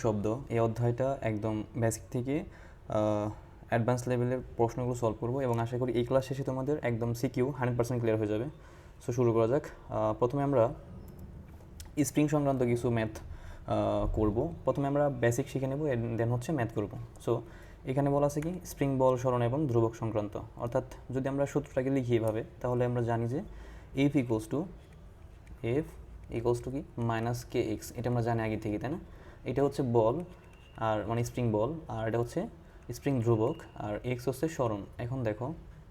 শব্দ এই অধ্যায়টা একদম বেসিক থেকে অ্যাডভান্স লেভেলের প্রশ্নগুলো সলভ করবো এবং আশা করি এই ক্লাস শেষে তোমাদের একদম সিকিউ 100% ক্লিয়ার হয়ে যাবে। সো শুরু করা যাক। প্রথমে আমরা স্প্রিং সংক্রান্ত কিছু ম্যাথ করব। প্রথমে আমরা বেসিক শিখে নেব, দেন হচ্ছে ম্যাথ করব। সো এখানে বলা আছে কি স্প্রিং বল সরণ এবং ধ্রুবক সংক্রান্ত, অর্থাৎ যদি আমরা সূত্রটাকে লিখি এভাবে তাহলে আমরা জানি যে এফ ইকুয়ালস টু কি মাইনাস কে এক্স, এটা আমরা জানি আগে থেকে, তাই না? এটা হচ্ছে বল আর মানে স্প্রিং বল, আর এটা হচ্ছে স্প্রিং ধ্রুবক, আর এক্স হচ্ছে সরণ। এখন দেখো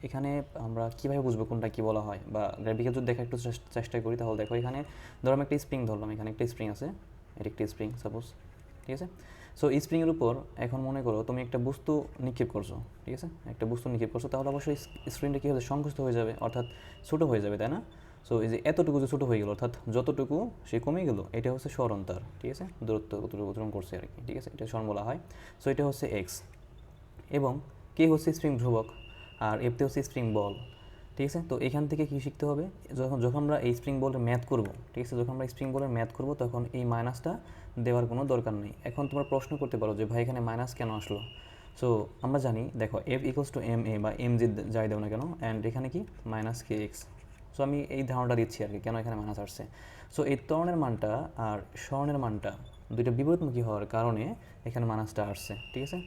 এখানে আমরা কীভাবে বুঝবো কোনটা কী বলা হয়, বা গ্রাফিকে যদি দেখা একটু চেষ্টা করি তাহলে দেখো এখানে ধরো আমি একটা স্প্রিং ধরলাম, এখানে একটা স্প্রিং আছে, এটা একটা স্প্রিং সাপোজ, ঠিক আছে? সো এই স্প্রিংয়ের উপর এখন মনে করো তুমি একটা বস্তু নিক্ষেপ করছো, ঠিক আছে? একটা বস্তু নিক্ষেপ করছো, তাহলে অবশ্যই স্প্রিংটা কী হবে, সংকুচিত হয়ে যাবে, অর্থাৎ ছোটো হয়ে যাবে, তাই না? সো এই যে এতটুকু যে ছোটো হয়ে গেলো, অর্থাৎ যতটুকু সে কমে গেলো, এটা হচ্ছে সরণ তার, ঠিক আছে? দূরত্ব কতটুকু অতিক্রম করছে আর কি, ঠিক আছে? এটা সরণ বলা হয়। সো এটা হচ্ছে এক্স, এবং কে হচ্ছে স্প্রিং ধ্রুবক, আর এফতে হচ্ছে স্প্রিং বল, ঠিক আছে? তো এখান থেকে কী শিখতে হবে, যখন আমরা এই স্প্রিং বলের ম্যাথ করব, ঠিক আছে, যখন আমরা স্প্রিং বলের ম্যাথ করব তখন এই মাইনাসটা দেওয়ার কোনো দরকার নেই। এখন তোমরা প্রশ্ন করতে পারো যে ভাই এখানে মাইনাস কেন আসলো? সো আমরা জানি, দেখো F equals two M A বা এম জি যাই দেও না কেন, অ্যান্ড এখানে কি মাইনাস কে এক্স। সো আমি এই ধারণাটা দিচ্ছি আর কি কেন এখানে মাইনাস আসছে। সো এই ত্বরণের মানটা আর স্বরণের মানটা দুইটা বিপরীতমুখী হওয়ার কারণে এখানে মাইনাসটা আসছে, ঠিক আছে?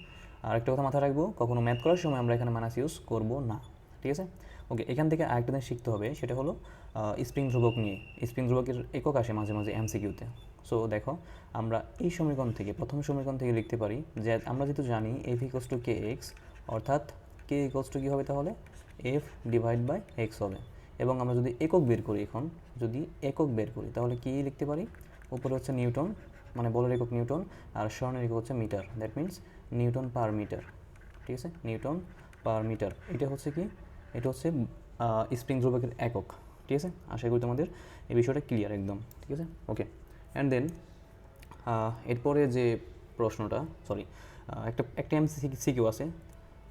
আর একটা কথা মাথায় রাখবো, কখনো ম্যাথ করার সময় আমরা এখানে মাইনাস ইউজ করবো না, ঠিক আছে? ওকে, এখান থেকে আরেকটা দিন শিখতে হবে, সেটা হলো স্প্রিং ধ্রুবক নিয়ে। স্প্রিং ধ্রুবকের একক আসে মাঝে মাঝে এমসিকিউতে। সো দেখো আমরা এই সমীকরণ থেকে, প্রথম সমীকরণ থেকে লিখতে পারি যে আমরা যেহেতু জানি F equals to K x, অর্থাৎ কে ইকোয়ালস টু কী হবে তাহলে এফ ডিভাইড বাই এক্স হবে। এবং আমরা যদি একক বের করি, এখন যদি একক বের করি তাহলে কী লিখতে পারি, উপরে হচ্ছে নিউটন, মানে বলের একক নিউটন, আর স্বর্ণের একক হচ্ছে metre, that means newton per metre, ঠিক আছে? নিউটন পার মিটার, এটা হচ্ছে কি, এটা হচ্ছে স্প্রিং ধ্রুবকের একক, ঠিক আছে? আশা করি তোমাদের এই বিষয়টা ক্লিয়ার একদম, ঠিক আছে? ওকে, অ্যান্ড দেন এরপরে যে প্রশ্নটা, সরি, একটা সিকিউ আছে।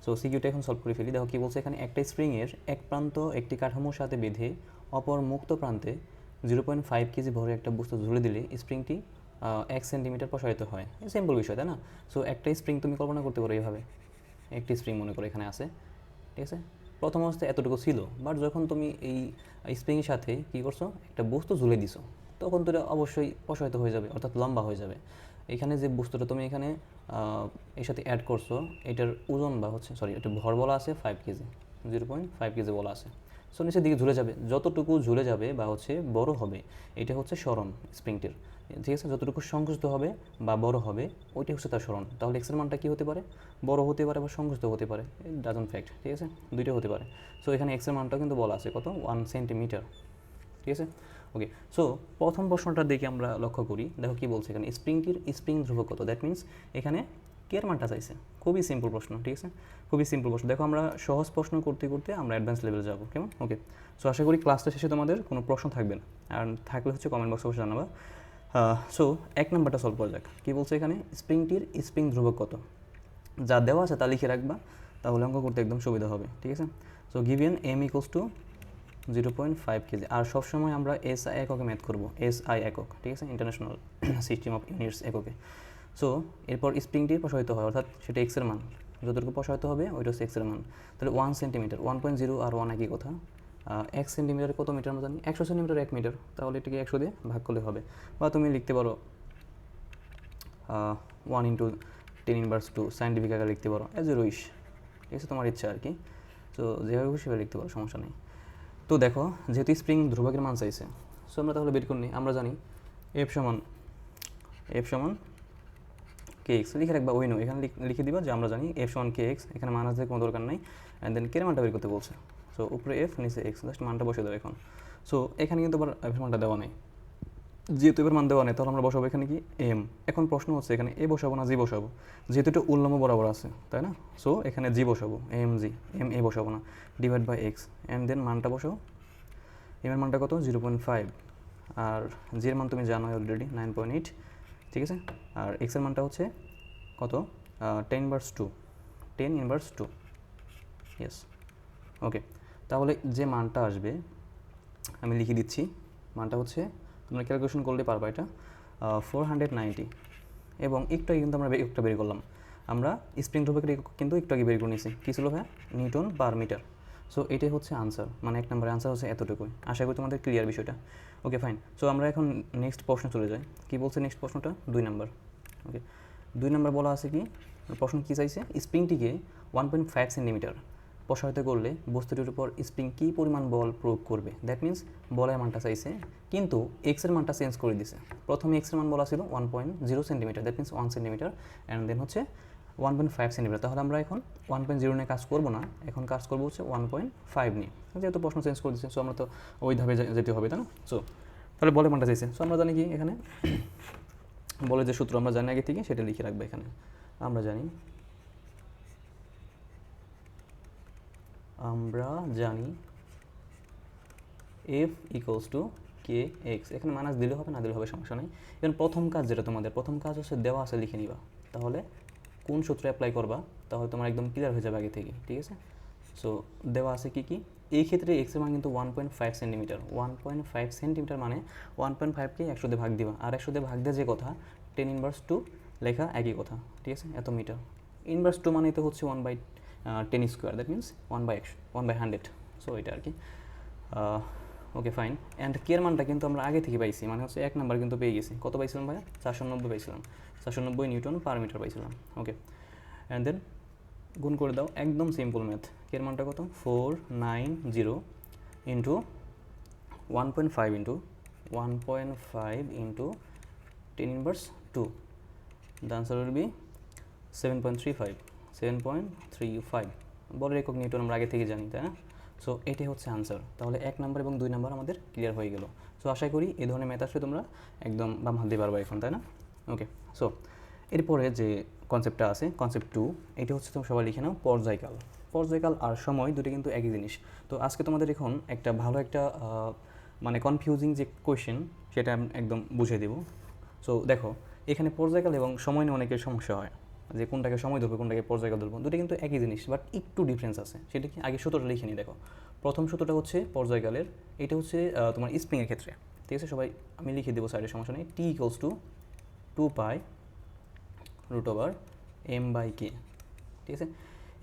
সো সিকিউটা এখন সলভ করে ফেলি। দেখো কী বলছে এখানে, একটা স্প্রিংয়ের এক প্রান্ত একটি কাঠামোর সাথে বেঁধে অপর মুক্ত প্রান্তে 0.5 কেজি ভরে একটা বস্তু ঝুলে দিলে স্প্রিংটি 1 সেন্টিমিটার প্রসারিত হয়। সিম্পল বিষয়, তাই না? সো একটা স্প্রিং তুমি কল্পনা করতে পারো এইভাবে, একটি স্প্রিং মনে করো এখানে আছে, ঠিক আছে? প্রথম অবস্থায় এতটুকু ছিল, বাট যখন তুমি এই স্প্রিংয়ের সাথে কী করছো, একটা বস্তু ঝুলে দিছো, তখন তো এটা অবশ্যই প্রসারিত হয়ে যাবে, অর্থাৎ লম্বা হয়ে যাবে। এখানে যে বস্তুটা তুমি এখানে এর সাথে অ্যাড করছো, এটার ওজন বা হচ্ছে এটার ভর বলা আছে 5 কেজি, 0.5 কেজি বলা আছে। সো নিচের দিকে ঝুলে যাবে, যতটুকু ঝুলে যাবে বা হচ্ছে বড় হবে, এটা হচ্ছে সরণ স্প্রিংটির, ঠিক আছে? যতটুকু সংকুচিত হবে বা বড় হবে ওইটাই হচ্ছে তার সরণ। তাহলে এক্সের মানটা কী হতে পারে, বড় হতে পারে বা সংকুচিত হতে পারে, ডাজন্ট ফ্যাক্ট, ঠিক আছে? দুইটা হতে পারে। সো এখানে এক্সের মানটাও কিন্তু বলা আছে কত, 1 সেন্টিমিটার, ঠিক আছে? ওকে, সো প্রথম প্রশ্নটার দিকে আমরা লক্ষ্য করি। দেখো কী বলছে এখানে, স্প্রিংটির স্প্রিং ধ্রুবক কত, দ্যাট মিনস এখানে কেয়ার মানটা চাইছে। খুবই সিম্পল প্রশ্ন, ঠিক আছে? খুবই সিম্পল প্রশ্ন। দেখো আমরা সহজ প্রশ্ন করতে করতে আমরা অ্যাডভান্স লেভেলে যাবো, কেমন? ওকে, সো আশা করি ক্লাসটা শেষে তোমাদের কোনো প্রশ্ন থাকবে না, আর থাকলে হচ্ছে কমেন্ট বক্সে অবশ্যই জানাবা। সো এক নাম্বারটা সলভ করা যাক। কী বলছে এখানে, স্প্রিংটির স্প্রিং ধ্রুবক কত, যা দেওয়া আছে তা লিখে রাখবা, তাহলে অঙ্ক করতে একদম সুবিধা হবে, ঠিক আছে? So given M equals to 0.5 kg, আর সবসময় আমরা এসআই এককে ম্যাথ করবো, এসআই একক, ঠিক আছে? ইন্টারন্যাশনাল সিস্টেম অফ ইউনিটস এককে। সো এরপর স্প্রিংটি প্রসারিত হয়, অর্থাৎ সেটা এক্সের মান, যতটুকু প্রসারিত হবে ওইটা হচ্ছে এক্সের মান। তাহলে 1 সেন্টিমিটার, 1.0 আর 1 একই কথা। 1 সেন্টিমিটার কত মিটার আমরা জানি, 100 সেন্টিমিটার 1 মিটার, তাহলে এটাকে 100 দিয়ে ভাগ করলে হবে। বা তুমি লিখতে পারো 1 ইন্টু 10 ইনভার্স 2, সাইন্টিফিক আকারে লিখতে পারো, অ্যাজ ইউ উইশ, ঠিক আছে? তোমার ইচ্ছা আর কি। সো যেভাবে খুশি সেভাবে লিখতে পারো, সমস্যা নেই। তো দেখো যেহেতু স্প্রিং ধ্রুবকের মান চাইছে, সো আমরা তাহলে বের করে নিই। আমরা জানি এফ সমান কে এক্স, লিখে রাখবা, ওই নো এখানে লিখে দিবা যে আমরা জানি এফ সমান কে এক্স, এখানে মান আসতে কোনো দরকার নাই। অ্যান্ড দেন কে মানটা বের করতে বলছে, সো উপরে এফ নিচে এক্স, জাস্ট মানটা বসে দেবো এখন। সো এখানে কিন্তু আবার এফ মানটা দেওয়া নেই, যেহেতু এবার মান দেওয়া নেই তাহলে আমরা বসাবো এখানে কি এম। এখন প্রশ্ন হচ্ছে এখানে এ বসাবো না জি বসাবো, যেহেতু এটা উল্লম্ব বরাবর আছে, তাই না? সো এখানে জি বসাবো, এম জি, এম এ বসাবো না, divide by X, and then মানটা বসাও। এম এর মানটা কত, 0.5, আর জি এর মান তুমি জানো অলরেডি 9.8, ঠিক আছে? আর এক্স এর মানটা হচ্ছে কত, 10 ইনভার্স 2, 10 ইনভার্স 2, ইয়েস। ওকে, তাহলে যে মানটা আসবে আমি লিখে দিচ্ছি, মানটা হচ্ছে তোমরা ক্যালকুলেশন করলে পারবা, এটা 490, এবং একটু আগে কিন্তু আমরা একটা বের করলাম, আমরা স্প্রিং ধ্রুবকের একক কিন্তু একটু আগে বের করে নিয়েছি, কী ছিল ভাই? Newton per metre. সো এটাই হচ্ছে আনসার, মানে 1 নম্বরের আনসার হচ্ছে এতটুকুই। আশা করি তোমাদের ক্লিয়ার বিষয়টা। ওকে ফাইন। সো আমরা এখন নেক্সট প্রশ্ন চলে যাই। কী বলছে নেক্সট প্রশ্নটা? 2 নম্বর। ওকে, 2 নম্বর বলা আছে কি, প্রশ্ন কী চাইছে? স্প্রিংটিকে 1.5 সেন্টিমিটার প্রসারিত করলে বস্তুটির উপর স্প্রিং কী পরিমাণ বল প্রয়োগ করবে। দ্যাট মিন্স বলের মানটা চাইছে, কিন্তু এক্সের মানটা চেঞ্জ করে দিছে। প্রথমে এক্সের মান বলা ছিল 1.0 centimetre, that means 1 centimetre, and then হচ্ছে 1.5 সেন্টিমিটার। তাহলে আমরা এখন 1.0 নিয়ে কাজ করবো না, এখন কাজ করবো হচ্ছে 1.5 নিয়ে, যেহেতু প্রশ্ন চেঞ্জ করে দিচ্ছে। সো আমরা তো ওইভাবে যেতে হবে, তাই না? সো তাহলে বলের মানটা চাইছে। সো আমরা জানি কি এখানে বলে যে সূত্র আমরা জানি আগে থেকে, সেটা লিখে রাখবো এখানে। আমরা জানি F equals to K x. এখানে মাইনাস দিলে হবে, না দিলে হবে, সমস্যা নেই। এখন প্রথম কাজ যেটা তোমাদের, প্রথম কাজ হচ্ছে দেওয়া আছে লিখে নিবা। তাহলে কোন সূত্র অ্যাপ্লাই করবা তাহলে তোমার একদম ক্লিয়ার হয়ে যাবে আগে থেকে, ঠিক আছে? সো দেওয়া আছে কি কি, এই ক্ষেত্রে এক্সের মান কিন্তু 1.5 সেন্টিমিটার। 1.5 সেন্টিমিটার মানে 1.5কে 100 দিয়ে ভাগ দিবা, আর 100 দিয়ে ভাগ দেওয়া যে কথা, 10 ইনভার্স 2 লেখা একই কথা, ঠিক আছে? এত মিটার। ইনভার্স 2 মানে তো হচ্ছে 1/10 স্কোয়ার, দ্যাট মিনস 1/100। সো এটা আর কি। Okay fine. অ্যান্ড কের মানটা কিন্তু আমরা আগে থেকে পাইছি, মানে হচ্ছে 1 নাম্বার কিন্তু পেয়ে গেছি। কত পাইছিলাম ভাইয়া? 490 পাইছিলাম, 490 নিউটন পার মিটার পাইছিলাম। ওকে, অ্যান্ড দেন গুণ করে দাও, একদম সিম্পল ম্যাথ। কের মানটা কত? 490 into 1.5 into 10 inverse 2, the answer will B 7.35। বলের একক নিউটন আমরা আগে থেকে জানি, তাই না? সো এটাই হচ্ছে আনসার। তাহলে 1 নাম্বার এবং 2 নাম্বার আমাদের ক্লিয়ার হয়ে গেল। সো আশা করি এই ধরনের ম্যাথ আসলে তোমরা একদম বাম হাত দিয়ে পারবা এখন, তাই না? ওকে, সো এরপরে যে কনসেপ্টটা আছে, কনসেপ্ট 2, এটা হচ্ছে তোমরা সবাই লিখে নাও, পর্যায়কাল। পর্যায়কাল আর সময় দুটো কিন্তু একই জিনিস। তো আজকে তোমাদের এখন একটা ভালো একটা মানে কনফিউজিং যে কোয়েশ্চেন, সেটা আমি একদম বুঝিয়ে দেবো। সো দেখো, এখানে পর্যায়কাল এবং সময় নিয়ে অনেকের সমস্যা হয়, যে কোনটাকে সময় ধরবো কোনটাকে পর্যায়কাল ধরবো। দুটো কিন্তু একই জিনিস, বাট একটু ডিফারেন্স আছে। সেটা কি, আগে সূত্রটা লিখে নিই। দেখো, প্রথম সূত্রটা হচ্ছে পর্যায়কালের, এটা হচ্ছে তোমার স্প্রিংয়ের ক্ষেত্রে, ঠিক আছে? সবাই আমি লিখে দেবো সাইডের, সমস্যা নেই। টি ইকুয়ালস টু 2π√m/k, ঠিক আছে?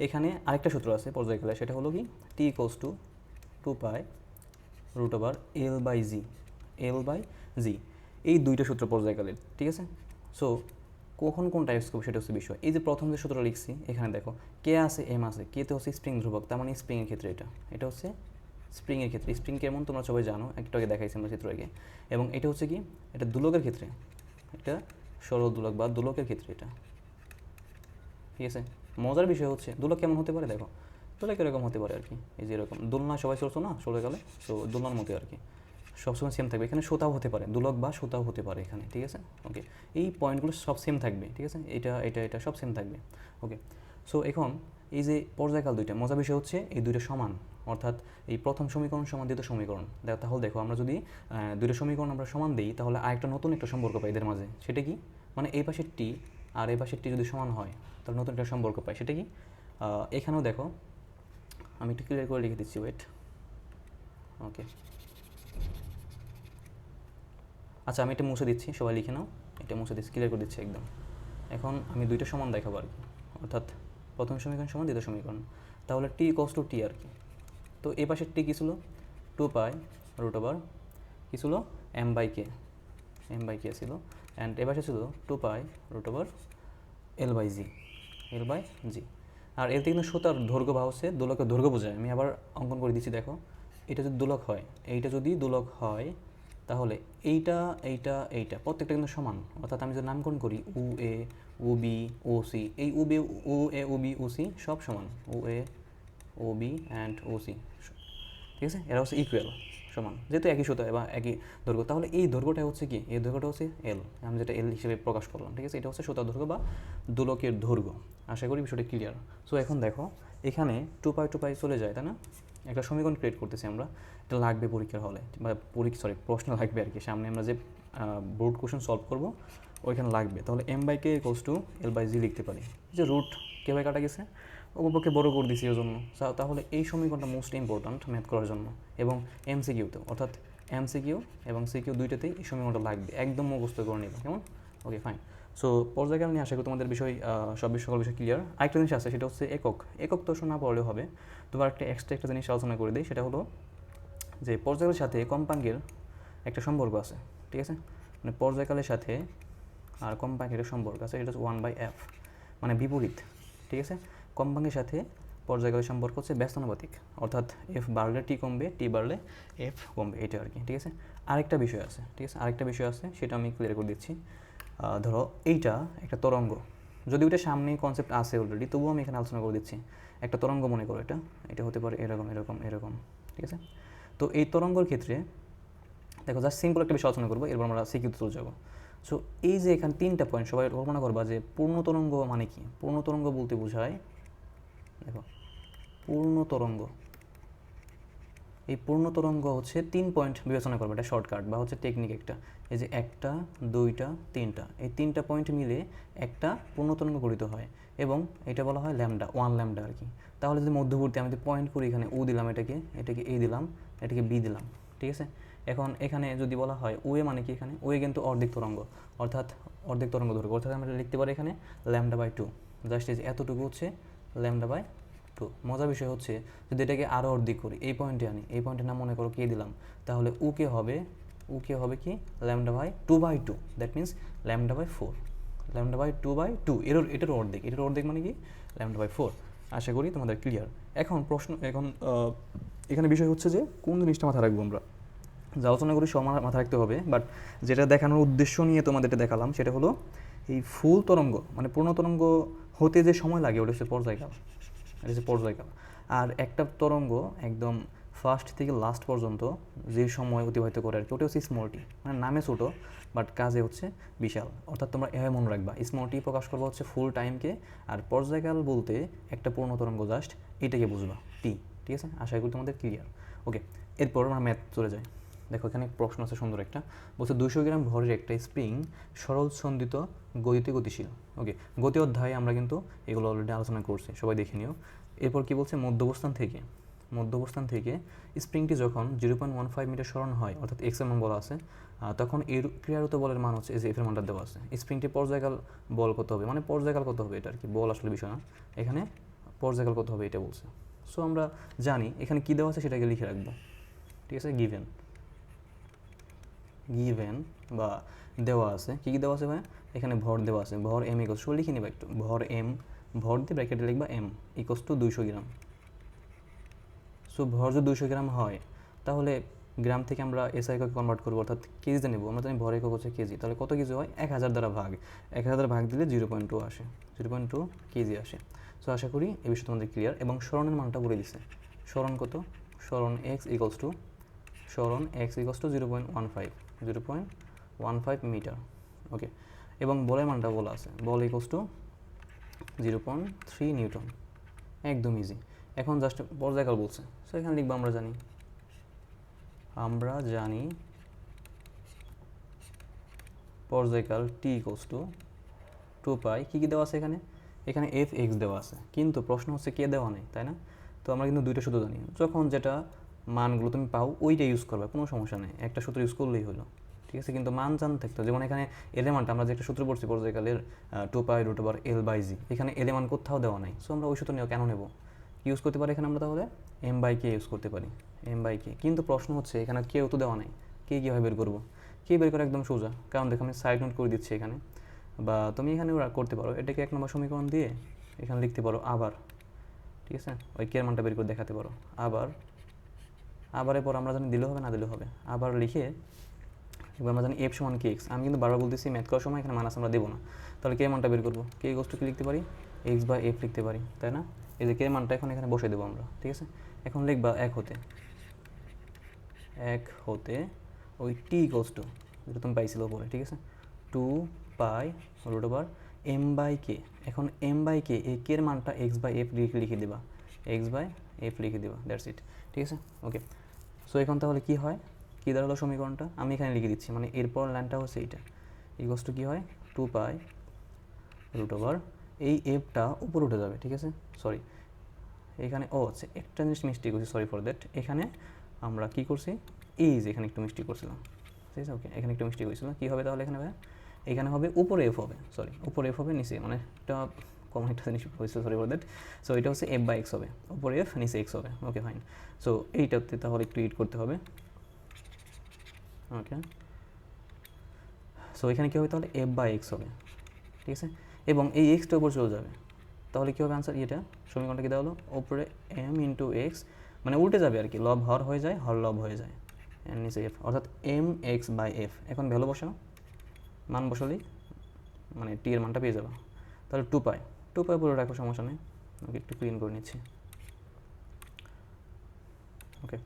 এখানে আরেকটা সূত্র আছে পর্যায়কালে, সেটা হলো কি, টি ইকুয়ালস টু 2π√L/g। এই দুইটা সূত্র পর্যায়কালের, ঠিক আছে? সো কখন কোনটা ইউজ করবো সেটা হচ্ছে বিষয়। এই যে প্রথম যে সূত্রটা লিখছি, এখানে দেখো কে আছে, এম আছে, কেতে হচ্ছে স্প্রিং ধ্রুবক, তার মানে স্প্রিংয়ের ক্ষেত্রে এটা হচ্ছে স্প্রিংয়ের ক্ষেত্রে। স্প্রিং কেমন তোমরা সবাই জানো, একটু আগে দেখাইছি আমরা চিত্র আগে। এবং এটা হচ্ছে কি, এটা দোলকের ক্ষেত্রে, এটা সরল দোলক বা দোলকের ক্ষেত্রে এটা, ঠিক আছে? মজার বিষয় হচ্ছে দোলক কেমন হতে পারে, দেখো দোলক এরকম হতে পারে আর কি, এই যে এরকম দোলনা সবাই চলছো না ষোলোকালে, সো দোলনার মতো আর কি, সবসময় সেম থাকবে। এখানে সুতাও হতে পারে, দোলক বা সুতাও হতে পারে এখানে, ঠিক আছে? ওকে, এই পয়েন্টগুলো সব সেম থাকবে, ঠিক আছে? এটা সব সেম থাকবে। ওকে, সো এখন এই যে পর্যায়কাল দুইটা, মজার বিষয় হচ্ছে এই দুইটা সমান, অর্থাৎ এই প্রথম সমীকরণ সমান দ্বিতীয় সমীকরণ। তাহলে দেখো আমরা যদি দুইটা সমীকরণ আমরা সমান দিই, তাহলে আরেকটা নতুন একটা সম্পর্ক পাই এদের মাঝে। সেটা কি, মানে এই পাশের টি আর এই পাশের টি যদি সমান হয়, তাহলে নতুন একটা সম্পর্ক পাই। সেটা কি, এখানেও দেখো আমি একটু ক্লিয়ার করে লিখে দিচ্ছি, ওয়েট। ওকে, আচ্ছা আমি এটা মুছে দিচ্ছি, সবাই লিখে নাও, এটা মুছে দিচ্ছি, ক্লিয়ার করে দিচ্ছি একদম। এখন আমি দুইটা সমান দেখাবো আর কি, অর্থাৎ প্রথম সমীকরণ সমান দ্বিতীয় সমীকরণ। তাহলে টি ইকুয়ালস টু টি আর কি। তো এই পাশের টি কী ছিল, 2π√, কী ছিল, m/k ছিল। অ্যান্ড এ পাশে ছিল 2π√L/g। আর এতে কিন্তু সুতার দৈর্ঘ্য বা হচ্ছে দোলকের দৈর্ঘ্য বোঝায়। আমি আবার অঙ্কন করে দিচ্ছি, দেখো এটা যদি দোলক হয়, এইটা যদি দোলক হয়, তাহলে এইটা প্রত্যেকটা কিন্তু সমান। অর্থাৎ আমি যদি নামকরণ করি উ এ, উ বি, ও সি, এই উ এ, উ বি, ও সি সব সমান, উ এ, ও বি অ্যান্ড ও সি, ঠিক আছে? এরা হচ্ছে ইকুয়াল, সমান, যেহেতু একই সুতা বা একই দৈর্ঘ্য। তাহলে এই দৈর্ঘ্যটা হচ্ছে কি, এই দৈর্ঘ্যটা হচ্ছে এল, আমি যেটা এল হিসেবে প্রকাশ করলাম, ঠিক আছে? এটা হচ্ছে সুতার দৈর্ঘ্য বা দোলকের দৈর্ঘ্য। আশা করি বিষয়টা ক্লিয়ার। সো এখন দেখো এখানে 2π চলে যায়, তাই না? একটা সমীকরণ ক্রিয়েট করতেছি আমরা, এটা লাগবে পরীক্ষার হলে বা প্রশ্ন লাগবে আর কি, সামনে আমরা যে বোর্ড কোশ্চেন সলভ করবো ওইখানে লাগবে। তাহলে m/k ইকুয়ালস টু L/g লিখতে পারি, যে রুট কে বাই কাটা গেছে, উপপক্ষে বড় করে দিছি ওর জন্য। তাহলে এই সমীকরণটা মোস্ট ইম্পর্ট্যান্ট ম্যাথ করার জন্য, এবং এমসিকিউতে, অর্থাৎ এমসিকিউ এবং সিকিউ দুইটাতেই এই সমীকরণটা লাগবে, একদম মুখস্থ করে নেবে, কেমন? ওকে ফাইন। সো পর্যায়কাল নিয়ে আশা করি তোমাদের সকল বিষয় ক্লিয়ার। আরেকটা জিনিস আছে, সেটা হচ্ছে একক। একক তো না পড়লেও হবে, তোমার একটা জিনিস আলোচনা করে দিই, সেটা হলো যে পর্যায়কালের সাথে কম্পাঙ্কের একটা সম্পর্ক আছে, ঠিক আছে? মানে পর্যায়কালের সাথে আর কম্পাঙ্কের সম্পর্ক আছে, এটা হচ্ছে 1/f, মানে বিপরীত, ঠিক আছে? কম্পাঙ্কের সাথে পর্যায়কালের সম্পর্ক হচ্ছে ব্যস্তানুপাতিক, অর্থাৎ এফ বাড়লে টি কমবে, টি বাড়লে এফ কমবে, এটা আর কি, ঠিক আছে? আরেকটা বিষয় আছে, ঠিক আছে, আরেকটা বিষয় আছে, সেটা আমি ক্লিয়ার করে দিচ্ছি। ধরো এইটা একটা তরঙ্গ, যদি ওইটা সামনে কনসেপ্ট আছে অলরেডি, তবুও আমি এখানে আলোচনা করে দিচ্ছি। একটা তরঙ্গ মনে করো, এটা হতে পারে এরকম এরকম এরকম, ঠিক আছে? তো এই তরঙ্গর ক্ষেত্রে দেখো, জাস্ট সিম্পল একটা বিষয় আলোচনা করবো, এরপর আমরা সিকিউতে চলে যাবো। সো এই যে এখানে 3টা পয়েন্ট, সবাই কল্পনা করবা যে পূর্ণ তরঙ্গ মানে কি? পূর্ণ তরঙ্গ বলতে বোঝায়, দেখো, পূর্ণ তরঙ্গ, এই পূর্ণ তরঙ্গ হচ্ছে 3 পয়েন্ট বিবেচনা করবে, এটা শর্টকাট বা হচ্ছে টেকনিক একটা। এই যে 1টা 2টা 3টা, এই 3টা পয়েন্ট মিলে একটা পূর্ণ তরঙ্গ গঠিত হয়, এবং এটা বলা হয় ল্যামডা, 1 ল্যামডা আর কি। তাহলে যদি মধ্যবর্তী আমি যদি পয়েন্ট করি, এখানে ও দিলাম, এটাকে এ দিলাম, এটাকে বি দিলাম, ঠিক আছে? এখন এখানে যদি বলা হয় ওয়ে, মানে কি? এখানে ওয়ে কিন্তু অর্ধেক তরঙ্গ, অর্থাৎ অর্ধেক তরঙ্গ ধরবো, অর্থাৎ আমরা লিখতে পারি এখানে ল্যামডা/2, জাস্ট এই যে এতটুকু হচ্ছে ল্যামডা/2। মজার বিষয় হচ্ছে যদি এটাকে আরও অর্ধেক করি, এই পয়েন্টে আনি, এই পয়েন্টের নাম মনে করো কে দিলাম, তাহলে উকে হবে কি ল্যামডা/2/2, দ্যাট মিনস ল্যামডা/4, ল্যামডা/2/2, এটার অর্ধেক মানে কি? ল্যামডা/4। আশা করি তোমাদের ক্লিয়ার। এখন এখানে বিষয় হচ্ছে যে কোন জিনিসটা মাথায় রাখবো আমরা, যা আলোচনা করি সব মাথায় রাখতে হবে, বাট যেটা দেখানোর উদ্দেশ্য নিয়ে তোমাদের এটা দেখালাম, সেটা হলো এই ফুল তরঙ্গ মানে পূর্ণ তরঙ্গ হতে যে সময় লাগে, ওটা হচ্ছে পর্যায়কাল। আর একটা তরঙ্গ একদম ফার্স্ট থেকে লাস্ট পর্যন্ত যে সময় অতিবাহিত করে আর কি, ওটা হচ্ছে স্মল টি, মানে নামে ছোটো বাট কাজে হচ্ছে বিশাল। অর্থাৎ তোমরা এভাবে মনে রাখবা, স্মল টি প্রকাশ করবো হচ্ছে ফুল টাইমকে, আর পর্যায়কাল বলতে একটা পূর্ণ তরঙ্গ জাস্ট এটাকে বুঝবা, টি, ঠিক আছে? আশা করি তোমাদের ক্লিয়ার। ওকে, এরপর আমরা ম্যাথ চলে যাই। দেখো এখানে প্রশ্ন আছে সুন্দর একটা, বলছে 200 গ্রাম ভরের একটা স্প্রিং সরল ছন্দিত গতিতে গতিশীল। ওকে, গতি অধ্যায়ে আমরা কিন্তু এগুলো অলরেডি আলোচনা করছি, সবাই দেখে নিও। এরপর কি বলছে, মধ্যবস্থান থেকে স্প্রিংটি যখন 0.15 মিটার সরণ হয়, অর্থাৎ এক্স এর মান বলা আছে, তখন এর ক্রিয়ারত বলের মান হচ্ছে, এই যে এফ এর মানটা দেওয়া আছে। স্প্রিংটি পর্যায়কাল বল কত হবে, মানে পর্যায়কাল কত হবে, এটা আর কি, বল আসলে বিষয় না, এখানে পর্যায়কাল কত হবে এটা বলছে। সো আমরা জানি এখানে কী দেওয়া আছে সেটাকে লিখে রাখবো, ঠিক আছে? গিভেন বা দেওয়া আছে, কী কী দেওয়া আছে ভাই? এখানে ভর দেওয়া আছে, ভর এম ইকোস টু, লিখে নিবা একটু, ভর দিয়ে ব্র্যাকেটে লিখবা এম ইকোস টু 200 গ্রাম। সো ভর যদি 200 গ্রাম হয়, তাহলে গ্রাম থেকে আমরা এসআই এককে কনভার্ট করবো, অর্থাৎ কেজিতে নেবো। আমরা জানি ভর একক হচ্ছে কেজি, তাহলে কত কেজি হয়? 1000 দ্বারা ভাগ, 1000 দ্বারা ভাগ দিলে 0.2 আসে, 0.2 কেজি আসে। সো আশা করি এই বিষয়ে তোমাদের ক্লিয়ার। এবং সরণের মানটা বলে দিছে, সরণ কত? সরণ এক্স ইকোস টু 0.15 মিটার। ওকে, এবং বলের মানটা বলা আছে, বল ইকোস টু 0.3 নিউটন, একদম ইজি। এখন জাস্ট পর্যায়কাল বলছে, সো এখানে লিখবো, আমরা জানি পর্যায়কাল টি ইকোস টু 2 পাই, কী দেওয়া আছে এখানে এফ এক্স দেওয়া আছে, কিন্তু প্রশ্ন হচ্ছে কে দেওয়া নেই, তাই না? তো আমরা কিন্তু দুইটা সূত্র জানি, যখন যেটা মানগুলো তুমি পাও ওইটা ইউজ করবে, কোনো সমস্যা নেই, একটা সূত্র ইউজ করলেই হলো, ঠিক আছে? কিন্তু মান জানতে থাকতো, যেমন এখানে এলেমানটা আমরা যে একটা সূত্র পড়ছি পর্যায়কালের 2π√L/g, এখানে এলেমান কোথাও দেওয়া নাই। সো আমরা ওই সূত্র কেন নেব? ইউজ করতে পারি এখানে আমরা, তাহলে m/k ইউজ করতে পারি, m/k। কিন্তু প্রশ্ন হচ্ছে এখানে কেউ তো দেওয়া নাই, কীভাবে বের করবো? বের করা একদম সোজা, কারণ দেখো আমি সাইড নোট করে দিচ্ছি এখানে, বা তুমি এখানে করতে পারো, এটাকে 1 নম্বর সমীকরণ দিয়ে এখানে লিখতে পারো আবার, ঠিক আছে? ওই কে মানটা বের করে দেখাতে পারো, আবারের পর আমরা জানি দিলেও হবে, না দিলেও হবে, আবার লিখে এবার আমরা জানি এফ সমান কে এক্স। আমি কিন্তু বারবার বলতেছি ম্যাথ করার সময় এখানে মানাস আমরা দেবো না, তাহলে কে মানটা বের করবো, কে ইকোয়াল টু কি লিখতে পারি, x/f লিখতে পারি, তাই না? এই যে কে মানটা এখানে বসে দেবো আমরা, ঠিক আছে? এখন লিখবা 1 হতে ওই টি ইকোয়াল টু, যেটা তুমি পাইছিল পরে, ঠিক আছে, 2π√m/k। এখন m/k, এই কে এর মানটা x/f লিখে দিবা, x/f লিখে দিবা, দ্যাটস ইট, ঠিক আছে? ওকে, সো এখন তাহলে কী হয়, কী দাঁড়ালো সমীকরণটা, আমি এখানে লিখে দিচ্ছি, মানে এরপর লাইনটা হচ্ছে এইটা, ইকোয়াস টু কী হয়, 2π এই এফটা উপরে উঠে যাবে, ঠিক আছে? সরি, এখানে আচ্ছা একটা জিনিস মিস্টেক করছি, সরি ফর দ্যাট। এখানে আমরা কী করছি, এই যে এখানে একটু মিস্টেক করছিলাম, ঠিক আছে? ওকে, এখানে একটু মিস্টেক হয়েছিল, কী হবে তাহলে এখানে ভাই, এখানে হবে উপরে এফ হবে, সরি উপরে এফ হবে, নিচে মানে এটা কমন একটা জিনিস হয়েছে, সরি ফর দ্যাট। সো এটা হচ্ছে এফ বাই এক্স হবে, উপরে এফ নিচে এক্স হবে। ওকে ফাইন। সো এইটাতে তাহলে একটু ইট করতে হবে। ওকে, সো এখানে কী হবে তাহলে এফ বাই এক্স হবে, ঠিক আছে, এবং এই এক্সটা উপর চলে যাবে, তাহলে কী হবে আনসার? এটা সমীকরণটা কী দেওয়া হলো? উপরে এম ইন্টু এক্স, মানে উল্টে যাবে আর কি, লব হর হয়ে যায়, হর লব হয়ে যায়, এর নিচে এফ, অর্থাৎ এম এক্স বাই এফ। এখন ভ্যালু বসাও, মান বসালেই মানে টি এর মানটা পেয়ে যাবে। তাহলে 2 পাই, 2 পাই পুরো রাখো, সমস্যা নেই। ওকে, একটু ক্লিন করে নিচ্ছি। ওকে,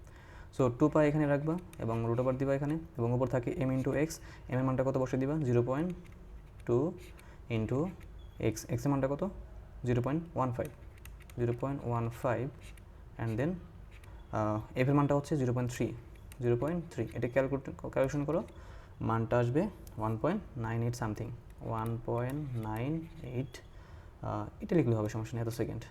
সো 2 পাই এখানে রাখবা এবং রুট ওভার দিবা এখানে, এবং উপর থাকে এম ইন্টু এক্স, এম এর মানটা কত বসে দিবা? 0.2 ইন্টু এক্স, এক্সের মানটা কত? 0.15, 0.15, অ্যান্ড দেন এফের মানটা হচ্ছে 0.3, 0.3। এটা ক্যালকুলেশন করো, মানটা আসবে 1.98 সামথিং, 1.98, এটা লিখলে হবে, সমস্যা নেই, এত সেকেন্ড,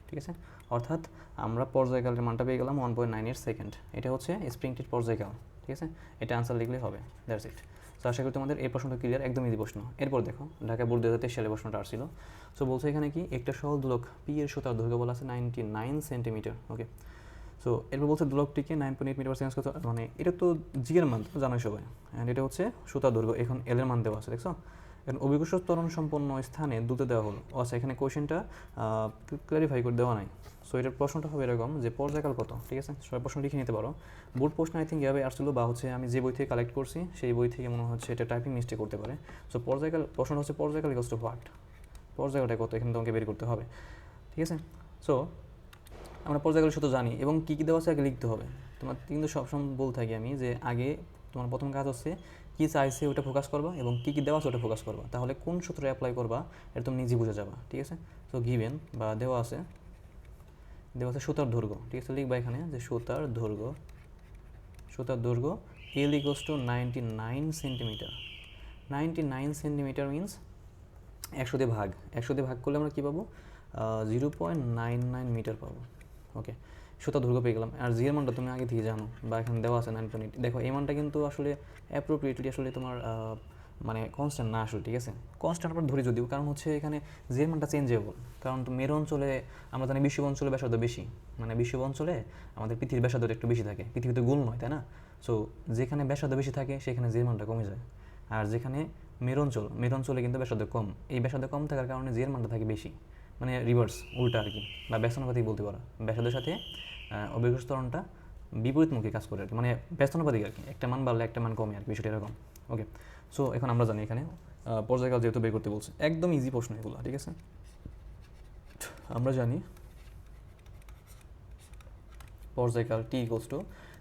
ঠিক আছে। অর্থাৎ আমরা পর্যায়কালের মানটা পেয়ে গেলাম 1.98 সেকেন্ড। এটা হচ্ছে স্প্রিংটির পর্যায়কাল, ঠিক আছে। এটা আনসার লিখলে হবে, দ্যাটস ইট। সো আশা করি তোমাদের এই প্রশ্নটা ক্লিয়ার, একদম ইজি প্রশ্ন। এরপর দেখো ঢাকা বোর্ড 2023 সালে প্রশ্নটা আসছিল। সো বলছে এখানে কি, একটা সহজ দোলক পি এর সুতার দৈর্ঘ্য বলা আছে 99 সেন্টিমিটার। ওকে, সো এরপর বলছে দোলকটিকে 9.8 মিটার চেঞ্জ করতে, মানে এটা তো জি এর মান, তো জানোই সবাই, অ্যান্ড এটা হচ্ছে সুতার দৈর্ঘ্য, এখন এল এর মান দেওয়া আছে, দেখছো। এখন অভিকর্ষ ত্বরণ সম্পন্ন স্থানে দুলতে দেওয়া হলো। আচ্ছা, এখানে কোয়েশ্চেনটা ক্লারিফাই করে দেওয়া নাই। সো এটার প্রশ্নটা হবে এরকম যে পর্যায়কাল কত, ঠিক আছে। সবাই প্রশ্ন লিখে নিতে পারো। বোর্ড প্রশ্ন আই থিঙ্ক এভাবে আসছিলো, বা হচ্ছে আমি যে বই থেকে কালেক্ট করছি সেই বই থেকে মনে হচ্ছে এটা টাইপিং মিস্টেক করতে পারে। সো পর্যায়কাল, প্রশ্নটা হচ্ছে পর্যায়কাল ইকুয়ালস টু হোয়াট, পর্যায়কালটা কত এখানে তোমাকে বের করতে হবে, ঠিক আছে। সো আমরা পর্যায়কাল সূত্র জানি, এবং কী কী দেওয়া আছে আগে লিখতে হবে। তোমার কিন্তু সবসময় বলতে থাকি আমি যে আগে তোমার প্রথম কাজ হচ্ছে কী চাইছে ওটা ফোকাস করবা, এবং কী কী দেওয়া আছে ওটা ফোকাস করবা, তাহলে কোন সূত্র অ্যাপ্লাই করবা এটা তুমি নিজে বুঝে যাবা, ঠিক আছে। সো গিভেন বা দেওয়া আছে সুতার দৈর্ঘ্য, ঠিক আছে, লিখবা এখানে যে সুতার দৈর্ঘ্য L equals to 99 centimetre. 99 centimetre means 100 দিয়ে ভাগ করলে আমরা কী পাবো? 0.99 মিটার পাবো। ওকে, সুতা দৈর্ঘ্য পেয়ে গেলাম। আর জি এর মানটা তুমি আগে থেকে জানো, বা এখানে দেওয়া আছে 9.8। দেখো এই মানটা কিন্তু আসলে অ্যাপ্রোপ্রিয়েটলি আসলে তোমার মানে কনস্ট্যান্ট না আসলে, ঠিক আছে। কনস্ট্যান্ট আমরা ধরি যদিও, কারণ হচ্ছে এখানে জি এর মানটা চেঞ্জেবল, কারণ মেরু অঞ্চলে আমরা জানি বিশ্ব অঞ্চলে ব্যাসার্ধ বেশি, মানে বিশ্ব অঞ্চলে আমাদের পৃথিবীর ব্যাসার্ধটা একটু বেশি থাকে, পৃথিবীতে গোল নয়, তাই না। সো যেখানে ব্যাসার্ধ বেশি থাকে সেখানে জি এর মানটা কমে যায়, আর যেখানে মেরু অঞ্চলে কিন্তু ব্যাসার্ধ কম, এই ব্যাসার্ধ কম থাকার কারণে জি এর মানটা থাকে বেশি, মানে রিভার্স, উল্টা আর কি, বা ব্যস্তানুপাতিক বলতে পারো। ব্যাসার্ধের সাথে অভিকর্ষ ত্বরণটা বিপরীতমুখী কাজ করে আর কি, মানে ব্যস্তানুপাতিক আর কি, একটা মান বাড়লে একটা মান কমে আর কি, বিষয়টা এরকম। ওকে, সো এখন আমরা জানি এখানে পর্যায়কাল যেহেতু বের করতে বলছে, একদম ইজি প্রশ্ন এগুলো, ঠিক আছে। আমরা জানি পর্যায়কাল টি ইকুয়ালস টু,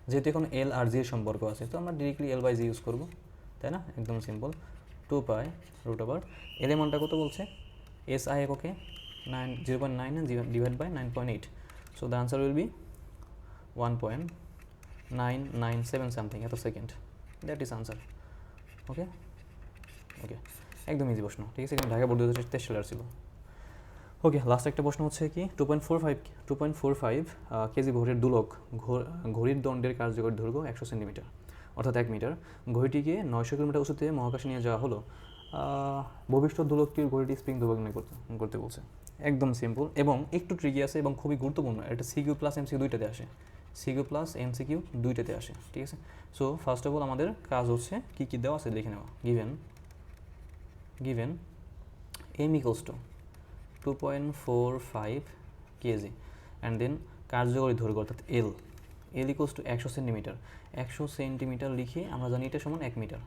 যেহেতু এখন এল আর জি এর সম্পর্ক আছে, তো আমরা directly L by G use করবো, তাই না, একদম simple. 2 pi root over L এর মানটা কত বলছে? এস আই এককে 0.9 divide by 9.8, so the answer will be 1.997 something, এত second, that is answer. Okay, একদম ইজি প্রশ্ন, ঠিক আছে। এখানে ঢাকা বোর্ড 2023 সালে আসছিল। ওকে, লাস্ট একটা প্রশ্ন হচ্ছে কি, 2.45 কেজি ভরের দুলক ঘড়ির দণ্ডের কার্যকর দৈর্ঘ্য 100 সেন্টিমিটার, অর্থাৎ 1 মিটার। ঘড়িটিকে 900 কিলোমিটার উঁচুতে মহাকাশে নিয়ে যাওয়া হলো। ভবিষ্যৎ দোলকটির ঘড়িটি স্প্রিং দুর্বল করতে বলছে। একদম সিম্পল এবং একটু ট্রিকি আছে এবং খুবই গুরুত্বপূর্ণ। এটা সিকিউ প্লাস এমসিকিউ দুইটাতে আসে, ঠিক আছে। সো ফার্স্ট অফ অল আমাদের কাজ হচ্ছে কী কী দেওয়া আছে লিখে নেওয়া। Given M equals to 2.45 kg, and then কার্যকরী দৈর্ঘ্য অর্থাৎ L equals to 100 centimetre. 100 centimetre লিখে আমরা জানি এটা সমান 1 মিটার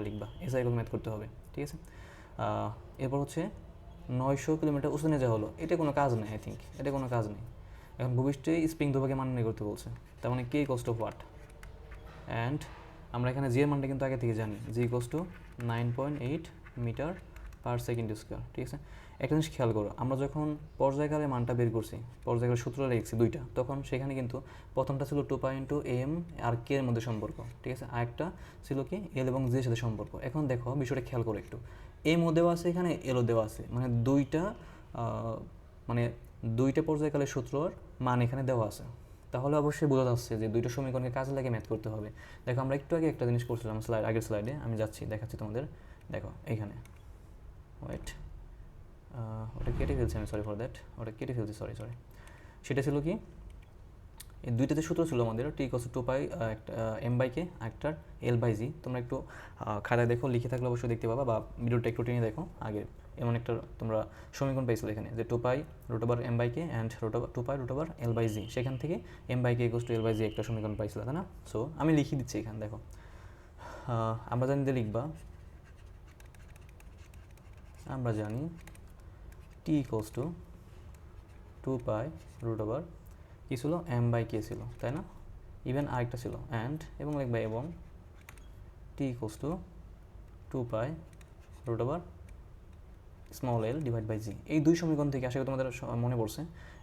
লিখবা, এসআই ম্যাথ করতে হবে, ঠিক আছে। এরপর হচ্ছে 900 কিলোমিটার উঁচু নিয়ে যাওয়া হলো, এটা কোনো কাজ নেই, আই থিঙ্ক এটা কোনো কাজ নেই। এখন ভবিষ্যতে স্প্রিং দুর্ভাগ্যে মান নির্ণয় করতে বলছে, তার মানে K equals to what, and আমরা এখানে জি এর মানটা কিন্তু আগে থেকে জানি, G equals to 9.8 metre per second square, ঠিক আছে। একটা জিনিস খেয়াল করো, আমরা যখন পর্যায়কালের মানটা বের করছি, পর্যায়কালের সূত্র লিখছি দুইটা, তখন সেখানে কিন্তু প্রথমটা ছিল 2 পাই ইন্টু এম আর কে এর মধ্যে সম্পর্ক, ঠিক আছে। আরেকটা ছিল কি এল এবং জি এর সাথে সম্পর্ক। এখন দেখো বিষয়টা খেয়াল করো একটু, এমও দেওয়া আছে এখানে, এলও দেওয়া আছে, মানে দুইটা পর্যায়কালের সূত্রর মান এখানে দেওয়া আছে। তাহলে অবশ্যই বোঝা যাচ্ছে যে দুইটা সমীকরণকে কাজে লাগিয়ে ম্যাথ করতে হবে। দেখো আমরা একটু আগে একটা জিনিস করছিলাম আগের স্লাইডে, আমি দেখাচ্ছি তোমাদের। দেখো এইখানে ওয়েট, ওটা কেটে ফেলছি আমি, সরি ফর দ্যাট, ওটা কেটে ফেলছি, সরি। সেটা ছিল কি, এই দুইটাতে সূত্র ছিল আমাদের, টি ইকুয়ালস টু পাই একটা এম বাই কে, একটার এল বাই জি। তোমরা একটু খাতায় দেখো, লিখে থাকলে অবশ্যই দেখতে পাবা, বা ভিডিওটা একটু টেনে দেখো আগে। এমন একটা তোমরা সমীকরণ পাইছিল এখানে, যে 2 pi root over M by K and 2 pi root over L by G, সেখান থেকে M by K equals to L by G একটা সমীকরণ পাইছিল, তাই না? সো আমি লিখে দিচ্ছি এখানে, দেখো আমরা জানি যে লিখবা, আমরা জানি T equals to 2 pi root over কী ছিল, এম বাই কে ছিল, তাই না? ইভেন আরেকটা ছিল অ্যান্ড, এবং লিখবা এবং T equals to 2 pi root over small L divide by G. এই দুই সমীকরণ থেকে আশা করি তোমাদের মনে পড়ছে।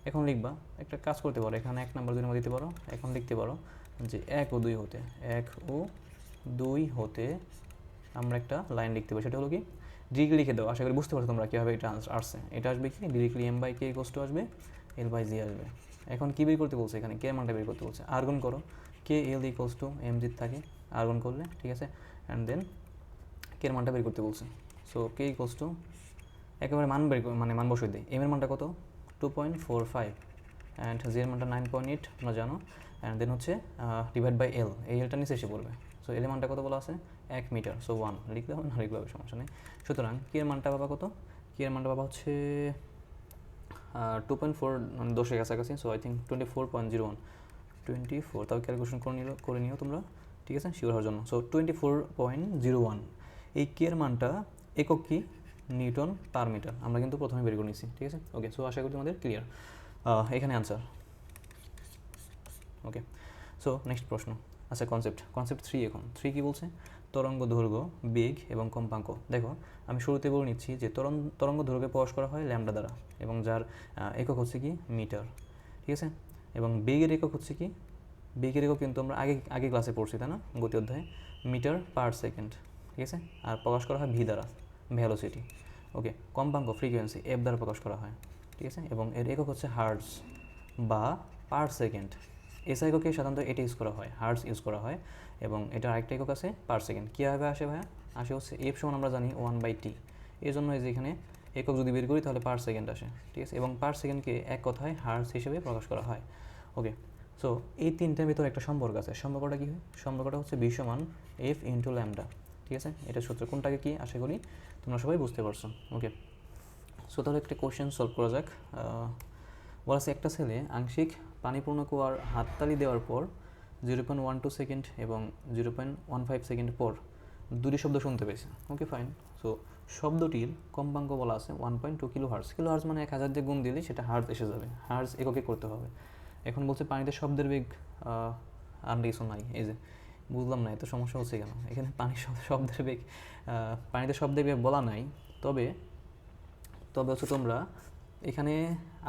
এখন লিখবা, একটা কাজ করতে পারো, এখানে 1 নাম্বার 2 নাম্বার দিতে পারো। এখন লিখতে পারো যে 1 ও 2 হতে আমরা একটা লাইন লিখতে পারি, সেটা হলো কি, ডিরেক্টলি লিখে দাও। আশা করি বুঝতে পারছো তোমরা কীভাবে এটা আসছে। এটা আসবে কি, directly M by K equals to আসবে এল বাই জি আসবে। এখন কী বের করতে বলছে এখানে, কে মানটা বের করতে বলছে, আর্গুন করো, কে এল ইকুয়ালস টু এম জি থাকে, আর্গুন করলে, ঠিক আছে। অ্যান্ড দেন কে মানটা বের করতে বলছে। সো কে ইকুয়ালস টু একেবারে মান বের মানে মান বসিয়ে দিই। এম এর মানটা কত, 2.45, অ্যান্ড জি এর মানটা 9.8 তোমরা জানো। অ্যান্ড দেন হচ্ছে ডিভাইড বাই এল, এই এলটা নিচে এসে পড়বে। সো এল এর মানটা কত বলা আছে, 1 মিটার। সো 1 লিখলে হবে, না লিখলে হবে, সমস্যা নেই। সুতরাং কে এর মানটা পাবা কত, কে এর মানটা পাবা হচ্ছে 2.4, মানে 10-এর কাছাকাছি। সো আই থিঙ্ক 24.01, 24, তাও ক্যালকুলেশন করে নিও তোমরা, ঠিক আছে, শিওর হওয়ার জন্য। সো 24.01, এই কে এর মানটা একক কি, নিউটন পার মিটার, আমরা কিন্তু প্রথমে বের করে নিচ্ছি, ঠিক আছে। ওকে, সো আশা করি তোমাদের ক্লিয়ার। এখানে আনসার। ওকে, সো নেক্সট প্রশ্ন। আচ্ছা, কনসেপ্ট 3। এখন 3 কী বলছে, তরঙ্গ দৈর্ঘ্য, বেগ এবং কম্পাঙ্ক। দেখো আমি শুরুতে বলে নিচ্ছি যে তরঙ্গ দৈর্ঘ্যকে প্রকাশ করা হয় ল্যামডা দ্বারা, এবং যার একক হচ্ছে কি মিটার, ঠিক আছে। এবং বেগের একক হচ্ছে কি, বেগের একক কিন্তু আমরা আগে ক্লাসে পড়ছি, তাই না, গতি অধ্যায়ে, মিটার পার সেকেন্ড, ঠিক আছে। আর প্রকাশ করা হয় ভি দ্বারা, ভ্যালোসিটি। ওকে, কম্পাঙ্ক ফ্রিকোয়েন্সি এফ দ্বারা প্রকাশ করা হয়, ঠিক আছে। এবং এর একক হচ্ছে হার্টজ বা পার সেকেন্ড। এসআই এককে সাধারণত এটা ইউজ করা হয়, হার্টজ ইউজ করা হয়। এবং এটা আরেকটা একক আছে পার সেকেন্ড। কীভাবে আসে ভাইয়া, আসে হচ্ছে এফ সমান আমরা জানি 1/t। এর জন্য এই যে এখানে একক যদি বের করি তাহলে পার সেকেন্ড আসে, ঠিক আছে। এবং পার সেকেন্ডকে এক কথায় হার্টজ হিসেবে প্রকাশ করা হয়। ওকে, সো এই তিনটার ভিতরে একটা সম্পর্ক আছে। সম্পর্কটা কী হয়, সম্পর্কটা হচ্ছে ভি সমান এফ ইন্টু ল্যামডা, ঠিক আছে। এটা সূত্র, কোনটাকে কি আশা করি তোমরা সবাই বুঝতে পারছো। ওকে, সো তাহলে একটা কোশ্চেন সলভ করা যাক। বলা আছে একটা ছেলে আংশিক পানিপূর্ণ কুয়ার হাততালি দেওয়ার পর 0.12 সেকেন্ড এবং 0.15 সেকেন্ড পর দুটি শব্দ শুনতে পেয়েছে। ওকে, ফাইন। সো শব্দটির কম্পাঙ্ক বলা আছে 1.2 কিলো হার্টজ। কিলো হার্টজ মানে 1000 দিয়ে গুণ দিলে সেটা হার্টজ এসে যাবে, হার্টজ এককে করতে হবে। এখন বলছে পানিতে শব্দের বেগ, আর কিছু নাই, এই যে বুঝলাম না এত সমস্যা হচ্ছে কেন এখানে, শব্দের বেগ, পানিতে শব্দের বেগ বলা নাই। তবে হচ্ছে তোমরা এখানে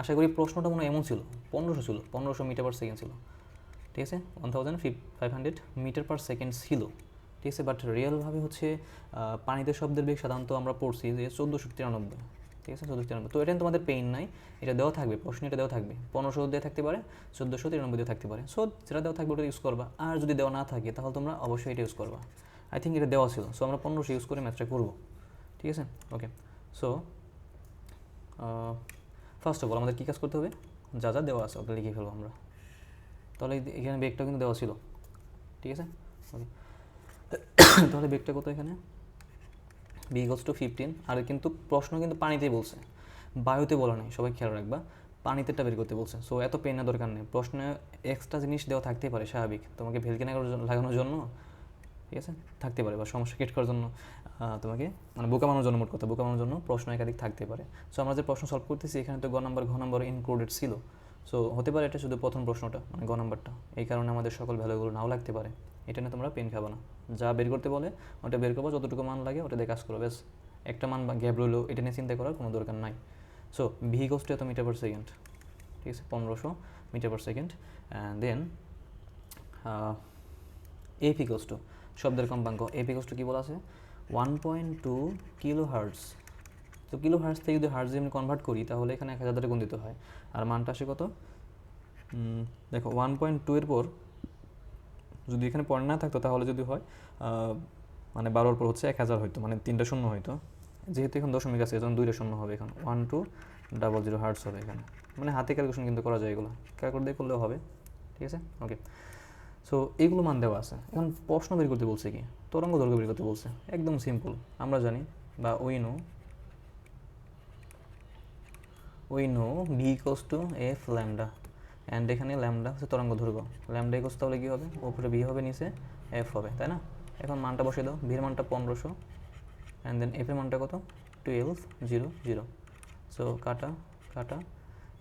আশা করি প্রশ্নটা মনে হয় এমন ছিল, 1500 ছিল, 1500 মিটার পার সেকেন্ড ছিল, ঠিক আছে, 1500 মিটার পার সেকেন্ড ছিল, ঠিক আছে। বাট রিয়েলভাবে হচ্ছে পানিতে শব্দের বেগ সাধারণত আমরা পড়ছি যে 1493, ঠিক আছে, 1493। তো এটা তোমাদের পেইন নাই, এটা দেওয়া থাকবে, প্রশ্ন এটা দেওয়া থাকবে, 1500 দিয়ে থাকতে পারে, 1493 দিয়ে থাকতে পারে। সো যেটা দেওয়া থাকবে ওটা ইউজ করবা। আর যদি দেওয়া না থাকে তাহলে তোমরা অবশ্যই এটা ইউজ করবা। আই থিঙ্ক এটা দেওয়া ছিল, সো আমরা 1500 ইউজ করে ম্যাথটা করবো, ঠিক আছে। ওকে, সো ফার্স্ট অফ অল আমাদের কী কাজ করতে হবে, যা যা দেওয়া আছে ওটা লিখে ফেলবো আমরা। তাহলে এখানে বেগটা কিন্তু দেওয়া ছিল, ঠিক আছে। ওকে, তাহলে বেগটা কত এখানে, বি ইকুয়ালস টু 15। আর কিন্তু প্রশ্ন কিন্তু পানিতেই বলছে, বায়ুতে বলা নেই, সবাই খেয়াল রাখবা, পানিতেটা বের করতে বলছে। সো এত পেন না দরকার নেই, প্রশ্নে এক্সট্রা জিনিস দেওয়া থাকতেই পারে, স্বাভাবিক, তোমাকে ভেলকি লাগানোর জন্য, ঠিক আছে, থাকতে পারে, বা সমস্যা ক্রিয়েট করার জন্য, তোমাকে মানে বোকা বানানোর জন্য, মোট কথা বোকা বানানোর জন্য প্রশ্ন একাধিক থাকতে পারে। সো আমরা যে প্রশ্ন সলভ করতেছি এখানে তো ঘ নাম্বার ইনক্লুডেড ছিল। সো হতে পারে এটা শুধু প্রথম প্রশ্নটা, মানে ঘ নাম্বারটা, এই কারণে আমাদের সকল ভ্যালুগুলো নাও লাগতে পারে। এটা নিয়ে তোমরা পেন খাবে না, যা বের করতে বলে ওটা বের করবো, যতটুকু মান লাগে ওটা দিয়ে কাজ করো, ব্যাস। একটা মান বা গ্যাপ রইলো, এটা নিয়ে চিন্তা করার কোনো দরকার নাই। সো ভি ইকুয়ালস টু এত মিটার পার সেকেন্ড, ঠিক আছে, 1500 metre per second. And then F equals to শব্দের কম্পাঙ্ক, এফ ইকুয়ালস টু কী বলা আছে, 1.2 কিলো হার্টজ। তো কিলো হার্টজ থেকে যদি হার্টজ আমি কনভার্ট করি তাহলে এখানে 1000 দ্বারা গুণ দিতে হয়, আর মানটা আসে কত, দেখো 1.2 এর পর যদি এখানে পয়েন্ট না থাকতো তাহলে যদি হয় মানে 12 পর হচ্ছে 1000 হইতো, মানে 3টা শূন্য হইতো, যেহেতু এখন দশমিক আছে এজন্য 2টা শূন্য হবে, এখন 1200 হার্টস হবে এখানে। মানে হাতে ক্যালকুলেশন কিন্তু করা যায়, এগুলো ক্যালকুলেট দিয়ে করলেও হবে, ঠিক আছে। ওকে, সো এইগুলো মান দেওয়া আছে। এখন প্রশ্ন বের করতে বলছে কি, তরঙ্গ দৈর্ঘ্য বের করতে বলছে। একদম সিম্পল, আমরা জানি বা we know V equals to F lambda, and এখানে ল্যামডা হচ্ছে তরঙ্গ দৈর্ঘ্য। ল্যামডা ইকুয়ালস তাহলে কী হবে, ওপরে ভি হবে, নিচে এফ হবে, তাই না? এখন মানটা বসে দাও, ভির মানটা 1500, অ্যান্ড দেন এফের মানটা কত, 1200। সো কাটা কাটা,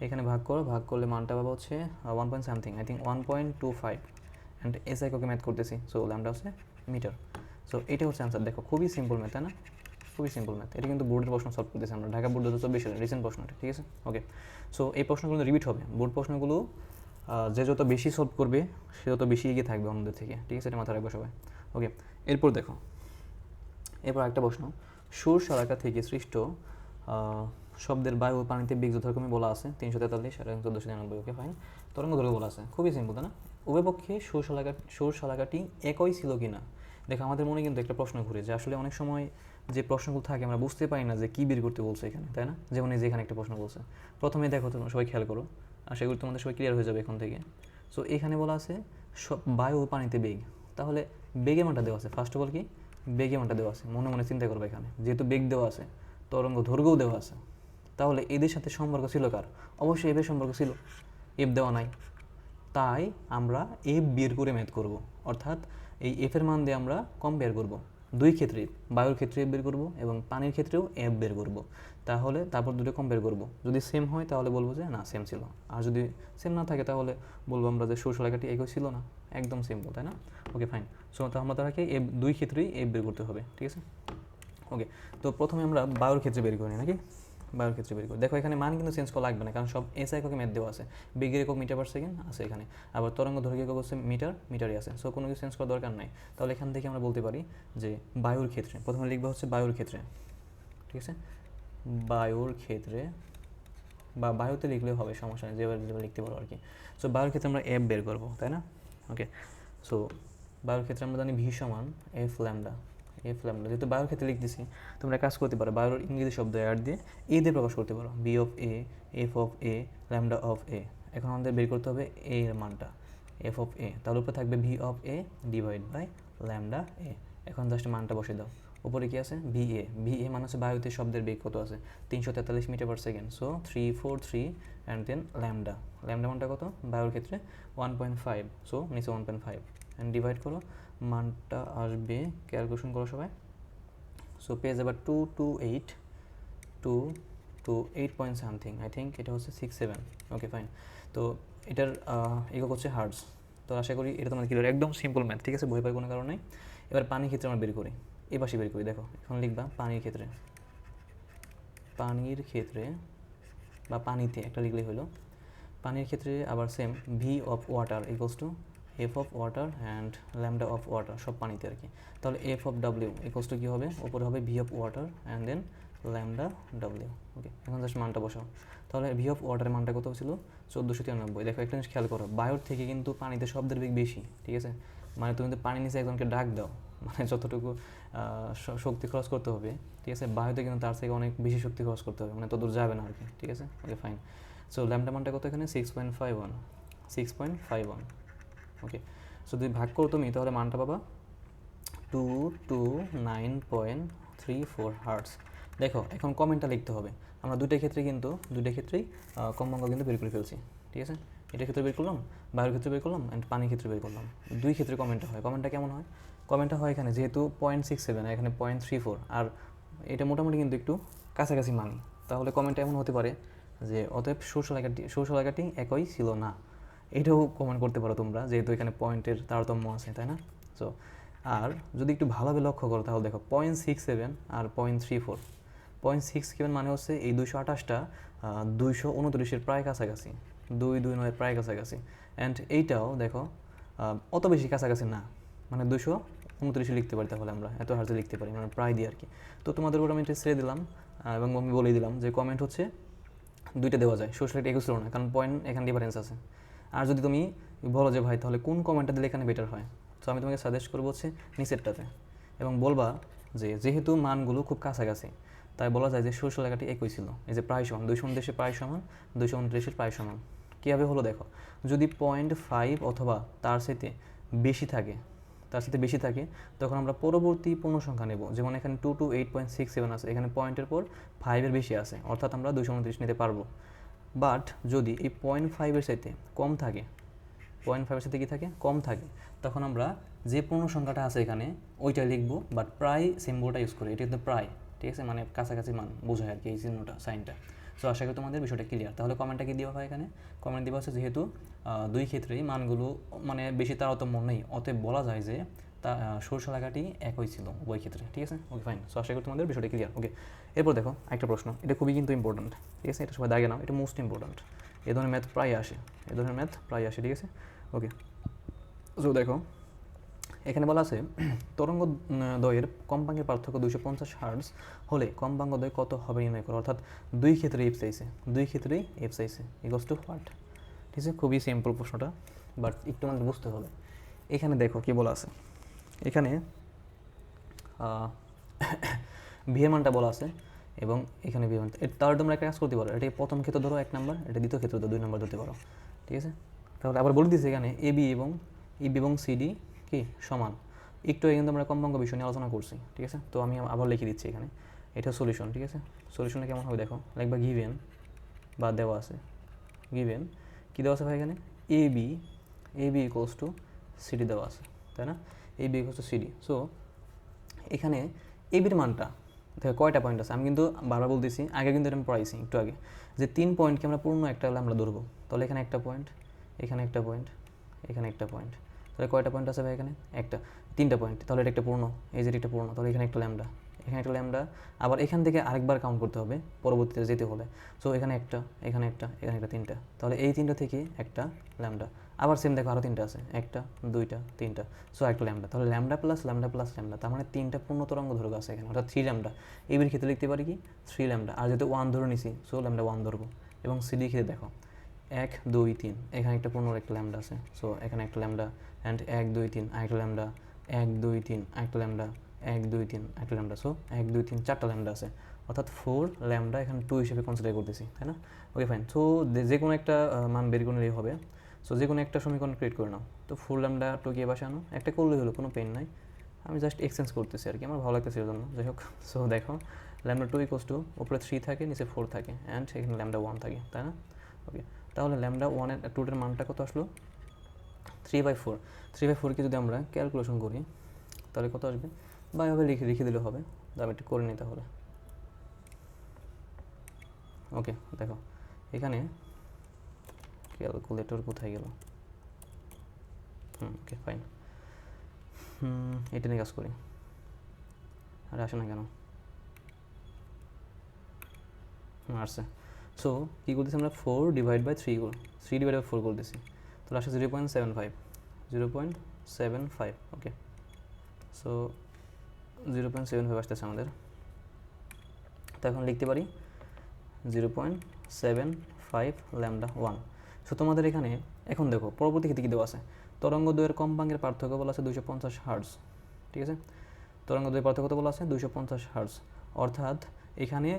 এখানে ভাগ করো, ভাগ করলে মানটা পাবো হচ্ছে 1 point something, I think 1.25, and S এককে ম্যাথ করতেছি, সো ল্যামডা হচ্ছে মিটার। সো এটা হচ্ছে অ্যান্সার। দেখো খুবই সিম্পল ম্যাথ, তাই না? খুবই সিম্পল ম্যাথ। এটা কিন্তু বোর্ডের প্রশ্ন সলভ করতেছি আমরা, ঢাকা বোর্ড 2024 সালে রিসেন্ট প্রশ্নটা, ঠিক আছে। ওকে, সো এই প্রশ্নগুলো রিপিট হবে, বোর্ড প্রশ্নগুলো যে যত বেশি সলভ করবে সে তত বেশি এগিয়ে থাকবে অন্যদের থেকে, ঠিক আছে, এটা মাথায় রাখবে সবাই। ওকে, এরপর দেখো, এরপর একটা প্রশ্ন, সুর শলাকা থেকে সৃষ্ট শব্দের বায়ু ও পানিতে বেগ যথাক্রমে বলা আছে 343 আর 1499। ওকে ফাইন, তরঙ্গ দৈর্ঘ্য বলা আছে, খুবই সিম্পল, তাই না? উভয় পক্ষে সুর শলাকাটি একই ছিল কি না। দেখো আমাদের মনে কিন্তু একটা প্রশ্ন ঘুরে যে আসলে অনেক সময় যে প্রশ্নগুলো থাকে আমরা বুঝতে পারি না যে কী বের করতে বলছে এখানে, তাই না? যেমন এই যে এখানে একটা প্রশ্ন বলছে, প্রথমে দেখো তোমরা সবাই খেয়াল করো, আশা করি তোমাদের সবাই ক্লিয়ার হয়ে যাবে এখন থেকে। সো এখানে বলা আছে বায়ু ও পানিতে বেগ, তাহলে বেগে মানটা দেওয়া আছে। ফার্স্ট অফ অল কি, বেগে মানটা দেওয়া আছে, মনে মনে চিন্তা করবে এখানে, যেহেতু বেগ দেওয়া আছে, তরঙ্গ দৈর্ঘ্যও দেওয়া আছে, তাহলে এদের সাথে সম্পর্ক ছিল কার? অবশ্যই এফের সম্পর্ক ছিল, এফ দেওয়া নাই, তাই আমরা এফ বের করে ম্যাথ করব, অর্থাৎ এই এফের মান দিয়ে আমরা কম্পেয়ার করব দুই ক্ষেত্রে, বায়ুর ক্ষেত্রে এফ বের করব এবং পানির ক্ষেত্রেও এফ বের করব। তাহলে তারপর দুটো কম্পেয়ার করব, যদি সেম হয় তাহলে বলবো যে না সেম ছিল, আর যদি সেম না থাকে তাহলে বলবো আমরা যে সুরশলাকাটি একই ছিল না। একদম সিম্পল, তাই না? ওকে ফাইন, সো তো আমরা তাকে এফ দুই ক্ষেত্রেই এফ বের করতে হবে, ঠিক আছে। ওকে, তো প্রথমে আমরা বায়ুর ক্ষেত্রে বের করি নাকি, বায়ুর ক্ষেত্রে বের করি। দেখো এখানে মান কিন্তু চেঞ্জ করা লাগবে না, কারণ সব এস এককে ম্যাথ দেওয়া আছে, বেগের একক মিটার পার সেকেন্ড আছে এখানে, আবার তরঙ্গ দৈর্ঘ্য একক হচ্ছে মিটারই আছে, সো কোনো কিছু চেঞ্জ করার দরকার নাই। তাহলে এখান থেকে আমরা বলতে পারি যে বায়ুর ক্ষেত্রে, প্রথমে লিখবা হচ্ছে বায়ুর ক্ষেত্রে, ঠিক আছে, বায়ুর ক্ষেত্রে, বা বায়ুতে লিখলেও হবে, সমস্যা নেই, যেভাবে লিখতে পারো আর কি। সো বায়ুর ক্ষেত্রে আমরা এফ বের করবো, তাই না? ওকে, সো বায়ুর ক্ষেত্রে আমরা জানি ভি সমান এফ ল্যামডা, যেহেতু বায়ুর ক্ষেত্রে লিখতেছি, তোমরা কাজ করতে পারো, বায়ুর ইংরেজি শব্দ অ্যাড দিয়ে এ দিয়ে প্রকাশ করতে পারো, B of A, F of A, lambda of A. এখন আমাদের বের করতে হবে এ এর মানটা, এফ অফ এ, তাহলে উপরে থাকবে V of A divide by lambda A. এখন জাস্ট মানটা বসে দাও, উপরে কি আছে, ভি এ মানে হচ্ছে বায়ুতে শব্দের বেগ কত আছে, 343 metre per second, so 343, and then lambda মানটা কত বায়ুর ক্ষেত্রে 1.5, সো নিচে 1.5, অ্যান্ড ডিভাইড করো, মানটা আসবে, ক্যালকুলেশন করো সবাই, সো পেয়ে যাবে 228 পয়েন্ট সামথিং, আই থিঙ্ক এটা হচ্ছে 67। ওকে ফাইন, তো এটার একক হচ্ছে হার্টস। তো আশা করি এটা তোমাদের ক্লিয়ার, একদম সিম্পল ম্যাথ, ঠিক আছে, ভয় পাই কোনো কারণে। এবার পানির ক্ষেত্রে আমরা বের করি, এই পাশে বের করি। দেখো এখন লিখবা পানির ক্ষেত্রে বা পানিতে একটা লিখলেই হলো। পানির ক্ষেত্রে আবার same, V of water equals to F of water and lambda of water, সব পানিতে আর কি। তাহলে F of W equals to কী হবে, ওপরে হবে V of water and then lambda W. Okay, এখন জাস্ট মানটা বসাও, তাহলে ভি অফ ওয়াটারের মানটা কত ছিল 1493। দেখো একটা জিনিস খেয়াল করো, বায়ুর থেকে কিন্তু পানিতে শব্দের বেগ বেশি, ঠিক আছে, মানে তুমি কিন্তু পানি নিচে একজনকে ডাক দাও, মানে যতটুকু শক্তি খরচ করতে হবে, ঠিক আছে, বায়ুতে কিন্তু তার থেকে অনেক বেশি শক্তি খরচ করতে হবে, মানে তত দূর যাবে না আর কি, ঠিক আছে। ওকে ফাইন, সো ল্যামডা মানটা কত এখানে 6.51। ওকে, সো যদি ভাগ করো তুমি তাহলে মানটা পাবা 229.34 হার্টস। দেখো এখন কমেন্টটা লিখতে হবে, আমরা দুইটা ক্ষেত্রেই কম্পাঙ্ক কিন্তু বের করে ফেলছি, ঠিক আছে। এটার ক্ষেত্রে বের করলাম, বায়ুর ক্ষেত্রে বের করলাম, অ্যান্ড পানির ক্ষেত্রে বের করলাম, দুই ক্ষেত্রে কমেন্টটা হয়। কমেন্টটা কেমন হয়, কমেন্টটা হয় এখানে যেহেতু 0.67 এখানে 0.34, আর এটা মোটামুটি কিন্তু একটু কাছাকাছি মানি, তাহলে কমেন্টটা এমন হতে পারে যে অতএব সুরশলাকাটি একই ছিল না, এটাও কমেন্ট করতে পারো তোমরা, যেহেতু এখানে পয়েন্টের তারতম্য আছে, তাই না? সো আর যদি একটু ভালোভাবে লক্ষ্য করো তাহলে দেখো 0.67 আর 0.34, 0.67 মানে হচ্ছে এই 228টা 229-এর প্রায় কাছাকাছি, 229-এর প্রায় কাছাকাছি, অ্যান্ড এইটাও দেখো অত বেশি কাছাকাছি না, মানে 229 লিখতে পারি, তাহলে আমরা এত হার্জে লিখতে পারি, মানে প্রায় দিয়ে আর কি। তো তোমাদের উপর আমি এটা ছেড়ে দিলাম, এবং আমি বলে দিলাম যে কমেন্ট হচ্ছে দুইটা দেওয়া যায়, সুরশলাকাটি একই ছিল না, কারণ পয়েন্ট এখানে ডিফারেন্স আছে। আর যদি তুমি বলো যে ভাই তাহলে কোন কমেন্টটা দিলে এখানে বেটার হয়, তো আমি তোমাকে সাজেস্ট করবো হচ্ছে নিচেরটাতে, এবং বলবা যে যেহেতু মানগুলো খুব কাছাকাছি তাই বলা যায় যে সরষে একই ছিল। এই যে প্রায় সমান 229 প্রায় সমান 229 প্রায় সমান। কীভাবে হলো দেখো, যদি 0.5 অথবা তার সাথে বেশি থাকে তখন আমরা পরবর্তী পূর্ণ সংখ্যা নেব। যেমন এখানে 228.67 আছে, এখানে পয়েন্টের পর 5-এর বেশি আছে, অর্থাৎ আমরা 229 নিতে পারবো। বাট যদি এই 0.5-এর সাথে কম থাকে, 0.5-এর সাথে কী থাকে, কম থাকে, তখন আমরা যে পূর্ণ সংখ্যাটা আছে এখানে ওইটা লিখবো, বাট প্রায় সিম্বলটা ইউজ করি। এটা কিন্তু প্রায়, ঠিক আছে, মানে কাছাকাছি মান বোঝায় আর কি এই চিহ্নটা, সাইনটা। সো আশা করি তোমাদের বিষয়টা ক্লিয়ার। তাহলে কমেন্টটা কি দেওয়া হয় এখানে? কমেন্ট দেওয়া হচ্ছে যেহেতু দুই ক্ষেত্রেই মানগুলো মানে বেশি তারতম্য নেই, অতএব বলা যায় যে তা সরষে লাগাটি একই ছিল উভয় ক্ষেত্রে, ঠিক আছে। ওকে ফাইন। সো আশা করি তোমাদের বিষয়টা ক্লিয়ার। ওকে, এরপর দেখো একটা প্রশ্ন, এটা খুবই কিন্তু ইম্পর্ট্যান্ট, ঠিক আছে, এটা সবাই দাগে নাও, এটা মোস্ট ইম্পর্ট্যান্ট। এই ধরনের ম্যাথ প্রায় আসে, ঠিক আছে। ওকে, সো দেখো এখানে বলা আছে তরঙ্গ দয়ের কম্পাঙ্কের পার্থক্য 250 হার্টজ হলে কম্পাঙ্গদ্বয় কত হবে নির্ণয় করো। অর্থাৎ দুই ক্ষেত্রেই এফ চাইছে ইকুয়ালস টু হোয়াট। ঠিক আছে, খুবই সিম্পল প্রশ্নটা, বাট একটু আমাদের বুঝতে হবে। এখানে দেখো কি বলা আছে, এখানে ভি এর মানটা বলা আছে এবং এখানে ভি মান, তাহলে তোমরা একটা কাজ করতে পারো, এটা প্রথম ক্ষেত্রে ধরো 1 নাম্বার, এটা দ্বিতীয় ক্ষেত্রে ধরো 2 নাম্বার ধরতে পারো, ঠিক আছে। তাহলে আবার বলে দিচ্ছি এখানে এবি এবং সিডি কি সমান। একটু আগে কিন্তু আমরা কম্পাঙ্ক বিষয় নিয়ে আলোচনা করছি, ঠিক আছে। তো আমি আবার লিখে দিচ্ছি এখানে, এটা সলিউশন, ঠিক আছে। সলিউশনটা কেমন হবে দেখো, লিখবা গিভেন বা দেওয়া আছে, গিভেন কী দেওয়া আছে ভাই এখানে, এবি ইকুয়ালস টু সিডি দেওয়া আছে, তাই না, AB equals to CD. So এখানে এবির মানটা দেখো কয়টা পয়েন্ট আছে, আমি কিন্তু বারবার বলতেছি, আগে কিন্তু এটা আমি পড়াইছি একটু আগে, যে 3 পয়েন্টকে আমরা পূর্ণ একটা হলে আমরা ধরবো। তাহলে এখানে একটা পয়েন্ট, এখানে একটা পয়েন্ট, এখানে একটা পয়েন্ট, তাহলে কয়টা পয়েন্ট আছে ভাই এখানে, একটা, 3টা পয়েন্ট, তাহলে এটা একটা পূর্ণ, এই যে একটা পূর্ণ, তাহলে এখানে একটা ল্যামডা, এখানে একটা ল্যামডা, আবার এখান থেকে আরেকবার কাউন্ট করতে হবে পরবর্তীতে যেতে হলে। সো এখানে একটা, এখানে একটা, এখানে একটা, 3টা, তাহলে এই 3টা থেকে একটা ল্যামডা, আবার সেম দেখো আরও 3টা আছে, 1টা 2টা 3টা, সো একটা ল্যামডা, তাহলে lambda plus lambda plus lambda, তার মানে 3টা পূর্ণ তরঙ্গ দৈর্ঘ্য আছে এখানে, অর্থাৎ 3 ল্যামডা। এবির ক্ষেত্রে লিখতে পারি কি 3 ল্যামডা, আর যেহেতু 1 ধরে নিছি সো ল্যামডা 1 ধরবো। এবং সিডি ক্ষেত্রে দেখো 1 2 3, এখানে একটা পূর্ণ একটা ল্যামডা আছে, সো এখানে একটা ল্যামডা, অ্যান্ড 1 2 3 আরেকটা ল্যামডা, 1 2 3 আরেকটা ল্যামডা, 1 2 3 একটা ল্যামডা, সো 1 2 3 4টা ল্যামডা আছে, অর্থাৎ 4 ল্যামডা এখানে 2 হিসেবে কনসিডার করতেছি, তাই না। ওকে ফাইন। সো যে কোনো একটা মান বের করে নিলেই হবে। সো যে কোনো একটা সমীকরণ ক্রিয়েট করে নাও। তো 4 ল্যামডা 2 কে পাশে আনো, একটা করলেই হলো, কোনো পেন নাই, আমি জাস্ট এক্সচেঞ্জ করতেছি আর কি, আমার ভালো লাগতেছে এর জন্য, যাই হোক। সো দেখো ল্যামডা 2 ইকুয়ালস টু উপরে 3 থাকে, নিচে 4 থাকে, অ্যান্ড এখানে ল্যামডা 1 থাকে, তাই না। ওকে, তাহলে ল্যামডা 1 এর 2 এর মানটা কত আসলো, 3/4। 3/4কে যদি আমরা ক্যালকুলেশন করি তাহলে কত আসবে, বা এভাবে লিখে দিলে হবে, আমি একটু করে নিই তাহলে। ওকে দেখো এখানে ক্যালকুলেটর কোথায় গেল, ওকে ফাইন, এটা নিয়ে কাজ করি, আরে আসে না কেন, আসছে। সো কী করতেছি আমরা, 4 ডিভাইড বাই 3 ডিভাইড বাই 4 করতেছি, তাহলে আসে 0.75, ওকে। সো 0.75 আসতেছে আমাদের, তো এখন লিখতে পারি 0.75 ল্যামডা 1। সো তোমাদের এখানে এখন দেখো পরবর্তী ক্ষেত্রে কী দেওয়া আছে, তরঙ্গ দৈর্ঘ্যের কম্পাঙ্কের পার্থক্য বলা আছে 250 হার্টজ, ঠিক আছে। তরঙ্গ দৈর্ঘ্যের পার্থক্য বলা আছে 250 হার্টজ, অর্থাৎ এখানে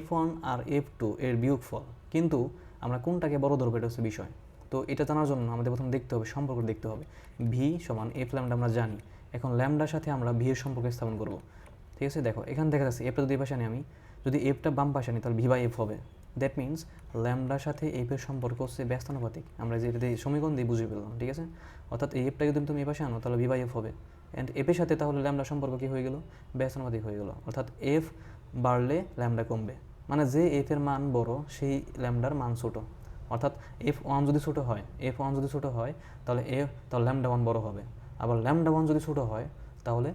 F1 আর F2 এর বিয়োগফল, কিন্তু আমরা কোনটাকে বড় ধরবো এটা হচ্ছে বিষয়। তো এটা জানার জন্য আমাদের প্রথমে দেখতে হবে, সম্পর্ক দেখতে হবে, ভি সমান এফ ল্যামডা আমরা জানি, এখন ল্যামডার সাথে আমরা ভি এর সম্পর্ক স্থাপন করব, ঠিক আছে। দেখো এখানে দেখা যাচ্ছে এফটা যদি এই পাশে আনি, আমি যদি এফটা বাম পাশে আনি তাহলে ভি বাই এফ হবে, দ্যাট মিনস ল্যামডার সাথে এফের সম্পর্ক হচ্ছে ব্যস্তানুপাতিক, আমরা যেটা দিয়ে সমীকরণ দিয়ে বুঝে পেলাম, ঠিক আছে। অর্থাৎ এই এফটা যদি তুমি এই পাশে আনো তাহলে ভি বাই এফ হবে, অ্যান্ড এফের সাথে তাহলে ল্যামডা সম্পর্ক কী হয়ে গেল, ব্যস্তানুপাতিক হয়ে গেল, অর্থাৎ এফ বাড়লে ল্যামডা কমবে, মানে যে এফ এর মান বড় সেই ল্যামডার মান ছোটো, অর্থাৎ F1 যদি ছোটো হয় তাহলে ল্যামডা 1 বড় হবে, আবার ল্যামডা 1 যদি ছোটো হয় তাহলে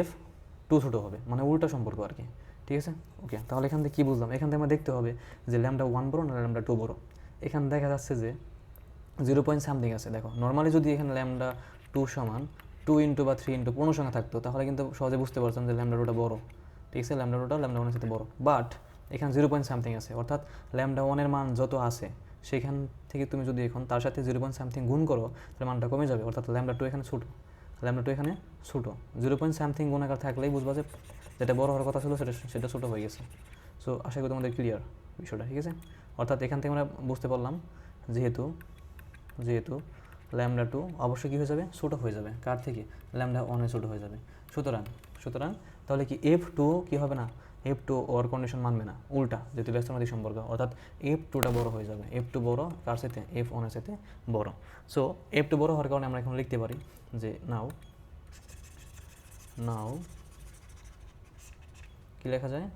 F2 ছোটো হবে, মানে উল্টা সম্পর্ক আর কি, ঠিক আছে। ওকে, তাহলে এখান থেকে কী বুঝলাম, এখান থেকে আমরা দেখতে হবে যে ল্যামডা 1 বড় না ল্যামডা 2 বড়। এখানে দেখা যাচ্ছে যে 0 পয়েন্ট সামথিং আছে, দেখো নর্মালি যদি এখানে ল্যামডা 2 সমান 2 ইন্টু বা 3 ইন্টু পূর্ণ সংখ্যা থাকতো তাহলে কিন্তু সহজে বুঝতে পারতাম যে ল্যামডা 2টা বড়, ঠিক আছে, ল্যামডা 2টা ল্যামডা 1 এর সাথে বড়, বাট এখানে 0 পয়েন্ট সামথিং আছে, অর্থাৎ ল্যামডা 1 এর মান যত আছে সেখান থেকে তুমি যদি এখন তার সাথে 0 পয়েন্ট সামথিং গুণ করো তাহলে মানটা কমে যাবে, অর্থাৎ ল্যামডা 2 এখানে ছোটো, ল্যামডা টু এখানে ছোটো, 0 পয়েন্ট সামথিং গুণাকার থাকলেই বুঝবা যে যেটা বড় হওয়ার কথা ছিল সেটা ছোটো হয়ে গেছে। সো আশা করি তোমাদের ক্লিয়ার বিষয়টা, ঠিক আছে। অর্থাৎ এখান থেকে আমরা বুঝতে পারলাম যেহেতু ল্যামডা টু অবশ্যই কী হয়ে যাবে, ছোটো হয়ে যাবে, কার থেকে, ল্যামডা ওয়ানে ছোটো হয়ে যাবে। সুতরাং তাহলে কি এফ টু কী হবে না, এফ টু ওর কন্ডিশন মানবে না, উল্টা যেহেতু ব্যস্তনদী সম্পর্ক, অর্থাৎ এফ টুটা বড় হয়ে যাবে, এফ টু বড় কার সাথে, এফ ওয়ানের সাথে বড়। সো এফ টু বড় হওয়ার কারণে আমরা এখন লিখতে পারি যে নাও কী লেখা যায়,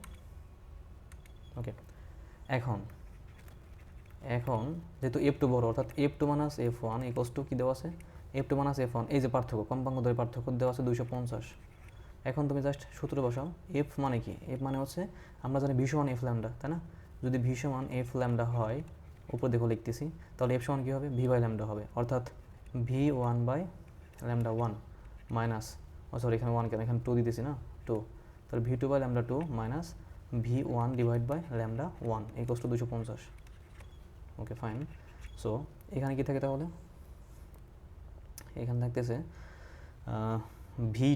ওকে। এখন যেহেতু এফ টু বড়, অর্থাৎ F two minus F one equals to কী দেওয়া আছে, F two minus F one, এই যে পার্থক্য, কম্পাঙ্কদ্বয়ের পার্থক্য দেওয়া আছে 250। এখন তুমি জাস্ট সূত্র বসাও, এফ মানে কি, এফ মানে হচ্ছে আমরা জানি ভি সমান এফ ল্যামডা, তাই না। যদি ভি সমান এফ ল্যামডা হয়, উপর দেখো লিখতেছি, তাহলে এফ সমান কী হবে, ভি বাই ল্যামডা হবে, অর্থাৎ V one by lambda one minus, sorry এখানে ওয়ান কেন, এখানে টু দিতেছি না, টু, তাহলে V two by lambda two minus V one divide by lambda one equals to 250। Okay fine. So এখানে কী থাকে তাহলে, এখানে থাকতেছে ভি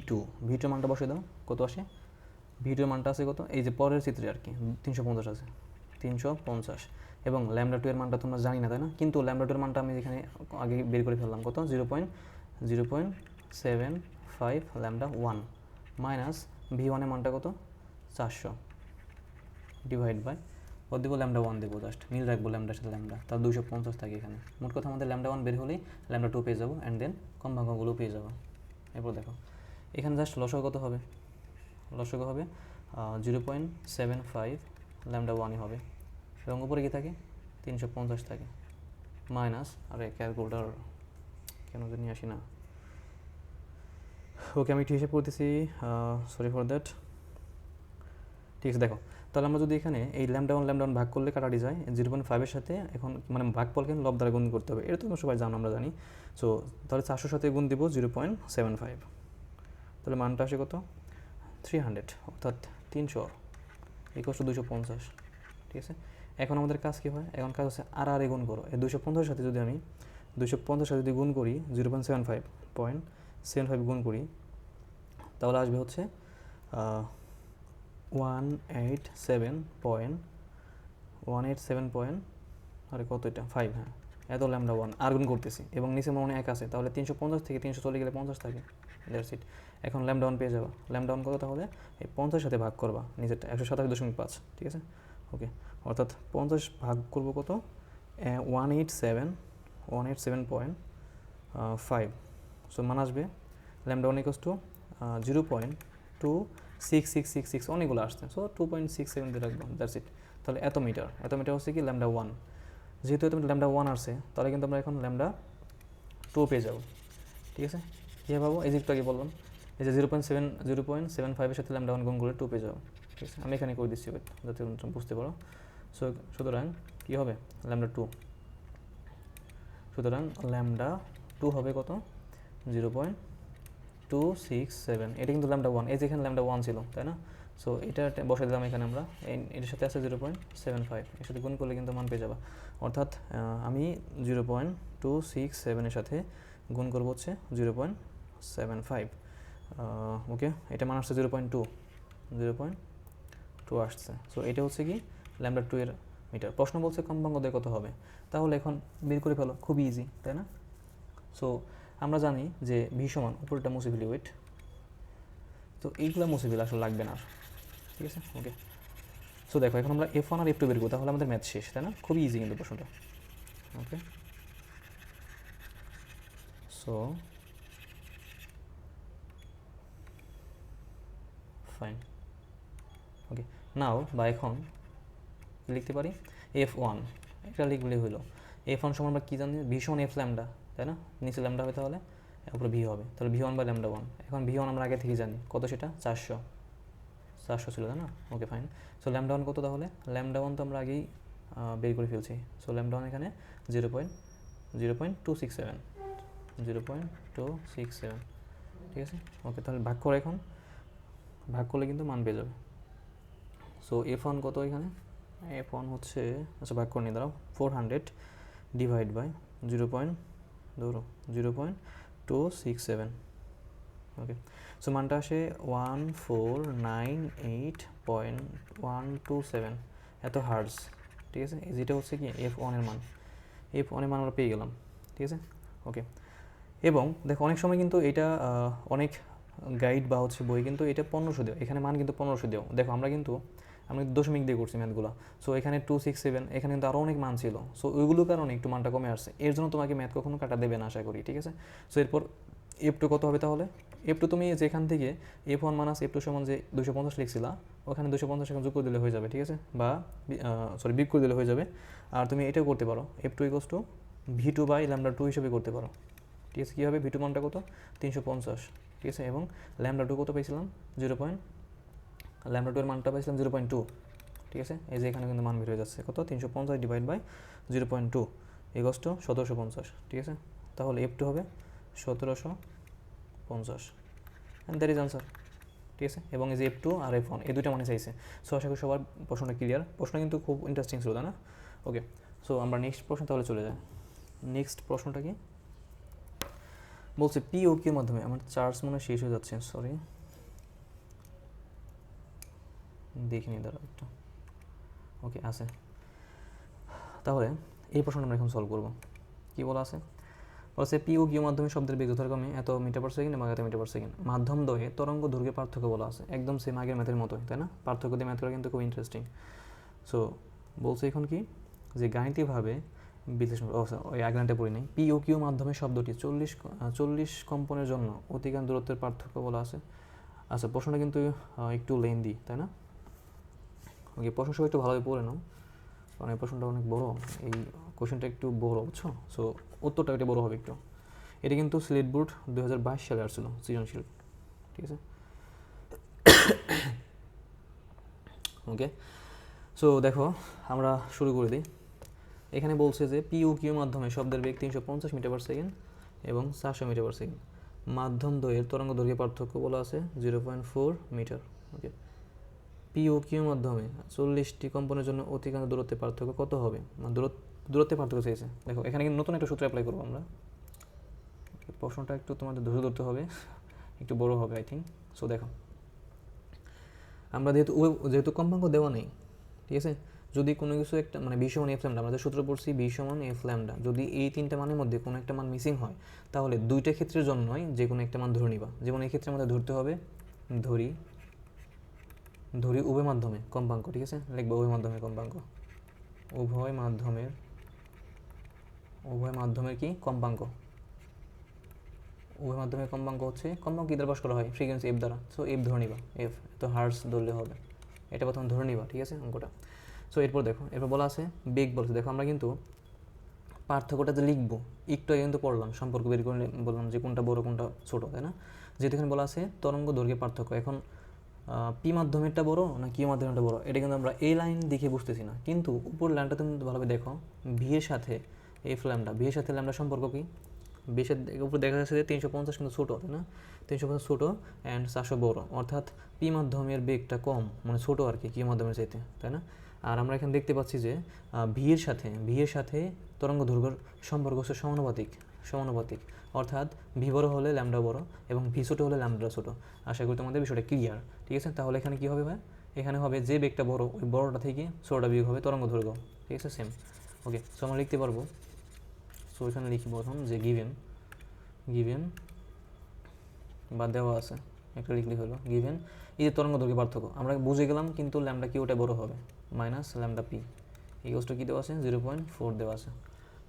টু মানটা বসে দাও, কত আসে, ভি টুর মানটা আছে কত, এই যে পরের চিত্রে আর কি 350 আছে, 350, এবং ল্যামডা টু এর মানটা তোমরা জানি না, তাই না, কিন্তু ল্যামডা টু এর মানটা আমি এখানে আগে বের করে ফেললাম, কত, 0.75 ল্যামডা ওয়ান মাইনাস ভি ওয়ানের মানটা কত, 400 ডিভাইড বাই কত দেবো, ল্যামডা ওয়ান দেবো, জাস্ট মিল রাখবো ল্যামডার সাথে ল্যামডা, তার 250 থাকে এখানে। মোট কথা আমাদের ল্যামডা ওয়ান বের হলেই ল্যামডা টু পেয়ে যাবো, অ্যান্ড দেন কম্পাঙ্কগুলো পেয়ে যাবো। এরপর দেখো এখানে জাস্ট লসগু কত হবে, 0.75 ল্যামডা ওয়ানই হবে, এবং উপরে কী থাকে, 350 থাকে, মাইনাস, আরে ক্যালকুলেটার কেন নিয়ে আসি না, ওকে আমি একটু হিসাব করতেছি, সরি ফর দ্যাট। ঠিক আছে, দেখো তাহলে আমরা যদি এখানে এই ল্যামডা ওয়ান ভাগ করলে কাটাটি যায় 0.5-এর সাথে, এখন মানে ভাগফলকে লব দ্বারা গুণ করতে হবে, এটা তো সবাই জানো, আমরা জানি। সো তাহলে 400 সাথে গুণ দিব 0.75, তাহলে মানটা আসে কত, 300, অর্থাৎ 300 ইকুয়াল টু 250। ঠিক আছে, এখন আমাদের কাজ কী হয়, এখন কাজ হচ্ছে আর গুণ করো, এই 250 সাথে যদি আমি 250 সাথে যদি গুণ করি 0.75 গুণ করি, তাহলে আসবে হচ্ছে 187 আরে কত এটা 5, হ্যাঁ এত ল্যামডা ওয়ান আর গুণ করতেছি, এবং নিচে মনে এক আছে, তাহলে 350 থেকে 300 চলে গেলে 50 থাকে, দ্যাটস ইট। এখন ল্যামডা ওয়ান পেয়ে যাবা, ল্যামডা ওয়ান কত, তাহলে এই 50 সাথে ভাগ করবা নিচেরটা 127.5, ঠিক আছে, ওকে। অর্থাৎ 50 ভাগ করবো কত, 187.5, সো মান আসবে ল্যামডা ওয়ান ইকুয়ালস টু 0.26666, অনেকগুলো আসছে, সো 2.67 দিয়ে রাখবো, দ্যাটস ইট। তাহলে এত মিটার হচ্ছে কি ল্যামডা ওয়ান, যেহেতু এত ল্যামডা ওয়ান আসছে, তাহলে কিন্তু আমরা এখন ল্যামডা টু পেয়ে যাবো, ঠিক আছে। কীভাবে পাবো, এই যে একটু আগে বললাম, এই যে 0.75-এর সাথে ল্যামডা ওয়ান গুণ করে টু পেয়ে যাবো, ঠিক আছে। আমি এখানে করে দিচ্ছি যাতে তুমি বুঝতে পারো। সো সুতরাং কী হবে, ল্যামডা টু হবে কত, 0.267, এটা কিন্তু ল্যামডা ওয়ান, এই যে এখানে ল্যামডা ওয়ান ছিল, তাই না। সো এটা বসে দিলাম এখানে আমরা, এটার সাথে আছে 0.75, এর সাথে গুণ করলে কিন্তু মান পেয়ে যাবা। অর্থাৎ আমি 0.267-এর সাথে গুণ করবো হচ্ছে 0.75, ওকে। এটা মান আসছে 0.2 আসছে। সো এটা হচ্ছে কি ল্যামডা টু এর মিটার। প্রশ্ন বলছে কম্পাঙ্কদ্বয় কত হবে, তাহলে এখন বের করে ফেলো, খুবই ইজি, তাই না। সো আমরা জানি যে ভি সমান, উপরটা মুছে ফেলি, ওয়েট, তো এইগুলো মুছে ফেলে আসলে লাগবে না, ঠিক আছে, ওকে। সো দেখো এখন আমরা F1 আর F2 বের করবো, তাহলে আমাদের ম্যাথ শেষ, তাই না, খুবই ইজি কিন্তু প্রশ্নটা, ওকে। সো ফাইন, ওকে। নাও বা এখন লিখতে পারি F1, এটা লিখলে হলো F1 সমান আমরা কী জানি, ভি সমান এফ ল্যামডা, তাই না, নিচে ল্যামডা হবে, তাহলে উপরে ভি হবে, তাহলে V1 বাই ল্যামডা ওয়ান। এখন V1 আমরা আগে থেকে জানি কত, সেটা 400 ছিল, তাই না, ওকে ফাইন। সো ল্যামডা ওয়ান কত, তাহলে ল্যামডা ওয়ান তো আমরা আগেই বের করে ফেলছি। সো ল্যামডা ওয়ান এখানে 0.267, ঠিক আছে, ওকে। তাহলে ভাগ করে, এখন ভাগ করলে কিন্তু মান পেয়ে যাবে। সো F1 কত এখানে, F1 হচ্ছে, আচ্ছা ভাগ করে নিয়ে দাঁড়াও, 400 ডিভাইড বাই 0.267, ওকে, সো মানটা আসে 1498.127 এত হার্টজ, ঠিক আছে। যেটা হচ্ছে কি F1 এর মান, F1 এর মান আমরা পেয়ে গেলাম, ঠিক আছে। ওকে, এবং দেখো অনেক সময় কিন্তু এটা অনেক গাইড বা হচ্ছে বই কিন্তু এটা 1500 দেওয়া, এখানে মান কিন্তু 1500 দেওয়া। দেখো আমরা দশমিক দিয়ে করছি ম্যাথগুলো, সো এখানে 267, এখানে কিন্তু আরও অনেক মান ছিল, সো ওইগুলোর কারণে একটু মানটা কমে আসছে। এর জন্য তোমাকে ম্যাথ কখনো কাটা দেবে না আশা করি, ঠিক আছে। সো এরপর F2 কত হবে তাহলে? F2 তুমি যেখান থেকে F1 মাইনাস F2 সমান যে 250 লিখছিলা, ওখানে 250 এখন যোগ করে দিলে হয়ে যাবে, ঠিক আছে, বা বিয়োগ করে দিলে হয়ে যাবে। আর তুমি এটাও করতে পারো, F2 ইকুয়ালস টু V2/λ2 হিসেবে করতে পারো, ঠিক আছে। কী হবে, V2 মানটা কত? 350, ঠিক আছে, এবং λ2 কত পেয়েছিলাম? λ2 এর মানটা পাইছিলাম 0.2, ঠিক আছে। এই যে এখানে কিন্তু মান বের হয়ে যাচ্ছে কত, 350 ডিভাইড বাই 0.2 ইকুয়ালস টু 1750, ঠিক আছে। তাহলে F2 হবে 1750, অ্যান্ড দ্যাট ইজ আনসার, ঠিক আছে। এবং এই যে F2 আর F1 এই দুইটা মানে চাইছে। সো আশা করি সবার প্রশ্নটা ক্লিয়ার। প্রশ্ন কিন্তু খুব ইন্টারেস্টিং ছিল, তাই না? ওকে, সো আমরা নেক্সট প্রশ্ন তাহলে চলে যাই। নেক্সট প্রশ্নটা কি বলছে, পি ও কিউর মাধ্যমে, আমার চার্জ মনে শেষ হয়ে যাচ্ছে, সরি দেখিনি, দাঁড়া একটু। ওকে, আছে। তাহলে এই প্রশ্নটা আমরা এখন সলভ করবো। কী বলা আছে? বলছে পি ও কিউ মাধ্যমে শব্দের বেগ যথাক্রমে এত মিটার পার সেকেন্ড এবং এত মিটার পার সেকেন্ড। মাধ্যম দ্বয়ে তরঙ্গ দৈর্ঘ্যের পার্থক্য বলা আছে, একদম সেম আগের ম্যাথের মতোই, তাই না? পার্থক্য দিয়ে ম্যাথ করা কিন্তু খুব ইন্টারেস্টিং। সো বলছে এখন কি, যে গাণিতিকভাবে বিশ্লেষণ, ওই আগের লাইনটা পড়ি নাই। পি ও কিউ মাধ্যমে শব্দটি 40 কম্পনের জন্য অতিক্রান্ত দূরত্বের পার্থক্য বলা আছে। আচ্ছা, প্রশ্নটা কিন্তু একটু লেন্দি, তাই না? ওকে, প্রশ্ন সবাই একটু ভালোভাবে পড়ে নাও, কারণ এই প্রশ্নটা অনেক বড়, এই কোশ্চেনটা একটু বড়, বুঝছো? সো উত্তরটা একটু বড় হবে একটু। এটা কিন্তু সিলেট বোর্ড 2022 সালে আসছিল সৃজনশীল, ঠিক আছে। ওকে, সো দেখো আমরা শুরু করে দিই। এখানে বলছে যে পি ও কিউ মাধ্যমে শব্দের বেগ 350 মিটার পার সেকেন্ড এবং 400 মিটার পার সেকেন্ড। মাধ্যম দ্বয়ের তরঙ্গ দৈর্ঘ্যের পার্থক্য বলা আছে 0.4 মিটার। ওকে, পি ও কিউ মাধ্যমে 40টি কম্পনের জন্য অতিক্রান্ত দূরত্বের পার্থক্য কত হবে? মানে দূরত্বের পার্থক্য চেয়েছে। দেখো এখানে কিন্তু নতুন একটা সূত্র অ্যাপ্লাই করবো আমরা। প্রশ্নটা একটু তোমাদের ধৈর্য ধরতে হবে, একটু বড় হবে আই থিঙ্ক। সো দেখো, আমরা যেহেতু কম্পাঙ্ক দেওয়া নেই, ঠিক আছে, যদি কোনো কিছু একটা মানে ভি সমান এফ ল্যামডা, আমরা সূত্র পড়ছি ভি সমান এফ ল্যামডা, যদি এই তিনটা মানের মধ্যে কোনো একটা মান মিসিং হয়, তাহলে দুইটা ক্ষেত্রের জন্যই যে কোনো একটা মান ধরে নিবা। যেমন এই ক্ষেত্রে আমাদের ধরতে হবে, ধরি উভয় মাধ্যমে কম্পাঙ্ক, ঠিক আছে, লিখবো উভয় মাধ্যমের কম্পাঙ্ক, উভয় মাধ্যমের কি কম্পাঙ্ক, উভয় মাধ্যমের কম্পাঙ্ক হচ্ছে, কম্পাঙ্ক কী দ্বারা প্রকাশ করা হয়? ফ্রিকোয়েন্সি এফ দ্বারা। সো এফ ধরে নিবা, এফ তো হার্টস ধরলে হবে, এটা প্রথম ধরে নিবা, ঠিক আছে অঙ্কটা। সো এরপর দেখো, এরপর বলা আছে বেগ বলছে। দেখো আমরা কিন্তু পার্থক্যটা যে লিখবো একটু আগে কিন্তু পড়লাম, সম্পর্ক বের করে বললাম যে কোনটা বড় কোনটা ছোটো, তাই না? যেহেতু এখানে বলা আছে তরঙ্গ দৈর্ঘ্যের পার্থক্য, এখন পি মাধ্যমেরটা বড় না কিউ মাধ্যমেরটা বড়, এটা কিন্তু আমরা এই লাইন দেখে বুঝতেছি না, কিন্তু উপর লাইনটা তুমি ভালোভাবে দেখো, ভি এর সাথে এফ ল্যামডা, ভি এর সাথে ল্যামডা সম্পর্ক কি? বেশের উপর দেখা যাচ্ছে যে 350 কিন্তু ছোটো, তাই না? 350 ছোটো অ্যান্ড 400 বড়, অর্থাৎ পি মাধ্যমের বেগটা কম, মানে ছোটো আর কি কিউ মাধ্যমের চাইতে, তাই না? আর আমরা এখানে দেখতে পাচ্ছি যে ভি এর সাথে তরঙ্গ দৈর্ঘ্যের সম্পর্ক হচ্ছে সমানুপাতিক, অর্থাৎ ভি বড় হলে ল্যামডা বড় এবং ভি ছোটো হলে ল্যামডা ছোটো। আশা করি তোমাদের বিষয়টা ক্লিয়ার, ঠিক আছে। তাহলে এখানে কী হবে ভাই? এখানে হবে যে বেগটা বড়, ওই বড়টা থেকে ছোটোটা বিয়োগ হবে তরঙ্গ দৈর্ঘ্য, ঠিক আছে, সেম। ওকে, সো আমরা লিখতে পারবো, সো এখানে লিখি প্রথম যে গিভেন বা দেওয়া আছে, একটা লিখলে হলো গিভেন এই যে তরঙ্গ দৈর্ঘ্য পার্থক্য আমরা বুঝে গেলাম, কিন্তু ল্যামডা কি ওটা বড় হবে, মাইনাস ল্যামডা পি ইকুয়ালস কী দেওয়া আছে? 0.4 দেওয়া আছে।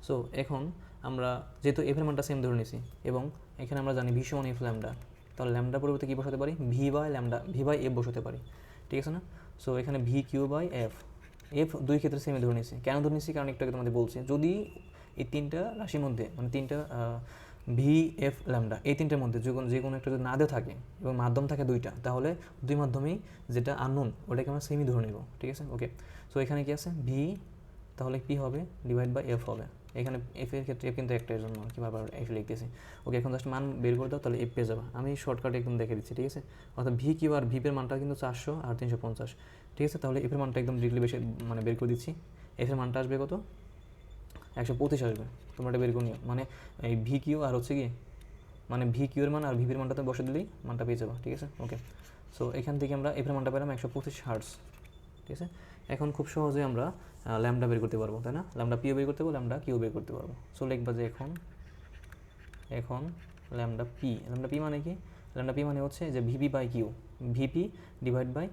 সো এখন আমরা যেহেতু এফ এর মানটা সেম ধরে নিয়েছি এবং এখানে আমরা জানি ভি সমান এফ ল্যামডা, তাহলে ল্যামডা পরিবর্তে কী বসাতে পারি? ভি বাই এফ বসাতে পারি, ঠিক আছে না? সো এখানে ভি কিউ বাই এফ দুই ক্ষেত্রে সেমই ধরে নিয়েছি। কেন ধরে নিয়েছি? কারণ একটু আগে তোমাদের বলছি, যদি এই তিনটা রাশির মধ্যে মানে তিনটা ভি এফ ল্যামডা এই তিনটার মধ্যে যে কোনো একটা যদি না দেওয়া থাকে এবং মাধ্যম থাকে দুইটা, তাহলে দুই মাধ্যমেই যেটা আননোন ওটাকে আমরা সেমই ধরে নেব, ঠিক আছে। ওকে, সো এখানে কি আছে? ভি তাহলে পি হবে ডিভাইড বাই এফ হবে। এখানে এফ এর ক্ষেত্রে এফ কিন্তু একটার জন্য কি বারবার এফ লিখতেছি। ওকে, এখন জাস্ট মান বের করে দাও, তাহলে এফ পেয়ে যাবে। আমি শর্টকাটে একদম দেখে দিচ্ছি, ঠিক আছে। অর্থাৎ ভি কিউ আর ভিপের মানটা কিন্তু 400 আর 350, ঠিক আছে। তাহলে এফের মানটা একদম ডিরেক্টলি বেশি মানে বের করে দিচ্ছি। এফের মানটা আসবে কত? 125 আসবে। তোমরা এটা বের করে নিও, মানে এই ভি কিউ আর হচ্ছে কি মানে ভি কিউ এর মান আর ভিপির মানটাতে বসে দিলেই মানটা পেয়ে যাবো, ঠিক আছে। ওকে, সো এখান থেকে আমরা এফের মানটা পেলাম 125 হার্টজ, ঠিক আছে। এখন খুব সহজে আমরা ল্যামডা বের করতে পারবো, তাই না? ল্যামডা পিও বের করতে পারবো, ল্যামডা কিউ বের করতে পারবো। সো লিখবা যে এখন ল্যামডা পি মানে কি? ল্যামডা পি মানে হচ্ছে যে VP by Q, VP divide by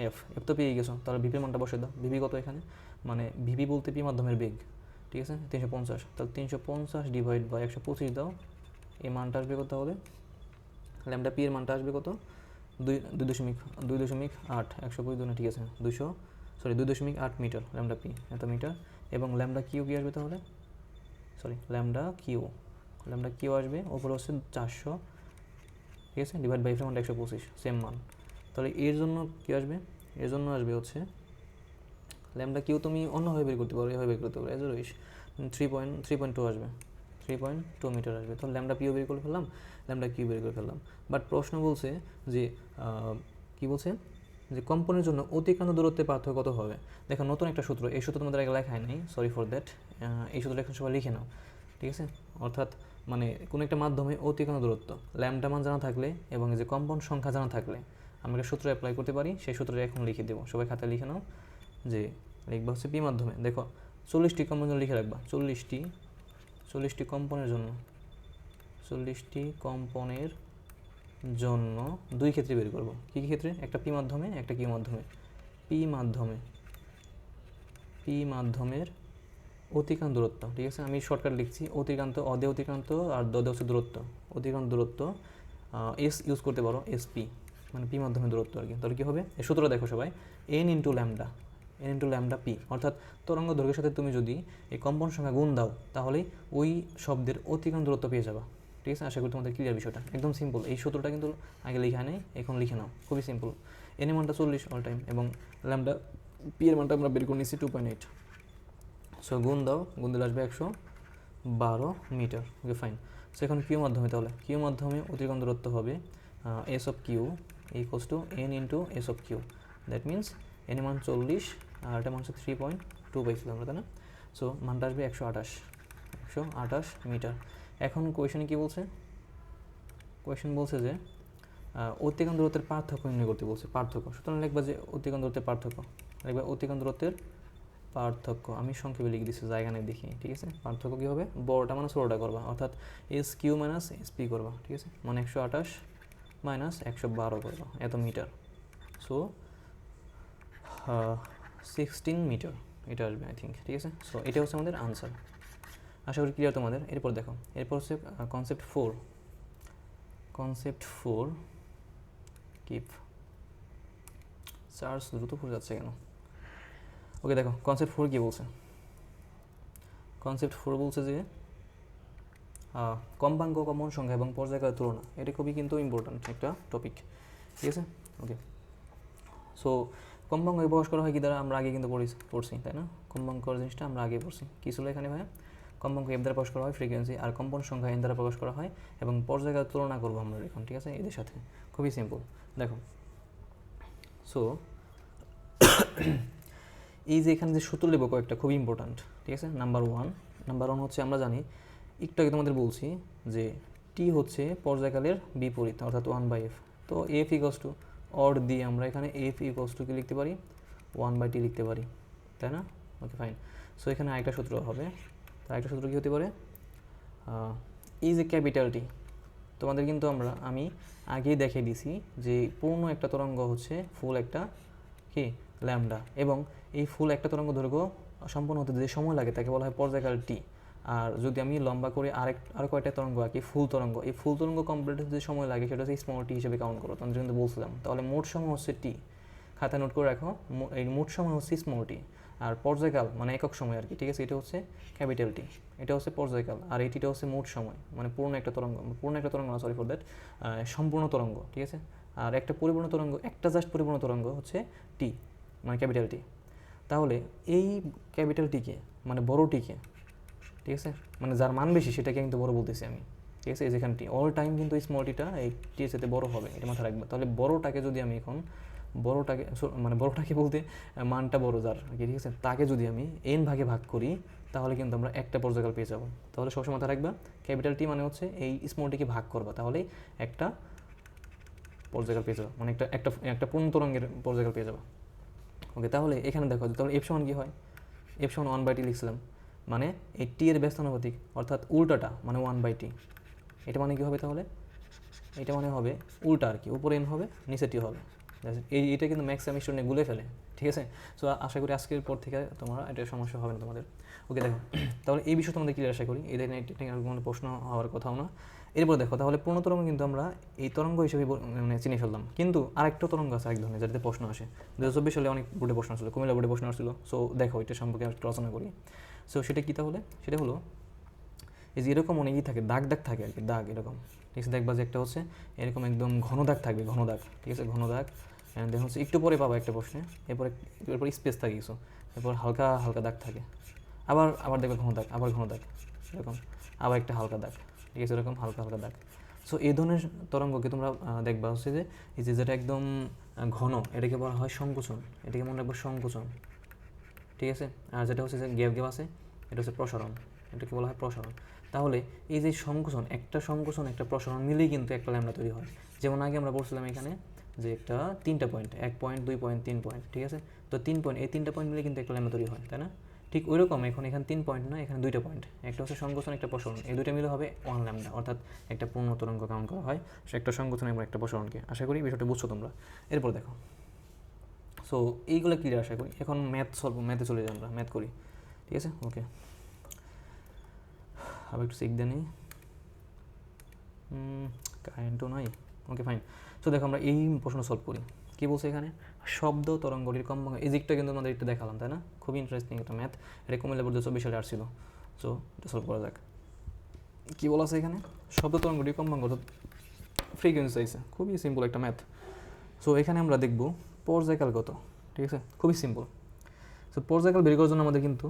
F তো পেয়ে গেছো, তাহলে ভিপির মানটা বসে দাও। ভিপি কত এখানে? মানে ভিপি বলতে পি মাধ্যমের বেগ, ঠিক আছে, 350, তাহলে 350 ডিভাইড বাই 125 দাও, এই মানটা আসবে কত তাহলে? ল্যামডা পি এর মানটা আসবে কত? 2.8, 125 না, ঠিক আছে, 2.8 মিটার ল্যামডা পি, এত মিটার। এবং ল্যামডা কিউ কি আসবে তাহলে? ল্যামডা কিউ আসবে ওপরে হচ্ছে 400, ঠিক আছে, ডিভাইড বাই এফের মানটা 125, সেম মান। তাহলে এর জন্য কি আসবে? এর জন্য আসবে হচ্ছে ল্যামডা কিউ তুমি অন্যভাবে বের করতে পারো, এভাবে বের করতে পারো, এজ রইস 3.2 আসবে, 3.2 মিটার আসবে। তো ল্যামডা পিও বের করে ফেললাম, ল্যামডা কিউ বের করে ফেললাম। বাট প্রশ্ন বলছে যে কি বলছে যে কম্পনের জন্য অতিক্রান্ত দূরত্বের পার্থক্য কত হবে। দেখো নতুন একটা সূত্র, এই সূত্র তোমাদের আগে লেখাই নাই, সরি ফর দ্যাট। এই সূত্রটা এখন সবাই লিখে নাও, ঠিক আছে। অর্থাৎ মানে কোনো একটা মাধ্যমে অতিক্রান্ত দূরত্ব ল্যামডা মান জানা থাকলে এবং এই যে কম্পন সংখ্যা জানা থাকলে আমরা সূত্র অ্যাপ্লাই করতে পারি, সেই সূত্রটা এখন লিখে দেবো। সবাই খাতায় লিখে নাও যে লিখবা হচ্ছে পি মাধ্যমে, দেখো 40টি কম্পনের জন্য লিখে রাখবা, 40টি কম্পনের জন্য দুই ক্ষেত্রে বের করবো। কী কী ক্ষেত্রে? একটা পি মাধ্যমে, একটা কিউ মাধ্যমে। পি মাধ্যমের অতিক্রান্ত দূরত্ব, ঠিক আছে, আমি শর্টকাট লিখছি, অতিক্রান্ত, অতিক্রান্ত আর দদে হচ্ছে দূরত্ব, অতিক্রান্ত দূরত্ব এস ইউজ করতে পারো, এসপি মানে পি মাধ্যমের দূরত্ব আর কি। তাহলে কী হবে? এই সূত্রটা দেখো সবাই, এন ইন্টু ল্যামডা পি, অর্থাৎ তরঙ্গ দৈর্ঘ্যের সাথে তুমি যদি এই কম্পন সংখ্যা গুণ দাও তাহলেই ওই শব্দের অতিক্রান্ত দূরত্ব পেয়ে যাবা, ঠিক আছে। আশা করি তোমাদের ক্লিয়ার বিষয়টা, একদম সিম্পল। এই সূত্রটা কিন্তু আগে লেখা নেই, এখন লিখে নাও, খুবই সিম্পল। এন এর মানটা 40 অল টাইম এবং ল্যামডা পি এর মানটা আমরা বের করে নিচ্ছি 2.8। সো গুণ দাও, গুণ দিলে আসবে 112 মিটার। Okay fine. সো এখন কিউ মাধ্যমে, তাহলে কিউ মাধ্যমে অতিক্রান্ত দূরত্ব হবে S of Q equals to N into S of Q. That means N এর মান 40 আর এটা মান হচ্ছে 3.2 পাইছিলাম আমরা, তাই না? সো মানটা আসবে 128 মিটার। এখন কোয়েশনে কী বলছে? কোয়েশন বলছে যে অতিক্রান্ত দূরত্বের পার্থক্য নির্ণয় করতে বলছে, পার্থক্য। সুতরাং লিখবা যে অতিক্রান্ত দূরত্বের পার্থক্য, লিখবা অতিক্রান্ত দূরত্বের পার্থক্য, আমি সংক্ষেপে লিখে দিচ্ছি, জায়গা নেই দেখি, ঠিক আছে। পার্থক্য কী হবে? বড়টা মানে ছোটোটা করবা, অর্থাৎ S Q minus S P করবা, ঠিক আছে, মানে 128 মাইনাস 112 করবা, এত মিটার। সো 16 মিটার এটা আসবে আই থিঙ্ক, ঠিক আছে। সো এটা হচ্ছে আমাদের আনসার। আশা করি ক্লিয়ার তোমাদের। এরপর দেখো, এরপর হচ্ছে কনসেপ্ট ফোর কিপ চার্জ দ্রুত পড়ে যাচ্ছে কেন? ওকে দেখো, কনসেপ্ট 4 কী বলছে? কনসেপ্ট 4 বলছে যে কম্পাঙ্ক, কম্পন সংখ্যা এবং পর্যায়কালের তুলনা, এটা খুবই কিন্তু ইম্পর্ট্যান্ট একটা টপিক, ঠিক আছে। ওকে, সো কম্পাঙ্ক প্রকাশ করা হয় কি দ্বারা? আমরা আগে কিন্তু পড়ছি, তাই না? কম্পাঙ্ক জিনিসটা আমরা আগে পড়ছি। কী ছিল এখানে ভাইয়া? কম্পাঙ্ক এফ দ্বারা প্রকাশ করা হয় ফ্রিকোয়েন্সি, আর কম্পন সংখ্যা এন দ্বারা প্রকাশ করা হয় এবং পর্যায়কালের তুলনা করবো আমরা এখন, ঠিক আছে, এদের সাথে। খুবই সিম্পল। দেখো, সো এই যে এখানে যে সূত্র লিখবো কয়েকটা, খুবই ইম্পর্ট্যান্ট, ঠিক আছে। নাম্বার ওয়ান হচ্ছে আমরা জানি, একটু আগে তোমাদের বলছি যে টি হচ্ছে পর্যায়কালের বিপরীত, অর্থাৎ 1/f। তো এফ ইকোয়ালস টু অর দিয়ে আমরা এখানে এফ ইকোয়ালস টু কি লিখতে পারি? 1/t লিখতে পারি, তাই না? ওকে ফাইন। সো এখানে আরেকটা সূত্র হবে, তো আরেকটা সূত্র কী হতে পারে? এই যে ক্যাপিটাল টি, তোমাদের কিন্তু আমি আগেই দেখিয়ে দিছি যে পূর্ণ একটা তরঙ্গ হচ্ছে ফুল একটা কি ল্যামডা, এবং এই ফুল একটা তরঙ্গ দৈর্ঘ্য সম্পূর্ণ হতে যে সময় লাগে তাকে বলা হয় পর্যায়কাল টি। আর যদি আমি লম্বা করে আরও কয়টা তরঙ্গ আঁকি, ফুল তরঙ্গ, এই ফুল তরঙ্গ কমপ্লিট হতে যে সময় লাগে সেটা হচ্ছে স্মল টি হিসেবে কাউন্ট করো, তোমাদের কিন্তু বলছিলাম। তাহলে মোট সময় হচ্ছে টি, খাতায় নোট করে রাখো, এই মোট সময় হচ্ছে স্মল টি, আর পর্যায়কাল মানে একক সময় আর কি, ঠিক আছে, এটা হচ্ছে ক্যাপিটাল টি, এটা হচ্ছে পর্যায়কাল, আর এইটিটা হচ্ছে মোট সময় মানে পূর্ণ একটা তরঙ্গ না, সরি ফর দ্যাট, সম্পূর্ণ তরঙ্গ, ঠিক আছে। আর একটা পরিপূর্ণ তরঙ্গ, একটা জাস্ট পরিপূর্ণ তরঙ্গ হচ্ছে টি, মানে ক্যাপিটাল টি। তাহলে এই ক্যাপিটাল টিকে মানে বড় টিকে, ঠিক আছে, মানে যার মান বেশি সেটাকে কিন্তু বড় বলতেছি আমি, ঠিক আছে। যেখানে টি অল টাইম কিন্তু স্মল টিটা এই টির সাথে বড় হবে, এটা মাথায় রাখবে। তাহলে বড়টাকে যদি আমি এখন বড়টাকে বলতে মানটা বড় যার আর কি, ঠিক আছে, তাকে যদি আমি এন ভাগে ভাগ করি তাহলে কিন্তু আমরা একটা পর্যায়কাল পেয়ে যাবো। তাহলে সবসময় মাথায় রাখবা ক্যাপিটাল টি মানে হচ্ছে এই স্মল টিকে ভাগ করবা, তাহলেই একটা পর্যায়কাল পেয়ে যাবো, মানে একটা একটা একটা পূর্ণ তরঙ্গের পর্যায়কাল পেয়ে যাবো। ওকে, তাহলে এখানে দেখো তাহলে এফ সমান কী হয়, এফ সমান 1/t লিখছিলাম, মানে এই টি এর ব্যস্তানুপাতিক অর্থাৎ উল্টাটা মানে 1/t। এটা মানে কী হবে তাহলে, এটা মানে হবে উল্টা আর কি, উপরে এন হবে নিচে টি হবে। এইটা কিন্তু ম্যাক্সিমাম স্টুডেন্ট গুলে ফেলে, ঠিক আছে। সো আশা করি আজকের পর থেকে তোমরা এটা সমস্যা হবে না তোমাদের। ওকে দেখো, তাহলে এই বিষয়ে তোমাদের ক্লিয়ার আশা করি, এই টেকনিক্যাল কোনো প্রশ্ন হওয়ার কথাও না। এরপর দেখো তাহলে পূর্ণ তরঙ্গ কিন্তু আমরা এই তরঙ্গ হিসেবে মানে চিনে ফেললাম, কিন্তু আরেকটা তরঙ্গ আছে এক ধরনের যেটাতে প্রশ্ন আসে। 2024 সালে অনেক বোর্ডে প্রশ্ন আসছিল, কুমিল্লা বোর্ডে প্রশ্ন আসছিল। সো দেখো এটা সম্পর্কে একটু আলোচনা করি। সো সেটা কী তাহলে, সেটা হলো এই যে এরকম অনেকই থাকে, দাগ দাগ থাকে আর কি, দাগ এরকম, ঠিক আছে। দেখবা যে একটা হচ্ছে এরকম একদম ঘন দাগ থাকবে, ঘন দাগ, ঠিক আছে, ঘন দাগ। অ্যান্ড দেন হচ্ছে একটু পরে পাবা একটা প্রশ্নে, এরপর স্পেস থাকে কিছু, এরপর হালকা হালকা দাগ থাকে, আবার আবার দেখবে ঘন দাগ, আবার ঘন দাগ এরকম, আবার একটা হালকা দাগ, ঠিক আছে, এরকম হালকা হালকা দাগ। সো এই ধরনের তরঙ্গকে তোমরা দেখবা হচ্ছে যে এই যে যেটা একদম ঘন এটাকে বলা হয় সংকোচন, এটাকে মনে রাখবো সংকোচন, ঠিক আছে। আর যেটা হচ্ছে যে গ্যাপ গ্যাপ আছে এটা হচ্ছে প্রসারণ, এটাকে বলা হয় প্রসারণ। তাহলে এই যে সংকোচন একটা প্রসারণ মিলেই কিন্তু একটা ল্যামডা তৈরি হয়। যেমন আগে আমরা বলছিলাম এখানে যে একটা 3টা পয়েন্ট, 1 পয়েন্ট 2 পয়েন্ট 3 পয়েন্ট, ঠিক আছে। তো 3 পয়েন্ট, এই 3টা পয়েন্ট মিলে কিন্তু একটা ল্যামডা তৈরি হয়, তাই না। ঠিক ওই রকম এখানে 3 পয়েন্ট না, এখানে 2টা পয়েন্ট, একটা হচ্ছে সংকোচন একটা প্রসারণ, এই দুইটা মিলে হবে 1 ল্যামডা, অর্থাৎ একটা পূর্ণ তরঙ্গ কাউন্ট করা হয় সে একটা সংকোচন এবং একটা প্রসারণকে। আশা করি বিষয়টা বুঝছো তোমরা। এরপর দেখো, সো এইগুলো ক্লিয়ার আশা করি। এখন ম্যাথে চলে যাই, আমরা ম্যাথ করি, ঠিক আছে। ওকে, আবার একটু চেক দিয়ে নিই, কারেন্টও নাই। ওকে ফাইন। সো দেখো আমরা এই প্রশ্ন সলভ করি। কী বলছে এখানে, শব্দ তরঙ্গটির কম্পাঙ্ক, এই দিকটা কিন্তু আমাদের একটু দেখালাম, তাই না। খুবই ইন্টারেস্টিং একটা ম্যাথ, এটা কুমিল্লা বোর্ডে 24 সালে আসছিল। সো এটা সলভ করা যাক। কী বলা আছে এখানে, শব্দ তরঙ্গটির কম্পাঙ্ক অর্থাৎ ফ্রিকোয়েন্সি চাইছে, খুবই সিম্পল একটা ম্যাথ। সো এখানে আমরা দেখব পর্যায়কাল কত, ঠিক আছে, খুবই সিম্পল। সো পর্যায়কাল বের করার জন্য আমাদের কিন্তু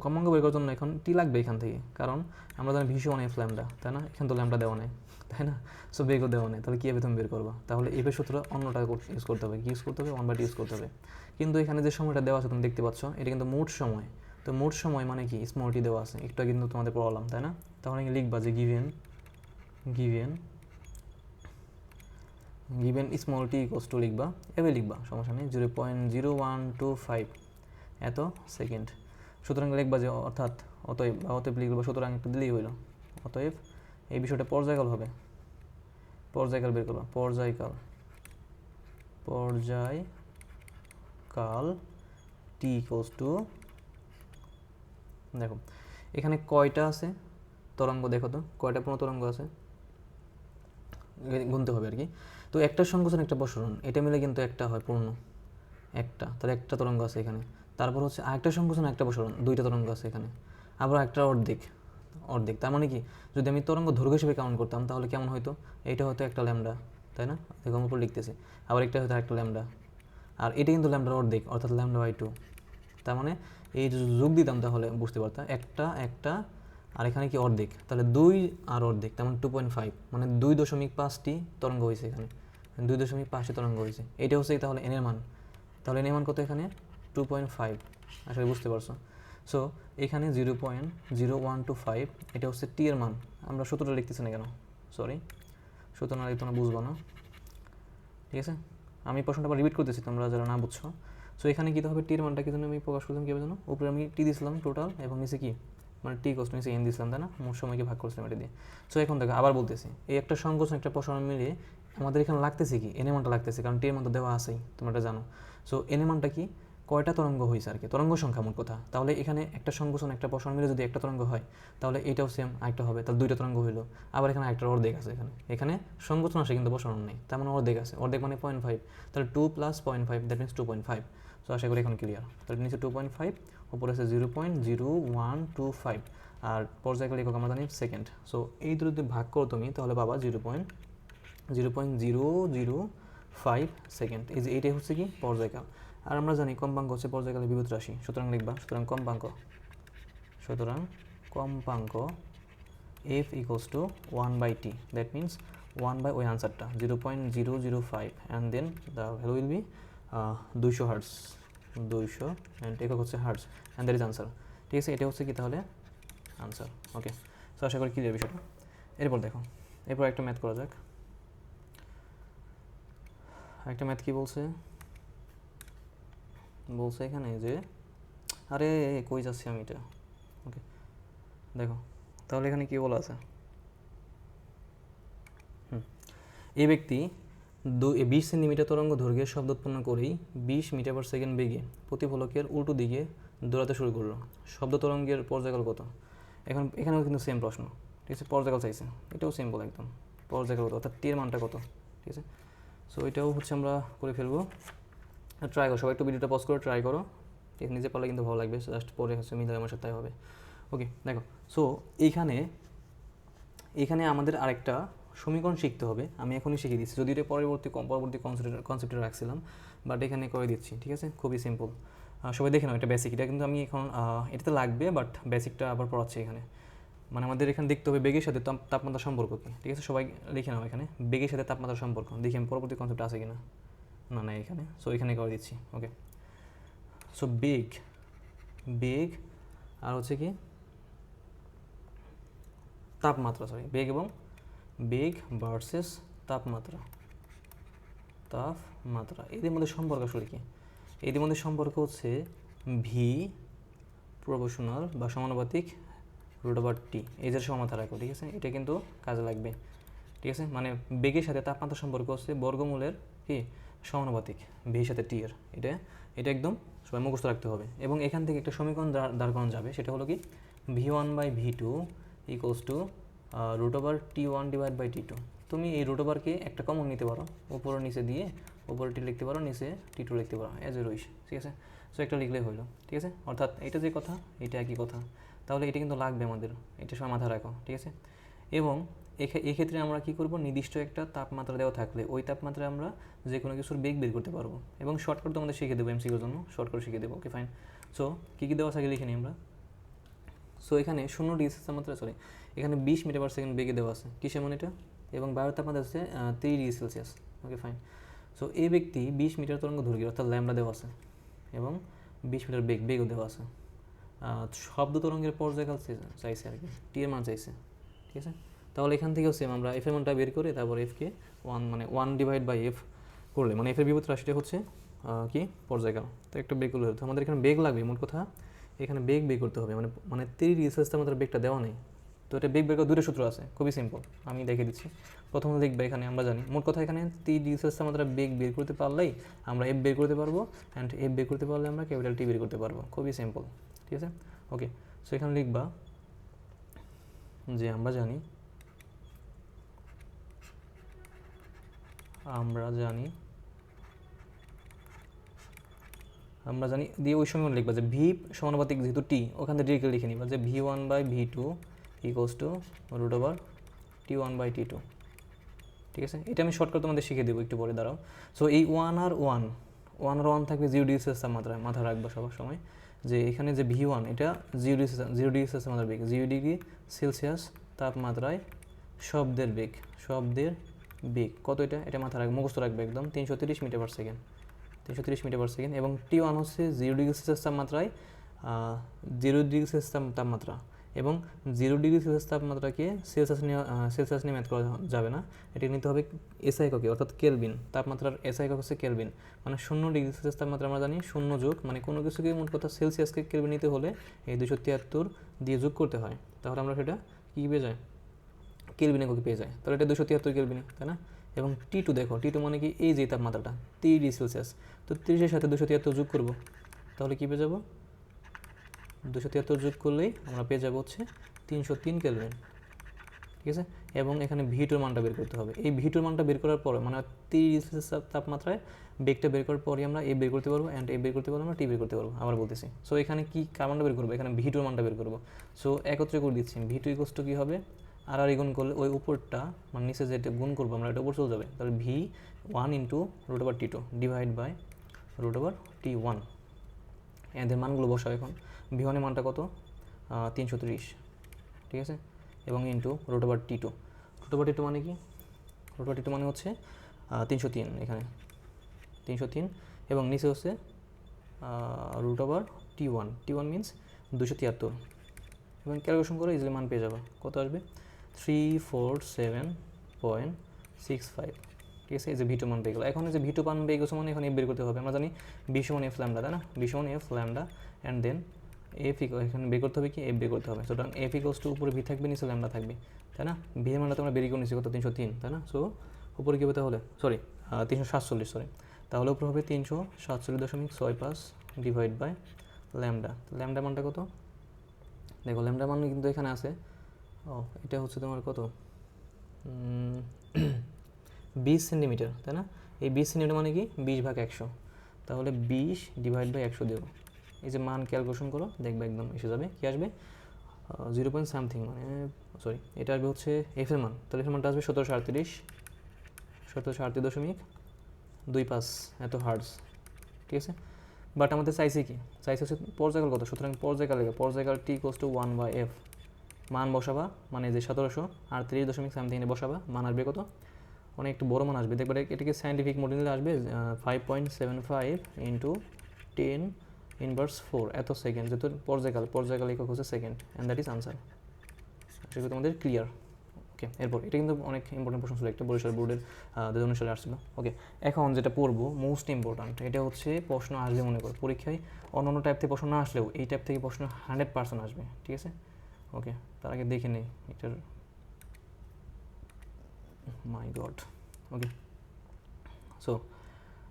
কম্পাঙ্ক বের করার জন্য এখন টি লাগবে এখান থেকে, কারণ আমরা জানি ভি1 এফ ল্যামডা, তাই না, এখানে তো ল্যামডা দেওয়া নেই, তাই না। সো বেগও দেওয়া নেই, তাহলে কীভাবে তুমি বের করবা, তাহলে এফের সূত্র অন্যটা ইউজ করতে হবে, কি ইউজ করতে হবে, 1/t ইউজ করতে হবে। কিন্তু এখানে যে সময়টা দেওয়া আছে তুমি দেখতে পাচ্ছ, এটা কিন্তু মোট সময়। তো মোট সময় মানে কি, স্মল টি দেওয়া আছে, একটু কিন্তু তোমাদের পড়ালাম, তাই না। তাহলে লিখবা যে given small tea equals two লিখবা, এভাবে লিখবা, সমস্যা নেই, 0.0125 এত সেকেন্ড। সুতরাং লিখবা যে অর্থাৎ অতএব লিখবা, সুতরাং একটু দিলেই হইল, অতএব এই বিষয়টা পর্যায়কাল হবে, পর্যায়কাল বের করবা, পর্যায়কাল টি ইকুয়ালস টু, দেখো এখানে কয়টা আছে তরঙ্গ, দেখো তো কয়টা পূর্ণ তরঙ্গ আছে, গুনতে হবে আর কি। তো একটা সংকোচন একটা প্রসারণ এটা মিলে কিন্তু একটা হয় পূর্ণ, একটা, তাহলে একটা তরঙ্গ আছে এখানে। তারপর হচ্ছে আরেকটা সংকোচন একটা প্রসারণ, 2টা তরঙ্গ আছে এখানে। আবার একটা অর্ধেক, তার মানে কি, যদি আমি তরঙ্গ দৈর্ঘ্য হিসেবে কাউন্ট করতাম তাহলে কেমন হতো, এইটা হয়তো একটা ল্যামডা, তাই না, দেখো উপর লিখতেছে, আবার একটা হয়তো একটা ল্যামডা, আর এটা কিন্তু ল্যামডার অর্ধেক অর্থাৎ ল্যামডা/2। তার মানে এই যোগ দিতাম তাহলে বুঝতে পারতাম, একটা আর এখানে কি অর্ধেক, তাহলে 2 আর অর্ধেক, তেমন 2.5, মানে 2.5টি তরঙ্গ হয়েছে এখানে, 2.5টি তরঙ্গ হয়েছে। এটা হচ্ছে তাহলে এনের মান, তাহলে এনের মান কত এখানে 2.5, আসলে বুঝতে পারছো। সো এখানে 0.0125 এটা হচ্ছে টি এর মান। আমরা সূত্রটা লিখতেছি না কেন, সরি, সূত্র না লিখতে তোমরা বুঝবো না, ঠিক আছে। আমি প্রশ্নটা আবার রিপিট করতেছি তোমরা যারা না বুঝছো। সো এখানে কী হবে, টির মানটা কি জন্য আমি প্রকাশ করলাম, কীভাবে জানো, উপরে আমি টি দিয়েছিলাম টোটাল, এবং নিচে কি মানে টি কষ্ট নিচে এন দিয়েছিলাম, তাই না, মোট সময়কে ভাগ করছিলাম এটা দিয়ে। সো এখন দেখো আবার বলতেছি, এই একটা সংকোচন একটা প্রসারণ মিলিয়ে আমাদের এখানে লাগতেছে কি, এন মানটা লাগতেছে, কারণ টি এর মান তো দেওয়া আছেই, তোমরা এটা জানো। সো এন মানটা কি, কয়টা তরঙ্গ হয়েছে আর কি, তরঙ্গ সংখ্যা মোট কথা। তাহলে এখানে একটা সংকোচন একটা প্রসারণ মিলে যদি একটা তরঙ্গ হয়, তাহলে এটাও সেম আরেকটা হবে, তাহলে 2টা তরঙ্গ হইলো। আবার এখানে একটা অর্ধেক আছে, এখানে সংকোচন আসে কিন্তু প্রসারণ নেই, তার মানে অর্ধেক আছে, অর্ধেক মানে 0.5, তাহলে 2 + 0.5 দ্যাট মিনস 2.5। সো আশা করি এখন ক্লিয়ার। তাহলে নিচে 2.5, উপরে আছে 0.0125, আর পর্যায়কাল একক আমরা জানি সেকেন্ড। সো এই দুটো যদি ভাগ করো তুমি তাহলে পাবা 0.005 সেকেন্ড। এই যে এইটাই হচ্ছে কি পর্যায়কাল। আর আমরা জানি কম্পাঙ্ক হচ্ছে পর্যায়কালের বিপরীত রাশি, সুতরাং লিখবা, সুতরাং কম্পাঙ্ক f equals to 1/t, that means 1 ওই আনসারটা 0.005, and then the value will be 200 hertz, 200 and একক হচ্ছে hertz, and that is answer. ঠিক আছে, এটা হচ্ছে কি তাহলে আনসার। ওকে, সো আশা করি ক্লিয়ার বিষয়টা। এরপর দেখো, এরপর একটা ম্যাথ করা যাক। একটা ম্যাথ কি বলছে, বলছে এখানে যে আরে কই যাচ্ছি আমি এটা। ওকে দেখো, তাহলে এখানে কি বলা আছে, এই ব্যক্তি 20 সেন্টিমিটার তরঙ্গ দৈর্ঘ্যের শব্দ উৎপন্ন করেই 20 মিটার পার সেকেন্ড বেগে প্রতিফলকের উল্টো দিকে দৌড়াতে শুরু করলো। শব্দ তরঙ্গের পর্যায়কাল কত? এখন এখানেও কিন্তু সেম প্রশ্ন, ঠিক আছে, পর্যায়কাল চাইছে, এটাও সিম্পল একদম, পর্যায়কাল কত অর্থাৎ টি এর মানটা কত, ঠিক আছে। সো এটাও হচ্ছে আমরা করে ফেলবো, ট্রাই করো সবাই, একটু ভিডিওটা পজ করে ট্রাই করো, ঠিক নিজে পারলে কিন্তু ভালো লাগবে, জাস্ট পরে হচ্ছে মিলে আমার সাথে হবে। ওকে দেখো, সো এখানে আমাদের আরেকটা সমীকরণ শিখতে হবে, আমি এখনই শিখিয়ে দিচ্ছি, যদি এটা পরবর্তী কনসেপ্টে রাখছিলাম, বাট এখানে করে দিচ্ছি, ঠিক আছে, খুবই সিম্পল। সবাই দেখে নাও, এটা বেসিক, এটা কিন্তু আমি এখন এটাতে লাগবে, বাট বেসিকটা আবার পড়াচ্ছি এখানে। মানে আমাদের এখানে দেখতে হবে বেগের সাথে তাপমাত্রার সম্পর্ক কি, ঠিক আছে, সবাই লিখে নাও এখানে বেগের সাথে তাপমাত্রার সম্পর্ক, দেখি আমি পরবর্তী কনসেপ্ট আছে কিনা, না এখানে, সো এখানে করে দিচ্ছি। ওকে, সো বেগ আর হচ্ছে কি তাপমাত্রা, সরি বেগ এবং বেগ ভার্সেস তাপমাত্রা, এদের মধ্যে সম্পর্ক আসলে কি, এদের মধ্যে সম্পর্ক হচ্ছে ভি প্রপোর্শনাল বা সমানুপাতিক √T, এই যে সমানতা রাখো, ঠিক আছে, এটা কিন্তু কাজে লাগবে, ঠিক আছে। মানে বেগের সাথে তাপমাত্রার সম্পর্ক হচ্ছে বর্গমূলের কি সমানুপাতিক ভির সাথে টি এর, এটা একদম সবাই মুখস্থ রাখতে হবে। এবং এখান থেকে একটা সমীকরণ দাঁড় করানো যাবে, সেটা হলো কি V1/V2 ইকুয়ালস টু √T1/T2। তুমি এই √কে একটা কমন নিতে পারো, উপরে নিচে দিয়ে উপরে টি লিখতে পারো, নিচে T2 লিখতে পারো, এজ এ রইস, ঠিক আছে। সো একটা লিখলেই হইলো, ঠিক আছে, অর্থাৎ এটা যে কথা এটা একই কথা, তাহলে এটা কিন্তু লাগবে আমাদের, এটা সবাই মাথায় রাখো, ঠিক আছে। এবং এক্ষেত্রে আমরা কী করব, নির্দিষ্ট একটা তাপমাত্রা দেওয়া থাকলে ওই তাপমাত্রায় আমরা যে কোনো কিছুর বেগ বের করতে পারবো, এবং শর্টকাট তো আমাদের শিখে দেবো, এমসিকিউর জন্য শর্টকাট শিখে দেবো। ওকে ফাইন, সো কী দেওয়া থাকে লিখে নিই আমরা। সো এখানে 0 ডিগ্রি তাপমাত্রা, সরি এখানে 20 মিটার পার সেকেন্ড বেগে দেওয়া আছে, কিসের মনে এটা, এবং বায়ুর তাপমাত্রা আছে 3 ডিগ্রি সেলসিয়াস। ওকে ফাইন, সো এই ব্যক্তি 20 মিটার তরঙ্গ দৈর্ঘ্য অর্থাৎ ল্যামডা দেওয়া আছে, এবং 20 মিটার বেগও দেওয়া আছে। শব্দ তরঙ্গের পর্যায়কাল চাইছে আর কি, টি এর মান চাইছে, ঠিক আছে। তাহলে এখান থেকেও সেম আমরা এফ এর মানটা বের করে তারপর এফকে 1 মানে 1/f করলে, মানে এফের বিপরীত রাশিটা হচ্ছে কি পর্যায়কাল, তো একটা বেগ করলে হতো। আমাদের এখানে বেগ লাগবে, মোট কথা এখানে বেগ করতে হবে, মানে 3 ডিগ্রি সেলসিয়াস তাপমাত্রার বেগটা দেওয়া নেই, তো এটা বেগ বের করার দুটো সূত্র আছে, খুবই সিম্পল, আমি দেখে দিচ্ছি। প্রথমে দেখবে এখানে আমরা জানি মোট কথা এখানে 3 ডিগ্রি সেলসিয়াস তাপমাত্রা বেগ বের করতে পারলেই আমরা এফ বের করতে পারবো, অ্যান্ড এফ বের করতে পারলে আমরা ক্যাপিটাল টি বের করতে পারবো, খুবই সিম্পল, ঠিক আছে। ওকে, সো এখানে লিখবা যে আমরা জানি দিয়ে ওই সময় লিখবা যে ভি সমানুপাতিক যেহেতু টি, ওখান থেকে ডিরেক্টলি লিখে নিবা যে V1/V2 ইকুয়ালস টু √T1/T2, ঠিক আছে। এটা আমি শর্টকাট তোমাদের শিখে দেবো একটু পরে, দাঁড়াও। সো এই 1 আর 1 থাকবে 0 ডিগ্রি সেলসিয়াস তাপমাত্রায়, মাথা রাখবা সবার সময় যে এখানে যে V1 এটা 0 ডিগ্রি সেলসিয়াস তাপমাত্রার বেগ, 0 ডিগ্রি সেলসিয়াস তাপমাত্রায় শব্দের বেগ কত, এটা মাথা রাখবে, মুখস্থ রাখবে একদম, 330 metre per second, 330 metre per second. এবং T1 হচ্ছে 0 ডিগ্রি সেলসিয়াস তাপমাত্রায় 0 ডিগ্রি সেলসিয়াস তাপমাত্রা, এবং 0 ডিগ্রি সেলসিয়াস তাপমাত্রাকে সেলসিয়াস নিয়ে ম্যাথ করা যাবে না, এটা নিতে হবে এসআই এককে, অর্থাৎ কেলভিন, তাপমাত্রার এসআই একক হচ্ছে কেলভিন, মানে 0 ডিগ্রি সেলসিয়াস তাপমাত্রা আমরা জানি 0 যোগ, মানে কোনো কিছুকে মোট কথা সেলসিয়াসকে কেলভিন নিতে হলে এই 273 দিয়ে যোগ করতে হয়, তাহলে আমরা সেটা কী পেয়ে যায়, কেলভিন এককে পেয়ে যায়, তাহলে এটা 273 কেলভিন, তাই না। এবং T2 দেখো, T2 মানে কি এই যে তাপমাত্রাটা 3 ডিগ্রি সেলসিয়াস, তো 30-এর সাথে 273 যোগ করব, তাহলে কী পেয়ে যাবো, 273 যোগ করলেই আমরা পেয়ে যাবো হচ্ছে 303 কেলভিন, ঠিক আছে। এবং এখানে V2 মানটা বের করতে হবে, এই V2 মানটা বের করার পরে মানে 30 ডিগ্রি সেলসিয়াস তাপমাত্রায় বেগটা বের করার পরে আমরা এ বের করতে পারবো, অ্যান্ড এ বের করতে পারবো, আমরা টি বের করতে পারবো, আবার বলতেছি। সো এখানে কি কার মানটা বের করবো, এখানে V2 মানটা বের করবো, সো একত্রে করে দিচ্ছি, V2 ইকুয়ালস টু কী হবে, আর গুণ করলে ওই উপরটা মানে নিচে যেটা গুণ করবো আমরা এটা উপর চলে যাবে, তাহলে V1 into √T2 divide by √T1, এদের মানগুলো বসাও এখন। V1 এর মানটা কত, 330, ঠিক আছে, এবং ইন্টু √T2, √T2 মানে কি, √T2 মানে হচ্ছে 303, এখানে 303, এবং নিচে হচ্ছে √T1 মিনস 273 এবং ক্যালকুলেশন করে ইজিলি মান পেয়ে যাবো। কত আসবে? 347.65। ঠিক আছে, এই যে V2 মান পেয়ে গেলো। এখন এই যে V2 মান পেয়ে গেছে মানে এখন এফ বের করতে হবে। আমরা জানি B সমান F ল্যামডা, তাই না? B সমান F lambda and then F এখানে বের করতে হবে কি? এফ বের করতে হবে। সুতরাং এফ ইকোয়ালস টু উপরে ভি থাকবে, নিচে ল্যামডা থাকবে, তাই না? ভি এর মানটা তো আমরা বেরিয়ে করে নিচ্ছি কত? 303, তাই না? সো উপরে কী হবে তাহলে? Sorry 347, sorry. তাহলে উপরে হবে 347.65 ডিভাইড বাই ল্যামডা। ল্যামডা মানটা কত? দেখো ল্যামডা মান কিন্তু এখানে আছে। এটা হচ্ছে তোমার কত? 20 সেন্টিমিটার, তাই না? এই 20 সেন্টিমিটার মানে কি? 20/100। তাহলে 20 ডিভাইড বাই 100 দেবো। এই যে মান ক্যালকুলেশন করো, দেখবে একদম এসে যাবে। কী আসবে? 0 পয়েন্ট সামথিং, মানে সরি, এটা আসবে হচ্ছে এফ এর মান। তাহলে এফ এর মানটা আসবে 1738.25 এত হার্টজ। ঠিক আছে, বাট আমাদের চাইছে কি? চাইছে হচ্ছে পর্যায়কাল কত? সুতরাং পর্যায়কাল টি ইকুয়ালস টু 1/f। মান বসাবা, মানে যে 1738 সামথিং বসাবা, মান আসবে কত? অনেক একটু বড় মান আসবে। দেখবে এটাকে সাইন্টিফিক মডেল নিলে আসবে 5.75 ইন্টু 10 ইনভার্স 4 এত সেকেন্ড। যেহেতু পর্যায়কাল একক হচ্ছে second, and that is answer. আশা করি তোমাদের ক্লিয়ার। ওকে, এরপর এটা কিন্তু অনেক ইম্পর্টেন্ট প্রশ্ন ছিল, একটা বরিশাল বোর্ডের 2019 সালে আসছিল। ওকে, এখন যেটা পড়বো মোস্ট ইম্পর্ট্যান্ট, এটা হচ্ছে প্রশ্ন আসবে মনে করো পরীক্ষায়। অন্য টাইপ থেকে প্রশ্ন না আসলেও এই টাইপ থেকে প্রশ্ন 100% আসবে। ঠিক আছে, ওকে, তার আগে দেখে নেই এটার। মাই গড। ওকে, সো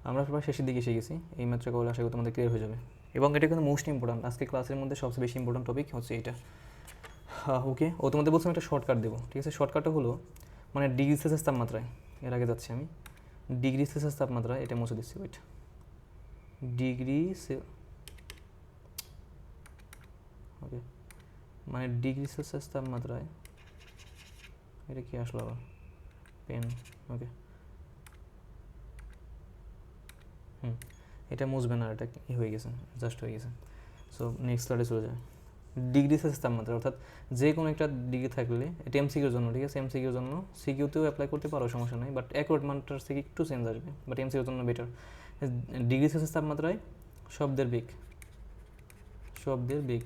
আমরা প্রায় শেষের দিকে এসে গেছি। এই ম্যাথটা করলে আশা করি তোমাদের ক্লিয়ার হয়ে যাবে। এবং এটা কিন্তু মোস্ট ইম্পর্ট্যান্ট, আজকে ক্লাসের মধ্যে সবচেয়ে বেশি ইম্পর্ট্যান্ট টপিক হচ্ছে এটা। ওকে, ও তোমাদের বলছিলাম একটা শর্টকাট দেবো। ঠিক আছে, শর্টকাটটা হলো মানে ডিগ্রি সেলসিয়াস তাপমাত্রায়, এর আগে যাচ্ছি আমি, ডিগ্রি সেলসিয়াস তাপমাত্রায়, এটা মুছে দিচ্ছি, ওইট, ওকে, মানে ডিগ্রি সেলসিয়াস তাপমাত্রায়, এটা কি আসলো আবার? পেন। ওকে, এটা মুছবে না, এটা কি হয়ে গেছে, জাস্ট হয়ে গেছে। সো নেক্সট স্লাইডে চলে যায়। ডিগ্রি সেলসিয়াস তাপমাত্রা, অর্থাৎ যে কোনো একটা ডিগ্রি থাকলে, এটা এমসিকিউর জন্য। ঠিক আছে, এমসিকিউর জন্য, সিকিউতেও অ্যাপ্লাই করতে পারো, সমস্যা নেই, বাট অ্যাকুরেট মানটার থেকে একটু চেঞ্জ আসবে, বাট এমসিকিউর জন্য বেটার। ডিগ্রি সেলসিয়াস তাপমাত্রায় শব্দের বেগ,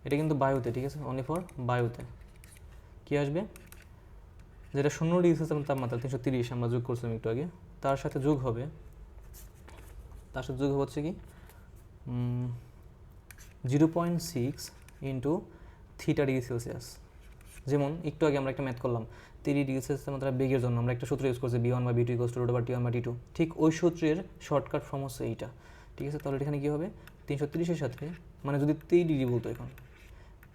এটা কিন্তু বায়ুতে। ঠিক আছে, অনলি ফর বায়ুতে। কী আসবে? যেটা 0 ডিগ্রি সেলসিয়াস তাপমাত্রা 330 আমরা যোগ করছিলাম একটু আগে, তার সাথে যোগ হবে হচ্ছে কি 0.6 ইন্টু থিটা ডিগ্রি সেলসিয়াস। যেমন একটু আগে আমরা একটা ম্যাথ করলাম 30 ডিগ্রি সেলসিয়াস তাপমাত্রা বেগের জন্য আমরা একটা সূত্র ইউজ করছি, b1/b2 = √T1/T2। ঠিক ওই সূত্রের শর্টকাট ফর্ম হচ্ছে এইটা। ঠিক আছে, তাহলে এখানে কী হবে? 330-এর সাথে, মানে যদি 30 ডিগ্রি বলতো, এখন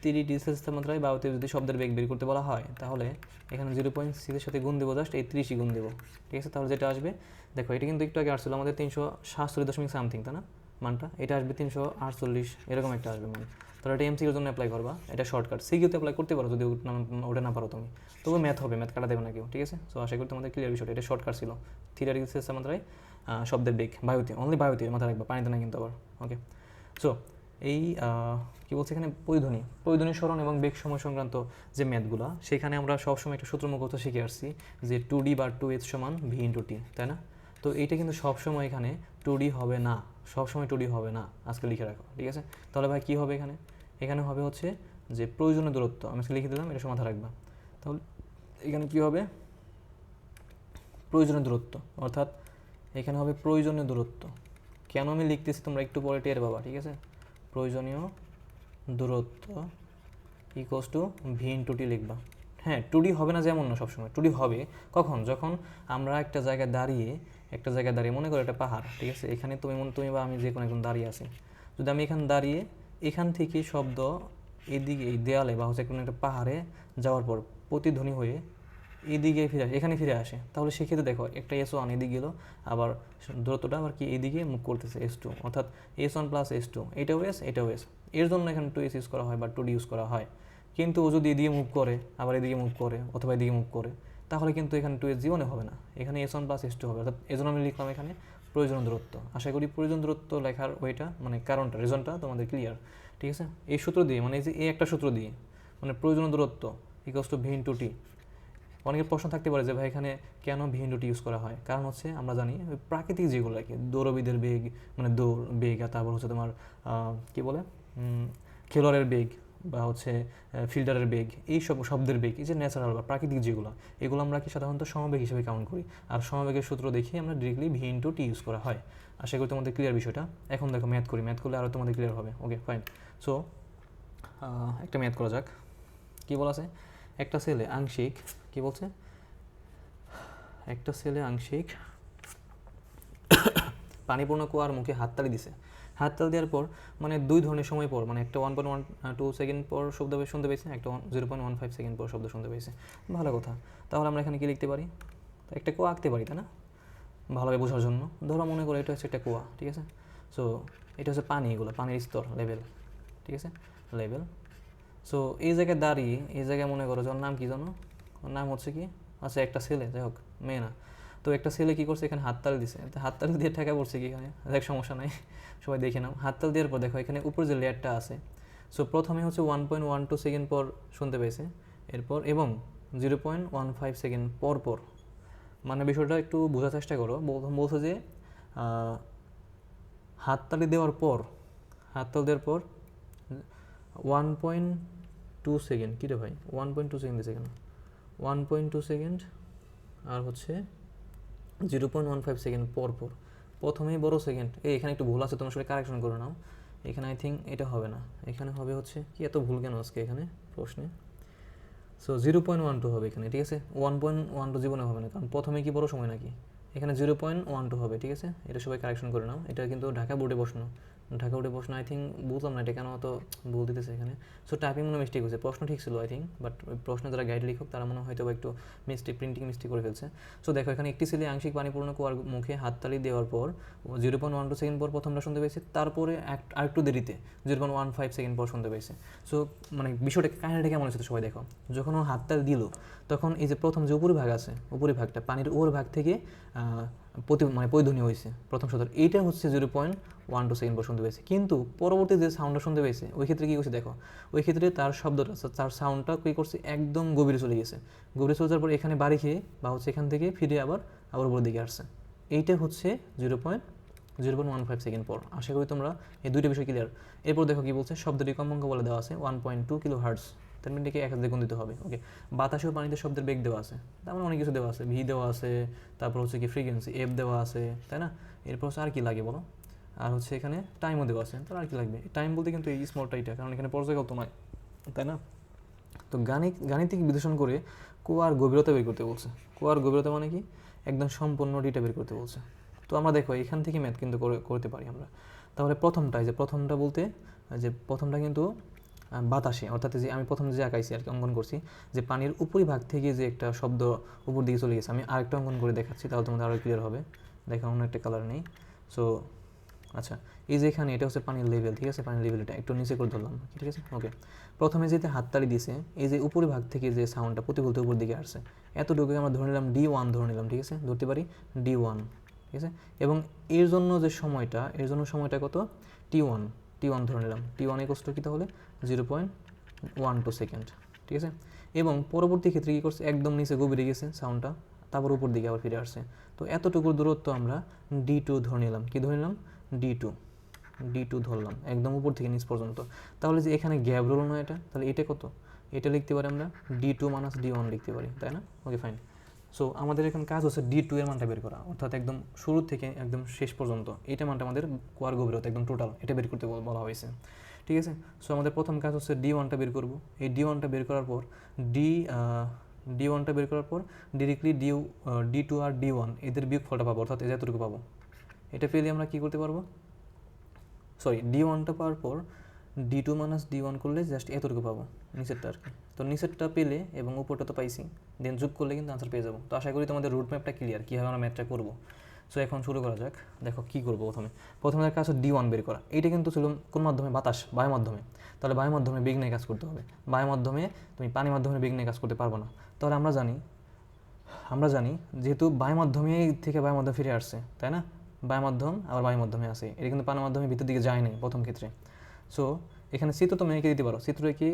30 ডিগ্রি সেলসিয়াস তাপমাত্রায় বায়ুতে যদি শব্দের বেগ বের করতে বলা হয়, তাহলে এখানে 0.6-এর সাথে গুণ দেবো, জাস্ট এই 30ই গুণ দেবো। ঠিক আছে, তাহলে যেটা আসবে, দেখো এটা কিন্তু একটু আগে আসছিলো আমাদের 347 সামথিং, তাই না মানটা? এটা আসবে 348, এরকম একটা আসবে মান। তাহলে এটা এমসিকিউর জন্য অ্যাপ্লাই করবা, এটা শর্টকাট। সিকিউতে অ্যাপ্লাই করতে পারো যদি ওটা না পারো তুমি, তবু ম্যাথ হবে, ম্যাথ কাটা দেবে না কেউ। ঠিক আছে, সো আশা করি তোমাদের ক্লিয়ার বিষয়টা। এটা শর্টকাট ছিল। 30 ডিগ্রি সেলসিয়াস তাপমাত্রায় শব্দের বেগ বায়ুতে, অনলি বায়ুতে, মাথা রাখবা, পানিতে না কিন্তু আবার। ওকে, সো এই কী বলছে এখানে, পরিধ্বনি সরণ এবং বেগ সময় সংক্রান্ত যে ম্যাথগুলো, সেখানে আমরা সবসময় একটা সূত্র মুখস্থ শিখে আসছি যে 2D বা 2h সমান v ইন্টু টি, তাই না? তো এইটা কিন্তু সবসময় এখানে 2D হবে না, সবসময় 2D হবে না, আজকে লিখে রাখো। ঠিক আছে, তাহলে ভাই কী হবে এখানে হবে হচ্ছে যে প্রয়োজনীয় দূরত্ব, আমি আজকে লিখে দিলাম, এটা মাথা রাখবা। তাহলে এখানে কী হবে? প্রয়োজনীয় দূরত্ব, অর্থাৎ এখানে হবে প্রয়োজনীয় দূরত্ব। কেন আমি লিখতেছি তোমরা একটু পরে টের পাবা। ঠিক আছে, প্রয়োজনীয় দূরত্ব equals to V into T লিখবা। হ্যাঁ, 2D হবে না যেমন না, সবসময় 2D হবে। কখন? যখন আমরা একটা জায়গায় দাঁড়িয়ে মনে করো একটা পাহাড়। ঠিক আছে, এখানে তুমি বা আমি যে কোনো একজন দাঁড়িয়ে আছি, যদি আমি এখানে দাঁড়িয়ে এখান থেকে শব্দ এদিকে এই দেয়ালে বা হচ্ছে কোনো একটা পাহাড়ে যাওয়ার পর প্রতিধ্বনি হয়ে এদিকে এখানে ফিরে আসে, তাহলে সেক্ষেত্রে দেখো একটা S1 এদিকে গেলো, আবার দূরত্বটা আবার কি এদিকে মুভ করতেছে, S2, অর্থাৎ S1 প্লাস S2, এটাও S। এর জন্য এখানে 2S ইউজ করা হয় বা 2D ইউজ করা হয়। কিন্তু ও যদি এদিকে মুভ করে, আবার এদিকে মুভ করে, অথবা এদিকে মুভ করে, তাহলে কিন্তু এখানে 2S জীবনে হবে না, এখানে S1 প্লাস S2 হবে। অর্থাৎ এই জন্য আমি লিখলাম এখানে প্রয়োজনীয় দূরত্ব। আশা করি প্রয়োজন দূরত্ব লেখার ওইটা মানে কারণটা, রিজনটা তোমাদের ক্লিয়ার। ঠিক আছে, এই সূত্র দিয়ে, মানে এই একটা সূত্র দিয়ে, মানে প্রয়োজনীয় দূরত্ব equals to V into T. অনেকের প্রশ্ন থাকতে পারে যে ভাই এখানে কেন ভি ইন্টু টি ইউজ করা হয়? কারণ হচ্ছে আমরা জানি ওই প্রাকৃতিক যেগুলো আর কি, দৌড়বিদের বেগ, মানে দৌড় বেগ, আর তারপর হচ্ছে তোমার কী বলে খেলোয়াড়ের বেগ বা হচ্ছে ফিল্ডারের বেগ, এই সব শব্দের বেগ, এই যে ন্যাচারাল বা প্রাকৃতিক যেগুলো, এগুলো আমরা কি সাধারণত সমবেগ হিসেবে কাউন্ট করি। আর সমবেগের সূত্র দেখে আমরা directly V into T use করা হয়। আশা করি তোমাদের ক্লিয়ার বিষয়টা। এখন দেখো ম্যাথ করি, ম্যাথ করলে আরও তোমাদের ক্লিয়ার হবে। ওকে ফাইন। সো একটা ম্যাথ করা যাক। কী বলা আছে, একটা সেলে আংশিক, কী বলছে, একটা সেলে আংশিক পানিপূর্ণ কুয়ার মুখে হাততালি দিছে। হাততালি দেওয়ার পর মানে 2 ধরনের সময় পর, মানে একটা 1.12 সেকেন্ড পর শব্দ শুনতে পেয়েছে, একটা 0.15 সেকেন্ড পর শব্দ শুনতে পেয়েছে। ভালো কথা। তাহলে আমরা এখানে কি লিখতে পারি, একটা কুয়া আঁকতে পারি, তাই না, ভালোভাবে বোঝার জন্য। ধরো মনে করো এটা হচ্ছে একটা কুয়া, ঠিক আছে। সো এটা হচ্ছে পানি, এগুলো পানির স্তর, লেভেল, ঠিক আছে, লেভেল। সো এই জায়গায় দাঁড়িয়ে, এই জায়গায় মনে করো যে ওর নাম কী জানো, ওর নাম হচ্ছে কি, আচ্ছা একটা ছেলে, যাই হোক মেয়ে না, তো একটা ছেলে কী করছে, এখানে হাততালি দিছে। হাততালি দিয়ে ঠেকা পড়ছে কি এখানে, দেখ সমস্যা নাই, সবাই দেখে নাও। হাততালি দেওয়ার পর দেখো এখানে উপর যে লেয়ারটা আছে, সো প্রথমে হচ্ছে 1.12 সেকেন্ড পর শুনতে পেয়েছে, এরপর এবং 0.15 সেকেন্ড পর পর। মানে বিষয়টা একটু বোঝার চেষ্টা করো। বলছে যে হাততালি দেওয়ার পর, হাততালি দেওয়ার পর 1.2 সেকেন্ড, কী রে ভাই 1.2 সেকেন্ড দিয়েছে কেন, 1.2 সেকেন্ড আর হচ্ছে 0.15 সেকেন্ড পর পর, প্রথমেই বড় সেকেন্ড। এখানে একটু ভুল আছে, তোমার সাথে কারেকশন করে নাও। এখানে আই থিঙ্ক এটা হবে না, এখানে হবে হচ্ছে কি, এত ভুল কেন আজকে এখানে প্রশ্নে। সো 0.12 হবে এখানে, ঠিক আছে। 1.12 জীবনে হবে না, কারণ প্রথমে কি বড় সময় নাকি, এখানে 0.12 হবে, ঠিক আছে। এটা সবাই কারেকশন করে নাও। এটা কিন্তু ঢাকা বোর্ডে প্রশ্ন, ঢাকা বোর্ডে প্রশ্ন। আই থিঙ্ক বুঝলাম না এটা কেন অত ভুল দিতেছে এখানে। সো টাইপিং মনে মিস্টেক হয়েছে, প্রশ্ন ঠিক ছিল আই থিঙ্ক, বাট প্রশ্ন যারা গাইড লিখুক তারা মনে হয়তো একটু মিস্টেক, প্রিন্টিং মিস্টেক করে ফেলছে। সো দেখো এখানে একটি ছেলে আংশিক পানিপূর্ণ কুয়ার মুখে হাততালি দেওয়ার পর 0.12 সেকেন্ড পর প্রথমটা শুনতে পেয়েছে, তারপরে আরেকটু দেরিতে 0.15 সেকেন্ড পর শুনতে পেয়েছে। সো মানে বিষয়টা কাহিনিটা কেমন হচ্ছে সবাই দেখো, যখন ও হাততালি দিল তখন এই যে প্রথম যে উপরিভাগ আছে, উপরিভাগটা পানির ওর ভাগ থেকে মানে প্রতিধ্বনি হয়েছে প্রথম শব্দ, এইটা হচ্ছে 0.12 সেকেন্ড পর শুনতে পেয়েছে। কিন্তু পরবর্তী যে সাউন্ডটা শুনতে পেয়েছে ওই ক্ষেত্রে কী করছে দেখো, ওই ক্ষেত্রে তার শব্দটা, তার সাউন্ডটা কী করছে, একদম গভীরে চলে গেছে। গভীরে চলে যাওয়ার পর এখানে বাড়ি খেয়ে বা হচ্ছে এখান থেকে ফিরে আবার উপরের দিকে আসছে। এইটা হচ্ছে 0.15 সেকেন্ড পর। আশা করি তোমরা এই দুইটা বিষয় ক্লিয়ার। এরপর দেখো কি বলছে, শব্দটি কম্পাঙ্ক বলে দেওয়া আছে 1.2 কিলো হার্টস, তার মানে এটাকে 1 দিয়ে গুণ দিতে হবে। ওকে, বাতাসে ও পানিতে শব্দের বেগ দেওয়া আছে, তার মানে অনেক কিছু দেওয়া আছে, ভি দেওয়া আছে, তারপর হচ্ছে কি ফ্রিকোয়েন্সি এফ দেওয়া আছে, তাই না। এরপর হচ্ছে আর কি লাগে বলো, আর হচ্ছে এখানে টাইমও দেওয়া আছে, তার আর কি লাগবে। টাইম বলতে কিন্তু এই স্মলটা এটা, কারণ এখানে পর্যায়গত নয়, তাই না। তো গাণিতিক বিশ্লেষণ করে কুয়ার গভীরতা বের করতে বলছে। কুয়ার গভীরতা মানে কি, একদম সম্পূর্ণ ডিটা বের করতে বলছে। তো আমরা দেখো এখান থেকে ম্যাথ কিন্তু করতে পারি আমরা। তাহলে প্রথমটা বলতে যে প্রথমটা কিন্তু বাতাসে, অর্থাৎ যে আমি প্রথম যে আঁকাইছি আর কি, অঙ্কন করছি যে পানির উপরিভাগ থেকে যে একটা শব্দ উপর দিকে চলে গেছে। আমি আরেকটা অঙ্কন করে দেখাচ্ছি, তাহলে তোমাদের আরও ক্লিয়ার হবে। দেখো অন্য একটা কালার নেই। সো আচ্ছা, এই যে এখানে এটা হচ্ছে পানির লেভেল, ঠিক আছে, পানির লেভেলটা একটু নিচে করে ধরলাম, ঠিক আছে। ওকে, প্রথমে যেতে হাততালি দিয়েছে, এই যে উপরিভাগ থেকে যে সাউন্ডটা প্রতিফলিত উপর দিকে আসছে, এতটুকু আমরা ধরে নিলাম D1 ধরে নিলাম, ঠিক আছে, ধরতে পারি D1, ঠিক আছে। এবং এর জন্য যে সময়টা, এর জন্য সময়টা কত, T1 ধরে নিলাম। T1 ইকুয়াল টু কি তাহলে 0.12 সেকেন্ড, ঠিক আছে। এবং পরবর্তী ক্ষেত্রে কী করছে, একদম নিচে গভীরে গেছে সাউন্ডটা, তারপর উপর দিকে আবার ফিরে আসছে। তো এতটুকু দূরত্ব আমরা D2 ধরে নিলাম। কি ধরে নিলাম, D2 ধরলাম, একদম উপর থেকে নিচ পর্যন্ত। তাহলে যে এখানে গ্যাপ রইল না এটা, তাহলে এটা কত, এটা লিখতে পারি আমরা D2 মাইনাস D1 লিখতে পারি, তাই না। ওকে ফাইন। সো আমাদের এখন কাজ হচ্ছে D2 এর মানটা বের করা, অর্থাৎ একদম শুরু থেকে একদম শেষ পর্যন্ত এইটা মানটা আমাদের কুয়ার গভীরতা একদম টোটাল এটা বের করতে বলা হয়েছে, ঠিক আছে। সো আমাদের প্রথম কাজ হচ্ছে D1টা বের করব। এই D1টা বের করার পর D1টা বের করার পর ডিরেক্টলি D2 আর D1 এদের বিয়োগফলটা পাবো, অর্থাৎ এতটুকু পাবো। এটা পেলে আমরা কী করতে পারবো, সরি D1টা পাওয়ার পর D2 মাইনাস D1 করলে জাস্ট এতটুকু পাবো, নিচেরটা আর কি। তো নিচেরটা পেলে এবং উপরটা তো পাইছি, দেন যোগ করলে কিন্তু আনসার পেয়ে যাবো। তো আশা করি তোমাদের রুট ম্যাপটা ক্লিয়ার, কীভাবে আমরা ম্যাথটা করবো। সো এখন শুরু করা যাক। দেখো কী করবো, প্রথমে কাজ হচ্ছে D1 বের করা। এইটা কিন্তু ছিল কোন মাধ্যমে, বায়ু মাধ্যমে। তাহলে বায়ু মাধ্যমে বেগ নিয়ে কাজ করতে হবে। বায়ু মাধ্যমে তুমি পানি মাধ্যমে বেগ নিয়ে কাজ করতে পারবো না। তাহলে আমরা জানি যেহেতু বায়ু মাধ্যমে থেকে বায়ু মাধ্যমে ফিরে আসছে, তাই না, বায়ু মাধ্যম আবার বায়ু মাধ্যমে আসে, এটা কিন্তু পানি মাধ্যমে ভিতর দিকে যায় নাই প্রথম ক্ষেত্রে। সো এখানে চিত্র তুমি এঁকে দিতে পারো, চিত্র এঁকে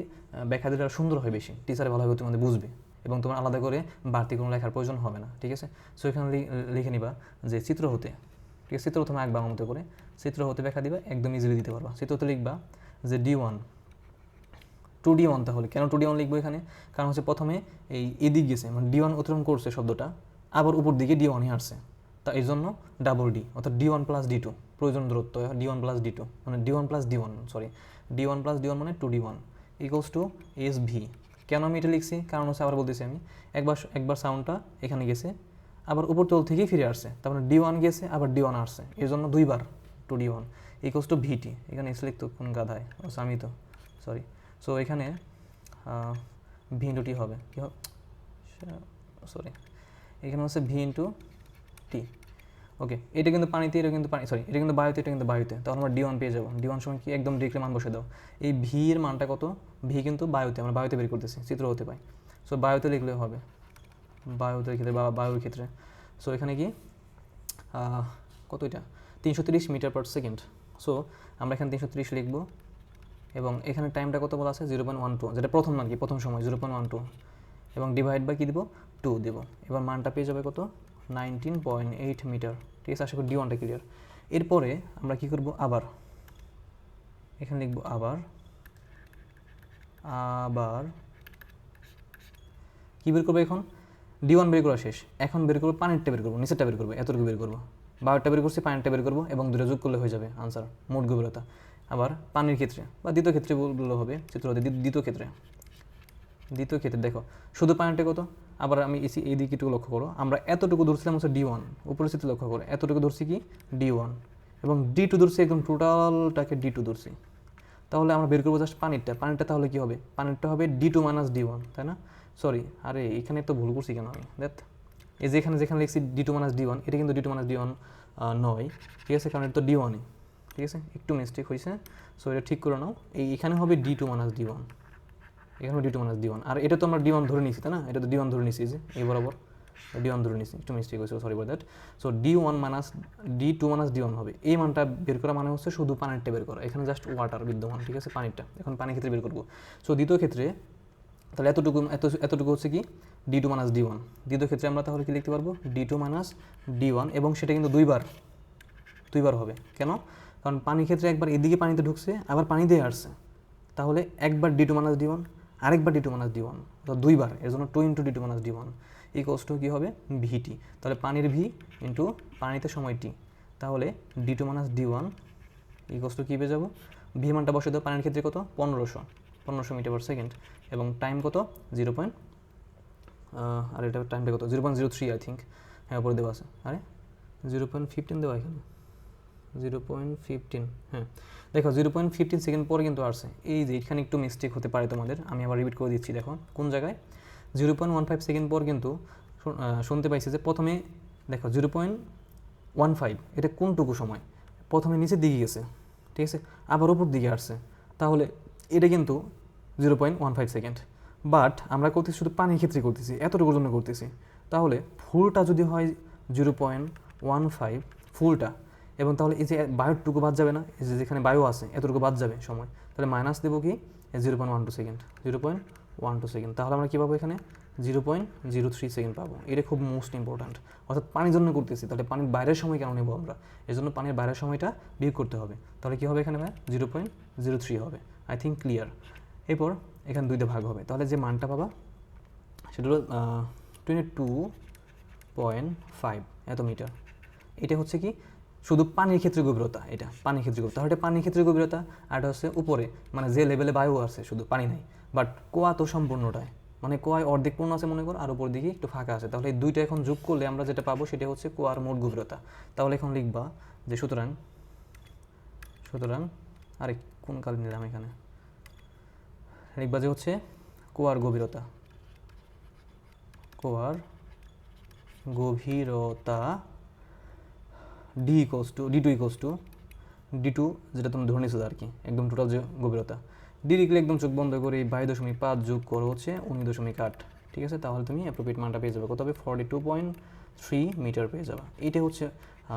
ব্যাখ্যা দিলে সুন্দর হয় বেশি, টিচারে ভালোভাবে তোমাদের বুঝবে এবং তোমার আলাদা করে বাড়তি কোনো লেখার প্রয়োজন হবে না, ঠিক আছে। সো এখানে লিখে নিবা যে চিত্র হতে, ঠিক আছে, চিত্র প্রথমে আঁকবা মতো করে, চিত্র হতে ব্যাখ্যা দিবা, একদম ইজিলি দিতে পারবা। চিত্র হতে লিখবা যে D1 2D1 তাহলে কেন 2D1 লিখবো এখানে? কারণ হচ্ছে প্রথমে এই এদিক গেছে, মানে D1 অতিক্রম করছে শব্দটা, আবার উপর দিকে D1-ই আসছে, তা এই জন্য ডাবল ডি, অর্থাৎ D1 প্লাস D2 প্রয়োজন দূরত্ব D1 প্লাস D2, মানে D1 plus D1, sorry D1 plus D1 মানে 2D1 ইকুয়ালস টু SV। কেন আমি এটা লিখছি? কারণ হচ্ছে আবার বলতেছি আমি, একবার সাউন্ডটা এখানে গেছে, আবার উপর তল থেকেই ফিরে আসছে, তার মানে D1 গেছে আবার D1 আসছে, এই জন্য দুইবার 2D1 ইকুয়ালস টু VT। এখানে এসে লিখতো কোন গাধায়, আমি তো সরি। সো এখানে V ইন্টু টি হবে, কী হবে, সরি, এখানে হচ্ছে V ইন্টু টি। ওকে, এটা কিন্তু পানিতে, এটা কিন্তু পানি, সরি এটা কিন্তু বায়ুতে, এটা কিন্তু বায়ুতে, তাহলে আমরা D1 পেয়ে যাবো। D1 সময় কি একদম ডিরেক্টলি মান বসে দাও। এই V এর মানটা কত? V কিন্তু বায়ুতে, আমরা বায়ুতে বের করতেছি, চিত্র হতে পাই। সো বায়ুতে লিখলে হবে, বায়ুতে ক্ষেত্রে বা বায়ুর ক্ষেত্রে। সো এখানে কি কত, এটা 330 মিটার পার সেকেন্ড। সো আমরা এখানে 330 লিখবো, এবং এখানে টাইমটা কত বলা আছে? 0.12, যেটা প্রথম আর কি, প্রথম সময় 0.12, এবং ডিভাইড বাই কী দিব? 2 দেবো। এবার মানটা পেয়ে যাবে কত? 19.8 মিটার। ঠিক আছে, আশা করি D1টা ক্লিয়ার। এরপরে আমরা কী করব? আবার এখানে লিখবো আবার কী বের করবো এখন? D1 বের করা শেষ, এখন বের করবো পানিরটা, বের করবো নিচেরটা, বের করবো এতটুকু বের করবো। বায়োটা বের করছি, পানিরটা বের করবো, এবং দুটো যোগ করলে হয়ে যাবে আনসার, মোট গভীরতা। আবার পানির ক্ষেত্রে বা দ্বিতীয় ক্ষেত্রে বললে হবে, চিত্র হতে দ্বিতীয় ক্ষেত্রে দেখো শুধু পানিটা কত। আবার আমি এই দিকে একটু লক্ষ্য করো, আমরা এতটুকু ধরছিলাম হচ্ছে D1, উপরের চিত্রে লক্ষ্য করো, এতটুকু ধরছি কি D1, এবং D2 ধরছি, একদম টোটালটাকে D2 ধরছি। তাহলে আমরা বের করবো জাস্ট পানিরটা তাহলে কি হবে? পানিরটা হবে D2 মাইনাস D1, তাই না? সরি, আরে এখানে তো ভুল করছি কেন আমি, এই যে যেখানে লিখছি D2 মাইনাস D1, এটা কিন্তু D2 মাইনাস D1 নয়, ঠিক আছে, কারণ এটা তো D1ই, ঠিক আছে, একটু মিস্টেক হয়েছে। সো এটা ঠিক করে নাও, এখানে হবে D2 মাইনাস D1, এখানে D2 মাইনাস D1, আর এটা তো আমরা D1 ধরে নিছি, তাই না? এটা তো D1 ধরে নিছি, যে এই বরাবর D1 ধরে নিছি, একটু মিস্টেক হয়েছে, sorry for that. So D2 minus D1 হবে। এই মানটা বের করা মানে হচ্ছে শুধু পানিরটা বের করা, এখানে জাস্ট ওয়াটার বিদ্যমান, ঠিক আছে, পানিরটা এখন পানির ক্ষেত্রে বের করবো। সো দ্বিতীয় ক্ষেত্রে তাহলে এতটুকু হচ্ছে কি D2 মাইনাস D1। দ্বিতীয় ক্ষেত্রে আমরা তাহলে কি লিখতে পারবো? D2 মাইনাস D1, এবং সেটা কিন্তু দুইবার হবে। কেন? কারণ পানির ক্ষেত্রে একবার এদিকে পানিতে ঢুকছে, আবার পানি দিয়ে আসছে, তাহলে একবার D2 মাইনাস D1, আরেকবার D2 মাইনাস D1, অর্থাৎ দুইবার, এর জন্য 2 into D2 minus D1 equals to কী হবে? VT। তাহলে পানির V ইন্টু পানিতে সময় T, তাহলে D2 minus D1 equals to কী পেয়ে যাবো? V মানটা বসে দাও, পানির ক্ষেত্রে কত? 1500 মিটার পার সেকেন্ড, এবং টাইম কত? আর এটা টাইমটা কত? 0.03 আই থিঙ্ক, হ্যাঁ উপরে দেওয়া আছে, আরে 0.15 দেওয়া এখানে, 0.15, হ্যাঁ দেখো 0.15 সেকেন্ড পরে কিন্তু আসছে। এই যে এখানে একটু মিস্টেক হতে পারে তোমাদের, আমি আবার রিপিট করে দিচ্ছি, দেখো কোন জায়গায় 0.15 সেকেন্ড পর কিন্তু শুনতে পাইছি যে প্রথমে দেখো 0.15, এটা কোনটুকু সময়? প্রথমে নিচের দিকে গেছে, ঠিক আছে, আবার উপর দিকে আসছে, তাহলে এটা কিন্তু 0.15 সেকেন্ড। বাট আমরা করতেছি শুধু পানির ক্ষেত্রে করতেছি, এতটুকুর জন্য করতেছি, তাহলে ফুলটা যদি হয় 0.15 ফুলটা, এবং তাহলে এই যে বায়োটুকু বাদ যাবে না, এই যে যেখানে বায়ু আছে এতটুকু বাদ যাবে সময়, তাহলে মাইনাস দেবো কি 0.12 সেকেন্ড, 0.12 সেকেন্ড, তাহলে আমরা কী পাবো? এখানে 0.03 সেকেন্ড পাবো। এটা খুব মোস্ট ইম্পর্ট্যান্ট, অর্থাৎ পানির জন্য করতেছি, তাহলে পানির বাইরের সময় কেন নেবো আমরা? এই জন্য পানির বাইরের সময়টা বিয়োগ করতে হবে, তাহলে কী হবে এখানে? 0.03 হবে। I think clear. এরপর এখানে দুইটা ভাগ হবে, তাহলে যে মানটা পাবা সেটা হলো 22.5 এত মিটার। এটা হচ্ছে কি শুধু পানির ক্ষেত্রে গভীরতা, এটা পানির ক্ষেত্রে গভীরতা, তাহলে পানির ক্ষেত্রে গভীরতা, আর এটা হচ্ছে উপরে, মানে যে লেভেলে বায়ু আছে শুধু পানি নাই, বাট কোয়া তো সম্পূর্ণটাই, মানে কোয়ায় অর্ধেক পূর্ণ আছে মনে করো, আর উপর দিকে একটু ফাঁকা আছে, তাহলে এই দুইটা এখন যোগ করলে আমরা যেটা পাবো সেটা হচ্ছে কোয়ার মোট গভীরতা। তাহলে এখন লিখবা যে সুতরাং আরে কোন কাল নিলাম এখানে, লিখবা যে হচ্ছে কোয়ার গভীরতা D2 যেটা তুমি ধরে নিছো আর কি, একদম টোটাল যে গভীরতা। ডি লিখলে একদম চোখ বন্ধ করে 22.5 যোগ করো হচ্ছে 19.8, ঠিক আছে, তাহলে তুমি অ্যাপ্রোপ্রিয়েট মানটা পেয়ে যাবে, কত হবে? 42.3 মিটার পেয়ে যাবে। এইটাই হচ্ছে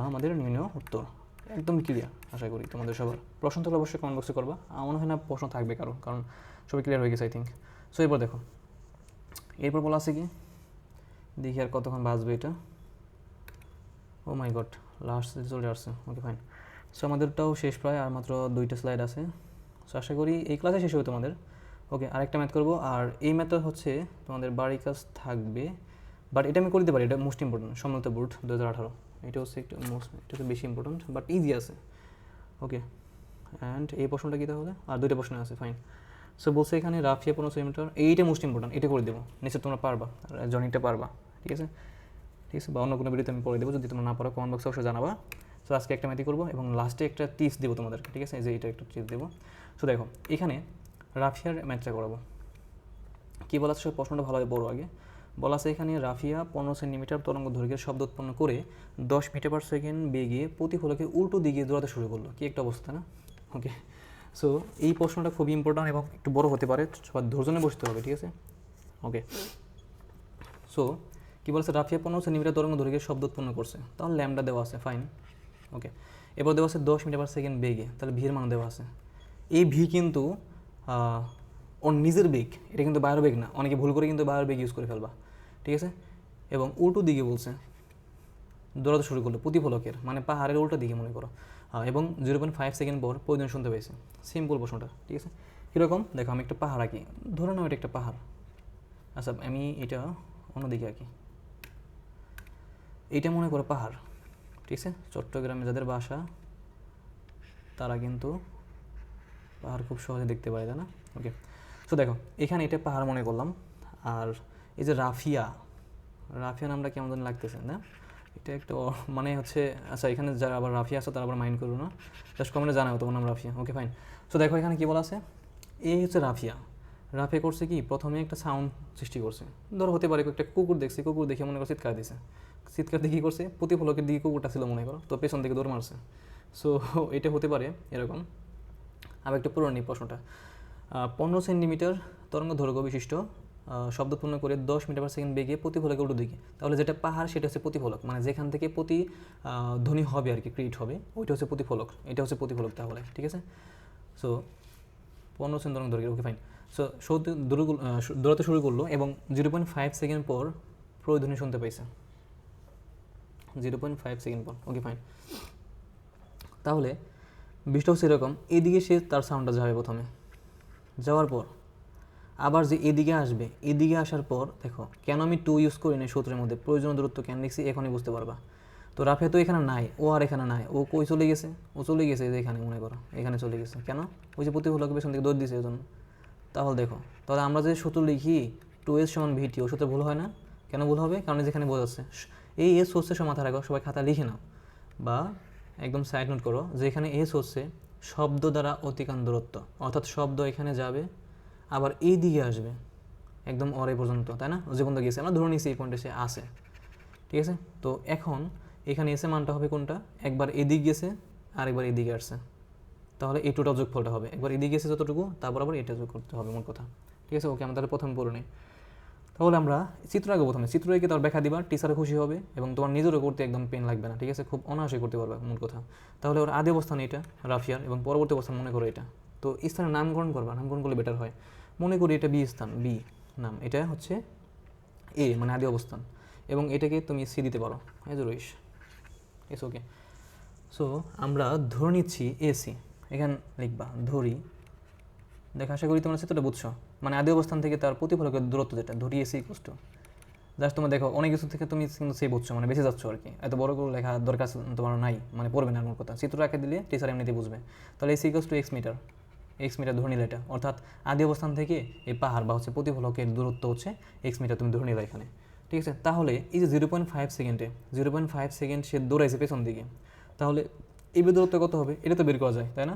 আমাদের নির্ণয় উত্তর। একদম ক্লিয়ার, আশা করি তোমাদের সবার। প্রশ্ন থাকলে অবশ্যই কমেন্ট বক্সে করবা, আমার মনে হয় না প্রশ্ন থাকবে কারণ সবাই ক্লিয়ার হয়ে গেছে আই থিঙ্ক। সো এরপর দেখো, এরপর বলা আছে কি, দেখি আর কতক্ষণ বাঁচবে এটা। ও মাই গড, লাস্ট চলে আসছে, ওকে ফাইন। সো আমাদেরটাও শেষ প্রায়, আর মাত্র 2টা স্লাইড আছে। সো আশা করি এই ক্লাসে শেষ হবে তোমাদের। ওকে, আরেকটা ম্যাথ করবো, আর এই ম্যাথটা হচ্ছে তোমাদের বাড়ির কাজ থাকবে, বাট এটা আমি করে দিতে পারি, এটা মোস্ট ইম্পর্টেন্ট, সম্মিলিত বোর্ড 2018, এটা হচ্ছে একটু এটা হচ্ছে বেশি ইম্পর্টেন্ট বাট ইজি আছে। ওকে, অ্যান্ড এই প্রশ্নটা কী তাহলে, আর দুইটা প্রশ্ন আছে, ফাইন। সো বলছে এখানে রাফিয়া 15 সেন্টিমিটার, এইটা মোস্ট ইম্পর্টেন্ট, এটা করে দেবো, নিশ্চয় তোমরা পারবা, জনিটা পারবা, ঠিক আছে, ঠিক আছে, বা অন্য কোনো ভিডিওতে আমি পরে দেবো, যদি তোমরা না পারো কমেন্ট বক্সে অবশ্যই জানাবা। সো আজকে একটা ম্যাথই করবো এবং লাস্টে একটা টিপস দেবো তোমাদেরকে, ঠিক আছে, যে এটা একটা টিপস দেবো। সো দেখো এখানে রাফিয়ার ম্যাথটা করাবো, কী বলা আছে প্রশ্নটা ভালোভাবে বড় আগে। বলা আছে এখানে রাফিয়া 15 সেন্টিমিটার তরঙ্গ দৈর্ঘ্যের শব্দ উৎপন্ন করে 10 মিটার পার সেকেন্ড বেগে প্রতিফলকে উল্টো দিকে দৌড়াতে শুরু করলো, কি একটা অবস্থা না? ওকে, সো এই প্রশ্নটা খুবই ইম্পর্ট্যান্ট এবং একটু বড় হতে পারে, সবার ধৈর্য নিয়ে বসতে হবে, ঠিক আছে। ওকে, সো কী বলছে, রাফিয়া 15 সেন্টিমিটার তরঙ্গ দৈর্ঘ্যের শব্দ উৎপন্ন করছে, তাহলে ল্যামডা দেওয়া আছে, ফাইন। ওকে, এবার দেওয়া আছে 10 মিটার পার সেকেন্ড বেগে, তাহলে ভির মান দেওয়া আছে। এই ভি কিন্তু ওর নিজের বেগ, এটা কিন্তু বায়ুর বেগ না, অনেকে ভুল করে কিন্তু বায়ুর বেগ ইউজ করে ফেলবা, ঠিক আছে। এবং উল্টো দিকে বলছে দৌড়াতে শুরু করলো প্রতিফলকের, মানে পাহাড়ের উল্টো দিকে মনে করো, এবং 0.5 সেকেন্ড পর প্রয়োজন শুনতে পেয়েছে। সিম্পল প্রশ্নটা, ঠিক আছে। কীরকম দেখো, আমি একটা পাহাড় আঁকি, ধরে নাও এটা একটা পাহাড়, আচ্ছা আমি এটা অন্যদিকে আঁকি, এইটা মনে করো পাহাড়, ঠিক আছে। চট্টগ্রামে যাদের বাসা তারা কিন্তু পাহাড় খুব সহজে দেখতে পায়, তাই না? ওকে, সো দেখো এখানে এটা পাহাড় মনে করলাম, আর এই যে রাফিয়া, রাফিয়া নামটা কেমন যেন লাগতেছে না, এটা একটা মানে হচ্ছে, আচ্ছা এখানে যারা আবার রাফিয়া আছে তারা আবার মাইন্ড করবো না, জাস্ট কমেন্টে জানাও তোমার নাম রাফিয়া, ওকে ফাইন। সো দেখো এখানে কী বলা আছে, এই হচ্ছে রাফিয়া, রাফিয়া করছে কি, প্রথমে একটা সাউন্ড সৃষ্টি করছে, ধরো হতে পারে একটা কুকুর দেখছে, কুকুর দেখে মনে করো চিৎকার দিছে, চিৎকার দিয়ে কী করছে, প্রতিফলকের দিকে কুকুরটা ছিল মনে করো, তো পেছন দিকে দৌড় মারছে। সো এটা হতে পারে এরকম। আবার একটু পুরনো প্রশ্নটা, 15 সেন্টিমিটার তরঙ্গ দৈর্ঘ্য বিশিষ্ট শব্দ উৎপন্ন করে 10 মিটার পার সেকেন্ড বেগে প্রতিফলকের উল্টো দিকে, তাহলে যেটা পাহাড় সেটা হচ্ছে প্রতিফলক, মানে যেখান থেকে ধ্বনি হবে আর কি, ক্রিয়েট হবে, ওইটা হচ্ছে প্রতিফলক, এটা হচ্ছে প্রতিফলক তাহলে, ঠিক আছে। সো 15 সেকেন্ড তরঙ্গ দৈর্ঘ্য, ওকে ফাইন। সো দৌড়াতে শুরু করলো এবং 0.5 সেকেন্ড পর প্রতিধ্বনি শুনতে পাইছে, 0.5 সেকেন্ড পর, ওকে ফাইন। তাহলে বিষয়টা হচ্ছে এরকম, এদিকে সে তার সাউন্ডটা যাবে প্রথমে, যাওয়ার পর আবার যে এদিকে আসবে, এদিকে আসার পর দেখো কেন আমি 2 ইউজ করি না সূত্রের মধ্যে, প্রয়োজনীয় দূরত্ব কেন লিখছি এখনই বুঝতে পারবা। তো রাফিয়া তো এখানে নাই, ও আর এখানে নাই, ও কই চলে গেছে, ও চলে গেছে যে এখানে মনে করো, এখানে চলে গেছে, কেন, ওই যে প্রতিফলক পেছন থেকে দৌড় দিছে ওই জন্য। তাহলে দেখো, তাহলে আমরা যে সূত্র লিখি 2s সমান ভিটি, ও সূত্রে ভুল হয় না, কেন ভুল হবে, কারণ যেখানে বোঝাচ্ছে এই এস হচ্ছে মাথায় রাখো, সবাই খাতা লিখে নাও বা একদম সাইড নোট করো, যে এখানে এস হচ্ছে শব্দ দ্বারা অতিক্রান্ত দূরত্ব, অর্থাৎ শব্দ এখানে যাবে আবার এই দিকে আসবে একদম অরে পর্যন্ত, তাই না, যে পর্যন্ত গেছে আমরা ধরে নিচ্ছি এই পয়েন্টে সে আসে, ঠিক আছে। তো এখন এখানে এসে মানটা হবে কোনটা, একবার এদিক গেছে আর একবার এদিকে আসছে, তাহলে এই টোটাল যোগফলটা হবে, একবার এদিকে গেছে যতটুকু তারপর আবার এটা যোগ করতে হবে, মোট কথা, ঠিক আছে। ওকে, আমরা তাহলে প্রথমে পড়ে নিই, তাহলে আমরা চিত্র আগে প্রথমে চিত্র এঁকে তার ব্যাখ্যা দিবা, টিচারও খুশি হবে এবং তোমার নিজেরও করতে একদম পেন লাগবে না, ঠিক আছে, খুব অনায়াসে করতে পারবে, মূল কথা। তাহলে ওর আদি অবস্থান এটা রাফিয়ার এবং পরবর্তী অবস্থান মনে করো এটা, তো স্থানের নামকরণ করবা, নামকরণ করলে বেটার হয়। মনে করি এটা বি স্থান, বি নাম, এটা হচ্ছে এ মানে আদি অবস্থান, এবং এটাকে তুমি সি দিতে পারো, as it is, it's okay. So আমরা ধরে নিচ্ছি এসি, এখানে লিখবা ধরি, দেখো আশা করি তোমরা চিত্রটা বুঝছো, মানে আদি অবস্থান থেকে তার প্রতিফলকের দূরত্ব যেটা ধরি এসি ইকুয়াল টু, জাস্ট তোমার দেখো অনেক কিছু থেকে তুমি কিন্তু সেই বুঝছো, মানে বেঁচে যাচ্ছ আর কি, এত বড় করে লেখা দরকার তোমার নাই, মানে পড়বে না এমন কথা, চিত্র আঁকে দিলে টিচার এমনিতেই বুঝবে। তাহলে AC equal to X metre ধরে নিলে এটা, অর্থাৎ আদি অবস্থান থেকে এই পাহাড় বা হচ্ছে প্রতিফলকের দূরত্ব হচ্ছে এক্স মিটার, তুমি ধরে নিলে এখানে, ঠিক আছে। তাহলে এই যে 0.5 সেকেন্ডে 0.5 সেকেন্ড সে দৌড়াইছে পেছন দিকে, তাহলে এই দূরত্ব কত হবে, এটা তো বের করা যায়, তাই না,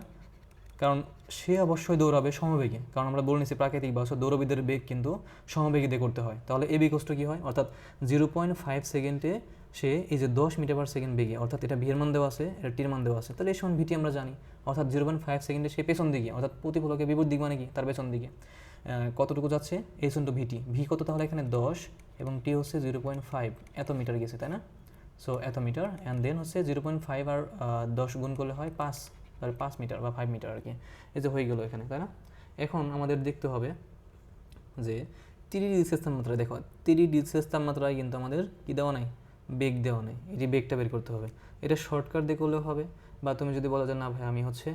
কারণ সে অবশ্যই দৌড়াবে সমবেগে, কারণ আমরা বলে নিচ্ছি প্রাকৃতিক বা দৌড়বিদের বেগ কিন্তু সমবেগে দিয়ে করতে হয়, তাহলে এ বিকষ্ট কী হয়, অর্থাৎ 0.5 সেকেন্ডে সে এই যে 10 মিটার পার সেকেন্ড বেগে, অর্থাৎ এটা ভির মান দেওয়া আছে, এটা টির মান দেওয়া আছে, তাহলে এই সমান ভিটি আমরা জানি, অর্থাৎ 0.5 সেকেন্ডে সে পেছন দিকে, অর্থাৎ প্রতিফলকের বিপরীত দিক মানে কি, তার পেছন দিকে কতটুকু যাচ্ছে, এই জন্য ভিটি, ভি কত তাহলে এখানে 10 এবং টি হচ্ছে 0.5, এত মিটার গেছে, তাই না। সো এত মিটার, অ্যান্ড দেন হচ্ছে 0.5 আর 10 গুণ করলে হয় 5 মিটার বা 5 মিটার আর কি, এই যে হয়ে গেল এখানে, তাই না। এখন আমাদের দেখতে হবে যে 3D তাপমাত্রায়, দেখো 3D তাপমাত্রায় কিন্তু আমাদের কী দেওয়া নাই, বেগ দেওয়া নেই, এটি বেগটা বের করতে হবে, এটা শর্টকাট দিয়ে করলেও হবে, বা তুমি যদি বলো যে না ভাই আমি হচ্ছে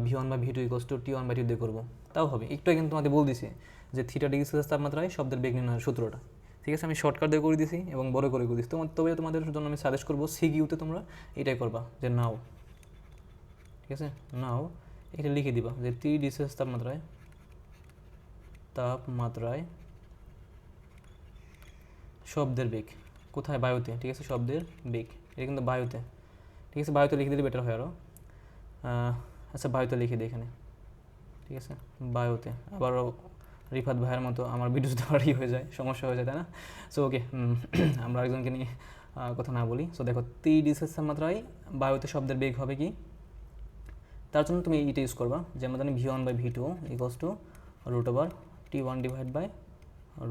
V1 বা V2 equals two T1 by T দিয়ে করবো, তাও হবে। একটু আগে কিন্তু তোমাদের বল দিছি যে থিটা ডিগ্রি সেলসিয়াস তাপমাত্রায় শব্দের বেগ নির্ণয়ের সূত্রটা, ঠিক আছে? আমি শর্টকাট দিয়ে করে দিছি এবং বড় করে দিছি। তবে তোমাদের জন্য আমি সাজেস্ট করবো সিকিউতে তোমরা এটাই করবা, যে নাও, ঠিক আছে, নাও এটা লিখে দিবা যে 3 ডিগ্রি সেলসিয়াস তাপমাত্রায় শব্দের বেগ কোথায়? বায়ুতে, ঠিক আছে? শব্দের বেগ এটা কিন্তু বায়ুতে, ঠিক আছে? বায়ুতে লিখে দিলে বেটার হয় আরও। আচ্ছা বায়ুতে লিখে দিই এখানে, ঠিক আছে? বায়ুতে আবারও রিফাত ভাইয়ের মতো আমার ভিডিও দেওয়ারই হয়ে যায়, সমস্যা হয়ে যায়, তাই না? সো ওকে, আমরা একজনকে নিয়ে কথা না বলি। সো দেখো 3 ডিগ্রি সেলসিয়াস তাপমাত্রায় বায়ুতে শব্দের বেগ হবে কি? তার জন্য তুমি এইটা ইউজ করবা, যে আমরা জানি V1 by V2 equals to root over T1 divide by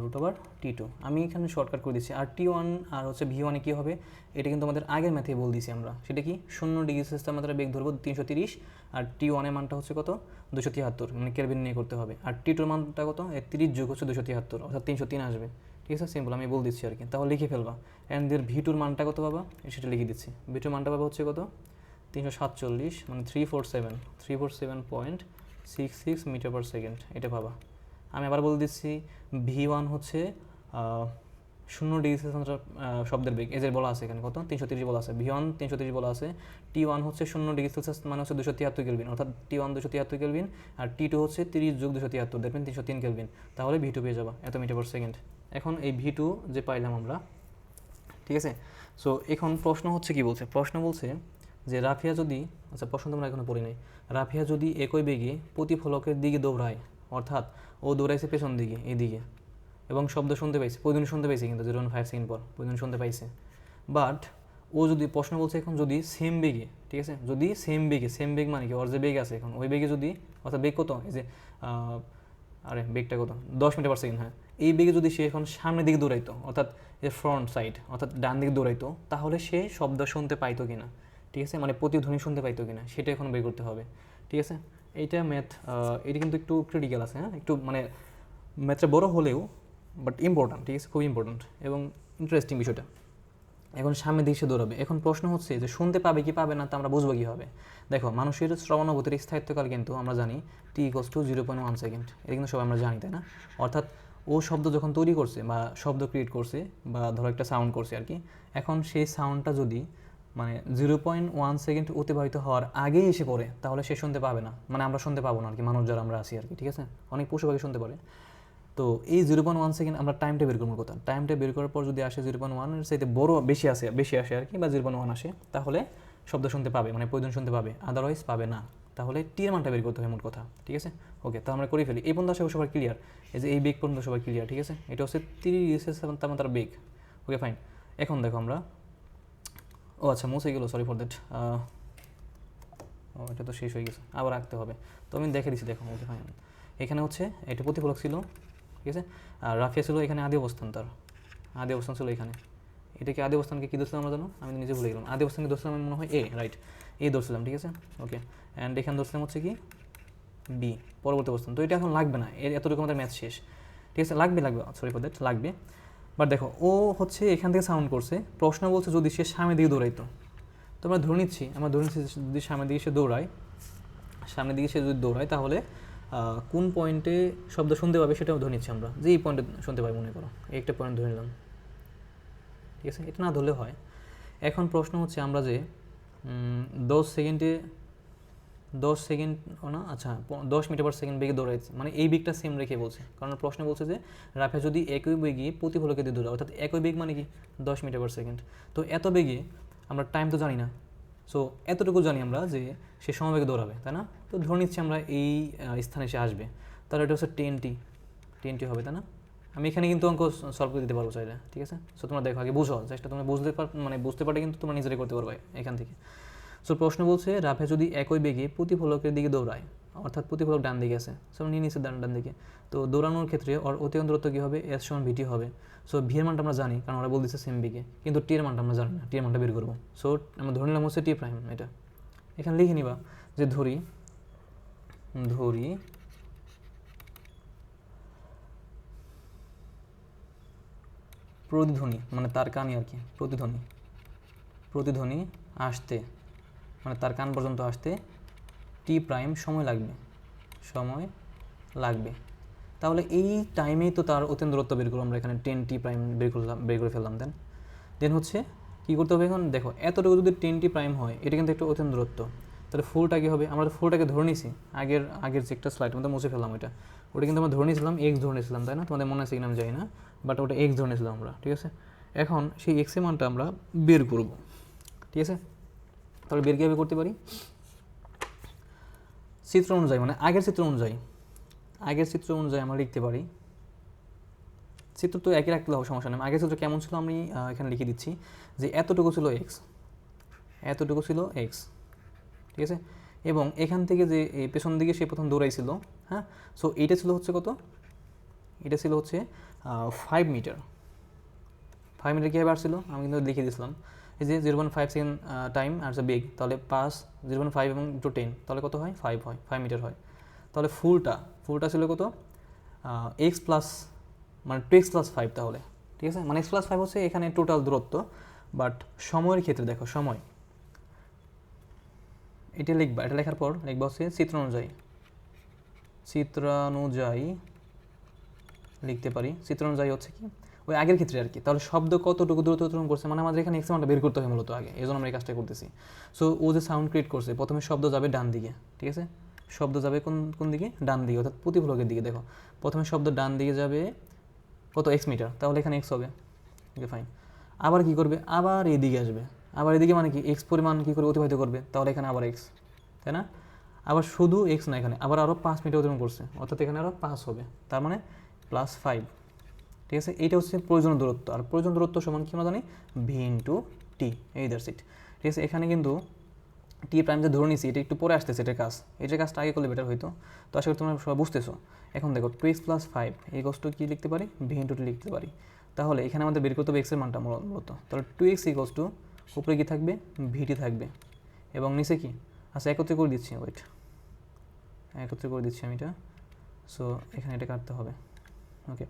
root over T2। আমি এখানে শর্টকাট করে দিচ্ছি। আর T1 আর হচ্ছে V1 এ কী হবে এটা কিন্তু আমাদের আগের ম্যাথে বল দিয়েছি আমরা, সেটা কি 0 ডিগ্রি সেলসিয়াস তাপমাত্রায় বেগ ধরবো 330, আর T1 এর মানটা হচ্ছে কত? 273, মানে কেলভিন নিয়ে করতে হবে। আর T2 এর মানটা কত? 30 যোগ হচ্ছে 273, অর্থাৎ 303 আসবে, ঠিক আছে? সিম্পল, আমি বল দিচ্ছি আর কি, তাহলে লিখে ফেলবা। অ্যান্ড দের V2 এর মানটা কত পাবা সেটা লিখে দিচ্ছি। V2 এর মানটা পাবা হচ্ছে কত? 347, মানে 347.66 মিটার পার সেকেন্ড, এটা পাবা। আমি আবার বলে দিচ্ছি V1 হচ্ছে 0 ডিগ্রি সেলসিয়াস শব্দের বেগ, এজের বলা আছে এখানে কত? 330 বলা আছে। V1 330 বলা আছে। T1 হচ্ছে 0 ডিগ্রি সেলসিয়াস মানে হচ্ছে 273 কেলভিন, অর্থাৎ T1 273 কেলভিন, আর T2 হচ্ছে 30 যোগ 273, দেখবেন 303 কেলভিন। তাহলে V2 পেয়ে যাবা এত মিটার পার সেকেন্ড। এখন এই V2 যে পাইলাম আমরা, ঠিক আছে? সো এখন প্রশ্ন হচ্ছে কি বলছে? প্রশ্ন বলছে যে রাফিয়া যদি, আচ্ছা প্রশ্ন তোমরা এখনো পড়ি নাই, রাফিয়া যদি একই বেগে প্রতিফলকের দিকে দৌড়ায়, অর্থাৎ ও দৌড়াইছে পেছন দিকে, এইদিকে, এবং শব্দ শুনতে পাইছে, প্রতিদিন শুনতে পাইছে কিন্তু 0.5 সেকেন্ড পর প্রতিদিন শুনতে পাইছে। বাট ও যদি, প্রশ্ন বলছে এখন যদি সেম বেগে, ঠিক আছে, যদি সেম বেগে, সেম বেগ মানে কি ওর যে বেগ আছে এখন ওই বেগে যদি, অর্থাৎ বেগ কত? এই যে আরে বেগটা কত? 10 মিটার পার সেকেন্ড, হ্যাঁ, এই বেগে যদি সে এখন সামনের দিকে দৌড়াইতো, অর্থাৎ এর ফ্রন্ট সাইড, অর্থাৎ ডান দিকে দৌড়াইতো, তাহলে সে শব্দ শুনতে পাইতো কিনা, ঠিক আছে, মানে প্রতিধ্বনি শুনতে পাইতো কিনা, সেটা এখন বের করতে হবে, ঠিক আছে? এইটা ম্যাথ, এটা কিন্তু একটু ক্রিটিক্যাল আছে, হ্যাঁ, একটু মানে ম্যাথটা বড় হলেও বাট ইম্পর্ট্যান্ট, ঠিক আছে, খুব ইম্পর্ট্যান্ট এবং ইন্টারেস্টিং বিষয়টা। এখন সামনে দিকে সে দৌড়াবে। এখন প্রশ্ন হচ্ছে যে শুনতে পাবে কি পাবে না, তা আমরা বুঝবো কীভাবে? দেখো মানুষের শ্রবণাবুতির স্থায়িত্বকাল কিন্তু আমরা জানি T=0.1 সেকেন্ড, এটা কিন্তু সবাই আমরা জানি, তাই না? অর্থাৎ ও শব্দ যখন তৈরি করছে বা শব্দ ক্রিয়েট করছে বা ধরো একটা সাউন্ড করছে আর কি, এখন সেই সাউন্ডটা যদি মানে 0.1 সেকেন্ড অতিবাহিত হওয়ার আগেই এসে পড়ে, তাহলে সে শুনতে পাবে না, মানে আমরা শুনতে পাবো না আর কি, মানুষ যারা আমরা আছি আর কি, ঠিক আছে? অনেক পশু পাখি শুনতে পারে। তো এই 0.1 সেকেন্ড আমরা টাইমটা বের করবো কথা, টাইমটা বের করার পর যদি আসে 0.1 এর সাথে বড় বেশি আসে আর কি, বা 0.1 আসে, তাহলে শব্দ শুনতে পাবে, মানে প্রয়োজন শুনতে পাবে, আদারওয়াইজ পাবে না। তাহলে টি এর মানটা বের করতে হবে মোট কথা, ঠিক আছে? ওকে, তো আমরা করে ফেলি। এই পর্যন্ত আসলে সবার ক্লিয়ার, এই যে এই বেগ পর্যন্ত সবার ক্লিয়ার, ঠিক আছে? এটা হচ্ছে 30 তার বেগ। Okay fine. এখন দেখো আমরা, ও আচ্ছা মুছে গেলো, সরি ফর দ্যাট। ও এটা তো শেষ হয়ে গেছে, আবার রাখতে হবে, তো আমি দেখে দিচ্ছি, দেখো। Okay fine. এখানে হচ্ছে এটা প্রতিফলক ছিল, ঠিক আছে? আর রাফিয়া ছিল এখানে আদি অবস্থান, তার আদি অবস্থান ছিল এখানে। এটাকে আদি অবস্থানকে কী ধরছিলাম আমরা জানো? আমি নিজে ভুলে গেলাম। আদি অবস্থানকে ধরছিলাম আমি মনে হয় এ, রাইট, এ ধরছিলাম, ঠিক আছে? ওকে, অ্যান্ড এখানে ধরছিলাম হচ্ছে কি বি, পরবর্তী অবস্থান। তো এটা এখন লাগবে না, এর এতটুকু আমাদের ম্যাথ শেষ, ঠিক আছে? লাগবে, সরি ফর দ্যাট, লাগবে। বাট দেখো ও হচ্ছে এখান থেকে সাউন্ড করছে, প্রশ্ন বলছে যদি সে সামনের দিকে দৌড়াইতো, তো আমরা ধরে নিচ্ছি যদি সামনের দিকে সে দৌড়ায়, যদি দৌড়ায়, তাহলে কোন পয়েন্টে শব্দ শুনতে পাবে সেটাও ধরে নিচ্ছি আমরা, যে এই পয়েন্টে শুনতে পাবে মনে করো, এই একটা পয়েন্ট ধরে নিলাম, ঠিক আছে? এটা না ধরলে হয়। এখন প্রশ্ন হচ্ছে আমরা যে 10 সেকেন্ড না, আচ্ছা 10 মিটার পার সেকেন্ড বেগে দৌড়াইছে, মানে এই বেগটা সেম রেখে বলছে, কারণ প্রশ্ন বলছে যে রাফিয়া যদি একই বেগে প্রতিফলকে দিয়ে দৌড়ায়, অর্থাৎ একই বেগ মানে কি 10 মিটার পার সেকেন্ড। তো এত বেগে আমরা টাইম তো জানি না, সো এতটুকু জানি আমরা যে সে সমবেগে দৌড়াবে, তাই না? তো ধরে নিচ্ছি আমরা এই স্থানে সে আসবে, তাহলে এটা হচ্ছে 10t হবে, তাই না? আমি এখানে কিন্তু অঙ্ক সলভ করে দিতে পারবো চাইলে, ঠিক আছে? সো তোমরা দেখো, আগে বুঝো চেষ্টা, তোমরা বুঝতে পারলে কিন্তু তোমরা নিজেরাই করতে পারবে এখান থেকে। সো প্রশ্ন বলছে রাফিয়া যদি একই বেগে প্রতিফলকের দিকে দৌড়ায়, অর্থাৎ প্রতিফলক ডান দিকে আছে, সো নিয়ে নিচ্ছে ডান দিকে, তো দৌড়ানোর ক্ষেত্রে ওর অতিক্রান্ত দূরত্ব কী হবে? S=VT হবে। সো ভি এর মানটা আমরা জানি, কারণ ওরা বলতেছে সেম বেগে, কিন্তু টি এর মানটা আমরা জানি না, টি এর মানটা বের করবো। সো আমরা ধরে নিলাম হচ্ছে টি প্রাইম, এটা এখানে লিখে নিবা যে ধরি প্রতিধ্বনি, মানে তার কানে আর কি, প্রতিধ্বনি আসতে মানে তার কান পর্যন্ত আসতে টি প্রাইম সময় লাগবে। তাহলে এই টাইমেই তো তার অত্যন্ত দূরত্ব বের করবো আমরা, এখানে 10t প্রাইম বের করে ফেললাম। দেন হচ্ছে কী করতে হবে এখন, দেখো এতটুকু যদি 10t প্রাইম হয়, এটা কিন্তু একটা অত্যন্ত দূরত্ব, তাহলে ফুলটা কী হবে, আমরা ফুলটাকে ধরে নিছি আগের যে একটা স্লাইড মধ্যে মুছে ফেললাম ওটা কিন্তু আমরা ধরে নিয়েছিলাম এক্স ধরে নিয়েছিলাম, তাই না? তোমাদের মনে আছে কিনা আমি জানি না, বাট ওটা এক্স ধরে নিয়েছিলাম আমরা, ঠিক আছে? এখন সেই এক্সের মানটা আমরা বের করব, ঠিক আছে? তাহলে বের কীভাবে করতে পারি, চিত্র অনুযায়ী, মানে আগের চিত্র অনুযায়ী আমরা লিখতে পারি। চিত্র তো একই রাখতে হবে, সমস্যা নেই। আগের চিত্র কেমন ছিল আমি এখানে লিখে দিচ্ছি, যে এতটুকু ছিল এক্স, ঠিক আছে? এবং এখান থেকে যে পেছন দিকে সে প্রথম দৌড়াইছিল, হ্যাঁ, সো এইটা ছিল হচ্ছে কত, এটা ছিল হচ্ছে 5 মিটার। কীভাবে আসছিল আমি কিন্তু লিখে দিয়েছিলাম, এই যে 0.5 সেকেন্ড টাইম আর যে বেগ, তাহলে 0.5 এবং 10, তাহলে কত হয়, 5 মিটার হয়। তাহলে ফুলটা ছিল কত, এক্স প্লাস, মানে 2x+5, তাহলে ঠিক আছে, মানে x+5 হচ্ছে এখানে টোটাল দূরত্ব, বাট সময়ের ক্ষেত্রে দেখো সময়, এটা লেখার পর লিখবা হচ্ছে চিত্রানুযায়ী লিখতে পারি। চিত্রানুযায়ী হচ্ছে কি, ওই আগের ক্ষেত্রে আর কি। তাহলে শব্দ কতটুকু দূরত্ব অতিক্রম করছে, মানে আমাদের এখানে এক্স মানটা বের করতে হয় মূলত আগে, এই জন্য আমরা এই কাজটা করতেছি। সো ও যে সাউন্ড ক্রিয়েট করছে, প্রথমে শব্দ যাবে ডান দিকে, ঠিক আছে? শব্দ যাবে কোন দিকে, ডান দিকে, অর্থাৎ প্রতিফলকের দিকে। দেখো প্রথমে শব্দ ডান দিকে যাবে কত, এক্স মিটার, তাহলে এখানে এক্স হবে, ওকে ফাইন। আবার কি করবে, আবার এদিকে আসবে, আবার এদিকে মানে কি এক্স পরিমাণ কী করে অতিবাহিত করবে, তাহলে এখানে আবার এক্স, তাই না? আবার শুধু এক্স না, এখানে আবার আরও 5 মিটার অতিক্রম করছে, অর্থাৎ এখানে আরও 5 হবে, তার মানে +5, ঠিক আছে? এইটা হচ্ছে প্রয়োজনীয় দূরত্ব, আর প্রয়োজনীয় দূরত্ব সমান কি আমরা জানি, v/t, এই দ্যাটস ইট, ঠিক আছে? এখানে কিন্তু টি প্রাইম যে ধরে নিছি, এটা একটু পরে আসতেছে, এটার কাজটা আগে করলে বেটার হইতো। তো আশা করি তোমরা সবাই বুঝতেছো। এখন দেখো 2x+5 এই কষ্ট কি লিখতে পারি, v/t লিখতে পারি। তাহলে এখানে আমাদের বের করতে হবে এক্সের মানটা মূলত, তাহলে 2x উপরে কি থাকবে, vt থাকবে, এবং নিচে কি, আচ্ছা একত্রে করে দিচ্ছি, আমি এটা। সো এখানে এটা কাটতে হবে, ওকে।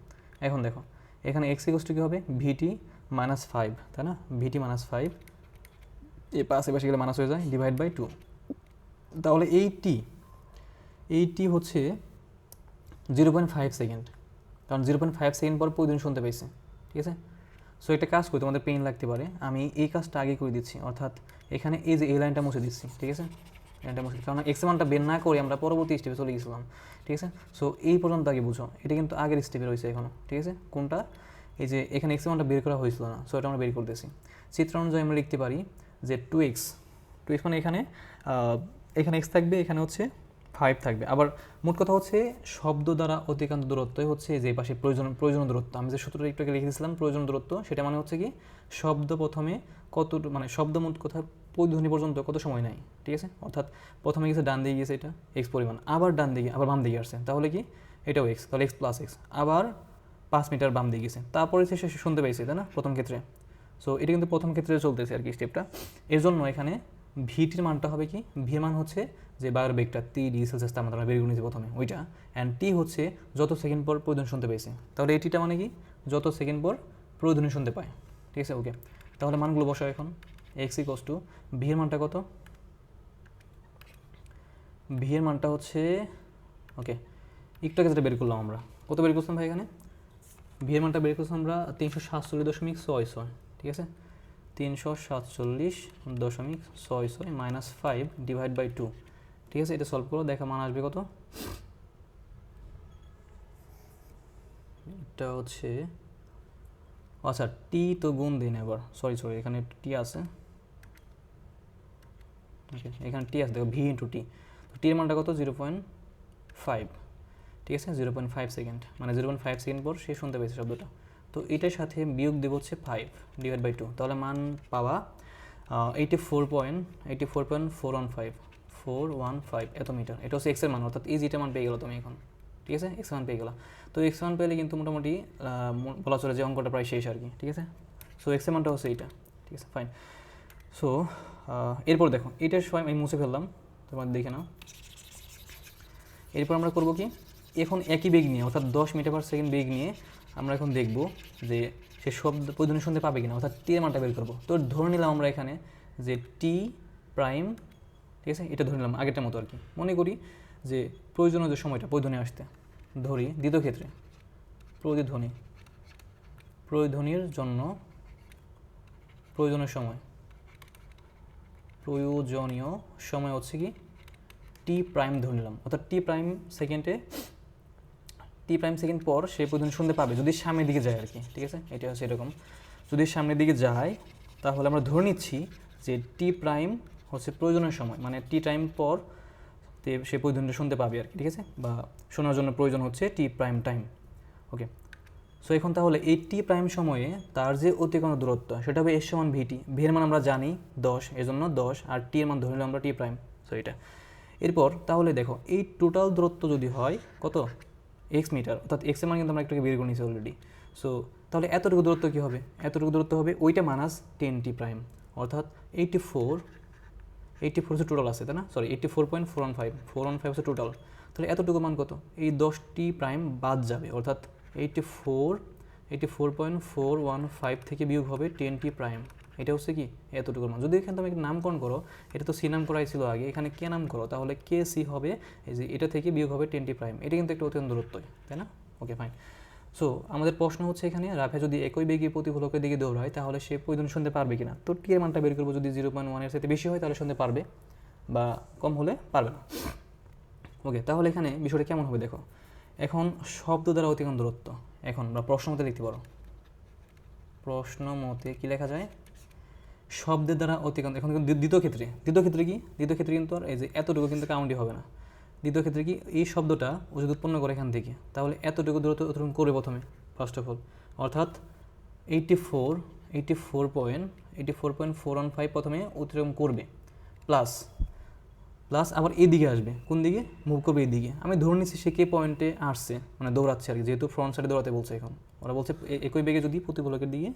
এখন দেখো এখানে x কী হবে, vt-5, তাই না? vt-5, এই পাশে গেলে মাইনাস হয়ে যায়, /2। তাহলে এই টি হচ্ছে 0.5 সেকেন্ড, কারণ 0.5 সেকেন্ড পর প্রতিদিন শুনতে পাইছে, ঠিক আছে? সো একটা কাজ করি, তোমাদের পেইন লাগতে পারে, আমি এই কাজটা আগে করে দিচ্ছি, অর্থাৎ এখানে এই যে এই লাইনটা মুছে দিচ্ছি, ঠিক আছে? লাইনটা মুছে, কারণ এক্স মানটা বের না করে আমরা পরবর্তী স্টেপে চলে গেছিলাম, ঠিক আছে? সো এই পর্যন্ত আগে বুঝো, এটা কিন্তু আগের স্টেপে রয়েছে এখনও, ঠিক আছে? কোনটা, এই যে এখানে এক্স মানটা বের করা হয়েছিল না, সো এটা আমরা বের করতেছি। চিত্র অনুযায়ী আমরা লিখতে পারি যে 2x মানে এখানে x থাকবে, এখানে হচ্ছে 5 থাকবে। আবার মোট কথা হচ্ছে শব্দ দ্বারা অতিক্রান্ত দূরত্বই হচ্ছে যে পাশে প্রয়োজন দূরত্ব, আমি যে সূত্রটা একটু আগে লিখে দিয়েছিলাম, প্রয়োজন দূরত্ব, সেটা মানে হচ্ছে কি শব্দ প্রথমে কত, মানে শব্দ মোট কথা প্রতিধ্বনি পর্যন্ত কত সময় নেয়, ঠিক আছে? অর্থাৎ প্রথমে গেছে ডান দিকে গেছে, এটা এক্স পরিমাণ, আবার ডান দিকে, আবার বাম দিকে আসছে, তাহলে কি এটাও এক্স, তাহলে x+x, আবার 5 মিটার বাম দিকে গেছে, তারপরে সে শুনতে পাইছে, তাই না, প্রথম ক্ষেত্রে। সো এটা কিন্তু প্রথম ক্ষেত্রে চলতেছে আর কি স্টেপটা। এর জন্য এখানে ভিটির মানটা হবে কি, ভি মান হচ্ছে যে বায়ুর বেগটা 3°C তাপমাত্রা বের করে নিয়েছে প্রথমে ওইটা, অ্যান্ড টি হচ্ছে যত সেকেন্ড পর প্রয়োজন শুনতে পেয়েছে, তাহলে এটিটা মানে কি যত সেকেন্ড পর প্রয়োজনীয় শুনতে পায়, ঠিক আছে? ওকে, তাহলে মানগুলো বসাও এখন। x ভি এর মানটা কত, ভি এর মানটা হচ্ছে, ওকে একটু আগে যেটা বের করলাম আমরা, কত বের করছিলাম ভাই এখানে, ভি এর মানটা বের করছিলাম আমরা 347.66, ঠিক আছে? 347.66 -5 /2, ঠিক আছে? এটা সলভ করো, দেখা মান আসবে কত, এটা হচ্ছে, আচ্ছা টি তো গুণ দিন এবার, সরি এখানে টি আছে, ওকে এখানে টি আছে, দেখো v/t, তো টি এর মানটা কত, 0.5, ঠিক আছে? 0.5 সেকেন্ড, মানে 0.5 সেকেন্ড পর সে শুনতে পেয়েছে শব্দটা। তো এটার সাথে বিয়োগ দেব হচ্ছে 5 /2, তাহলে মান পাওয়া 84.415 এত মিটার। এটা হচ্ছে এক্সের মান, অর্থাৎ ইজিটা মান পেয়ে গেলো তুমি এখন, ঠিক আছে? এক্স মান পেয়ে গেলো। তো এক্স মান পেলে কিন্তু মোটামুটি বলা চলে যে অঙ্কটা প্রায় শেষ আর কি, ঠিক আছে? সো এক্সের মানটা হচ্ছে এইটা, ঠিক আছে? ফাইন। সো এরপর দেখো এটার সময় আমি মুছে ফেললাম, তোমার দেখে নাও। এরপর আমরা করবো কি, এখন একই বেগ নিয়ে, অর্থাৎ 10 মিটার/সেকেন্ড বেগ নিয়ে আমরা এখন দেখব যে সে শব্দ প্রয়োজনীয় শুনতে পাবে কিনা, অর্থাৎ টি এর মানটা বের করবো। তো ধরে নিলাম আমরা এখানে যে টি প্রাইম ঠিক আছে, এটা ধরে নিলাম আগেরটার মতো আর কি। মনে করি যে প্রয়োজনীয় যে সময়টা প্রয়োজনে আসতে ধরি, দ্বিতীয় ক্ষেত্রে প্রয়োজনীয় জন্য প্রয়োজনীয় সময় হচ্ছে কি টি প্রাইম ধরে নিলাম, অর্থাৎ টি প্রাইম সেকেন্ড পর সে প্রয়োজনীয় শুনতে পাবে যদি সামনের দিকে যায় আর কি। ঠিক আছে, এটা হচ্ছে এরকম, যদি সামনের দিকে যায় তাহলে আমরা ধরে নিচ্ছি যে টি প্রাইম হচ্ছে প্রয়োজনীয় সময়, মানে টি টাইম পর সে প্রয়োজনটা শুনতে পাবে আর কি। ঠিক আছে, বা শোনার জন্য প্রয়োজন হচ্ছে টি প্রাইম টাইম। ওকে, সো এখন তাহলে এই টি প্রাইম সময়ে তার যে অতিক্রান্ত দূরত্ব সেটা হবে এস সমান ভিটি। ভি এর মান আমরা জানি 10, এজন্য 10, আর টি এর মান ধরে নিলাম আমরা টি প্রাইম। সো এটা এরপর তাহলে দেখো এই টোটাল দূরত্ব যদি হয় কত, এক্স মিটার, অর্থাৎ এক্স এর মান কিন্তু আমরা একটু বের করে নিয়েছি অলরেডি। সো তাহলে এতটুকু দূরত্ব কী হবে, এতটুকু দূরত্ব হবে ওইটা মাইনাস 10 টি প্রাইম, অর্থাৎ 84 হচ্ছে টোটাল আছে, তাই না? সরি, 84.415 হচ্ছে টোটাল। তাহলে এতটুকু মান কত, এই 10টি প্রাইম বাদ যাবে, অর্থাৎ 84.415 থেকে বিয়োগ হবে 10টি প্রাইম। এটা হচ্ছে কি এতটুকুর মান। যদি এখানে তুমি নামকরণ করো, এটা তো সি নাম করাই ছিল আগে, এখানে কে নাম করো তাহলে কে সি হবে, এই যে এটা থেকে বিয়োগ হবে 10টি প্রাইম। এটা কিন্তু একটা অত্যন্ত দূরত্বই, তাই না? ওকে, ফাইন। সো আমাদের প্রশ্ন হচ্ছে এখানে রাফিয়া যদি একই বেগে প্রতিফলকের দিকে দৌড়ায় তাহলে সে প্রয়োজন শুনতে পারবে কিনা। তো টি এর মানটা বের করবো, যদি 0.1 সাথে বেশি হয় তাহলে শুনতে পারবে, বা কম হলে পারবে না। ওকে, তাহলে এখানে বিষয়টা কেমন হবে দেখো। এখন শব্দ দ্বারা অতিক্রান্ত দূরত্ব, এখন আমরা প্রশ্ন মতে লিখতে পারো, প্রশ্ন মতে কি লেখা যায়, শব্দের দ্বারা অতিক্রান্ত। এখন দ্বিতীয় ক্ষেত্রে কি, দ্বিতীয় ক্ষেত্রে কিন্তু আর এই যে এতটুকু কিন্তু কাউন্টই হবে না। দ্বিতীয় ক্ষেত্রে কি, এই শব্দটা ও যদি উৎপন্ন করে এখান থেকে, তাহলে এতটুকু দূরত্ব অতিক্রম করবে প্রথমে, ফার্স্ট অফ অল, অর্থাৎ 84.415 প্রথমে অতিক্রম করবে, প্লাস আবার এদিকে আসবে, কোন দিকে মুভ করবে, এইদিকে। আমি ধরে নিচ্ছি সে কে পয়েন্টে আসছে, মানে দৌড়াচ্ছে আর কি, যেহেতু ফ্রন্ট সাইডে দৌড়াতে বলছে। এখন ওরা বলছে একই বেগে যদি প্রতিফলকের দিকে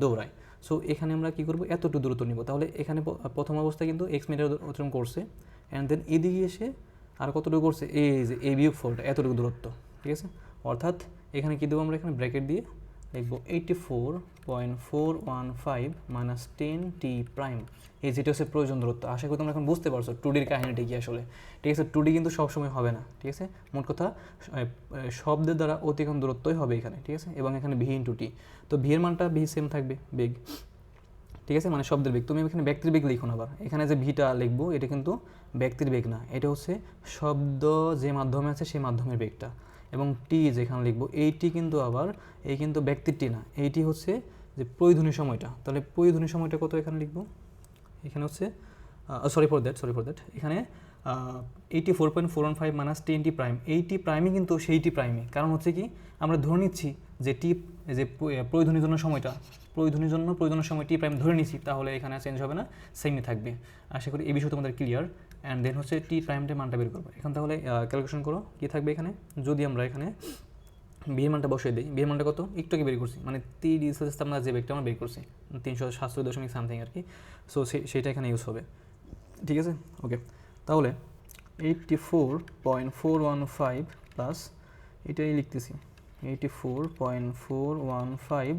দৌড়ায়। সো এখানে আমরা কী করবো, এতটুকু দূরত্ব নিব। তাহলে এখানে প্রথম অবস্থায় কিন্তু এক্স মিটার অতিক্রম করছে, অ্যান্ড দেন এদিকে এসে আর কতটুকু করছে, এই যে এ বিয়োগ 4টা, এতটুকু দূরত্ব। ঠিক আছে, অর্থাৎ এখানে কী দেবো আমরা, এখানে ব্র্যাকেট দিয়ে লিখবো 84.415 মাইনাস 10 টি প্রাইম। এই যেটা হচ্ছে প্রয়োজন দূরত্ব। আশা করি তোমরা এখন বুঝতে পারছো টুডির কাহিনীটা কি আসলে। ঠিক আছে, টুডি কিন্তু সবসময় হবে না। ঠিক আছে, মোট কথা শব্দের দ্বারা অতিক্রম দূরত্বই হবে এখানে। ঠিক আছে, এবং এখানে ভি ইন্টু টি, তো ভি এর মানটা ভি সেম থাকবে, বেগ। ঠিক আছে, মানে শব্দের বেগ। তুমি এখানে ব্যক্তির বেগ লিখো না, আবার এখানে যে ভিটা লিখবো এটা কিন্তু ব্যক্তির বেগ না, এটা হচ্ছে শব্দ যে মাধ্যমে আছে সেই মাধ্যমের বেগটা। এবং টি যেখানে লিখবো, এইটি কিন্তু আবার এই কিন্তু ব্যক্তির টি না, এইটি হচ্ছে যে প্রয়োজনীয় সময়টা। তাহলে প্রয়োজনীয় সময়টা কত এখানে লিখবো, এখানে হচ্ছে সরি ফর দ্যাট এখানে 84.415 মাইনাস 10 টি প্রাইম। এই টি প্রাইমই কিন্তু সেই টি প্রাইমে, কারণ হচ্ছে কি আমরা ধরে নিচ্ছি যে টি যে প্রয়োজনীয় জন্য সময়টা, প্রয়োজনীয় সময় টি প্রাইম ধরে নিচ্ছি, তাহলে এখানে চেঞ্জ হবে না, সেমই থাকবে। আশা করি এই বিষয় তোমাদের ক্লিয়ার। অ্যান্ড দেন হচ্ছে টি প্রাইমটা মানটা বের করবো। এখন তাহলে ক্যালকুলেশন করো কী থাকবে এখানে। যদি আমরা এখানে বি এর মানটা বসিয়ে দিই, বি এর মানটা কত একটু আগে বের করছি, মানে 30 সেলসিয়াস আমরা যে বেগটা আমরা বের করছি 367 সামথিং আর কি। সো সেইটা এখানে ইউজ হবে। ঠিক আছে, ওকে। তাহলে 84.415 প্লাস এটাই লিখতেছি 84.415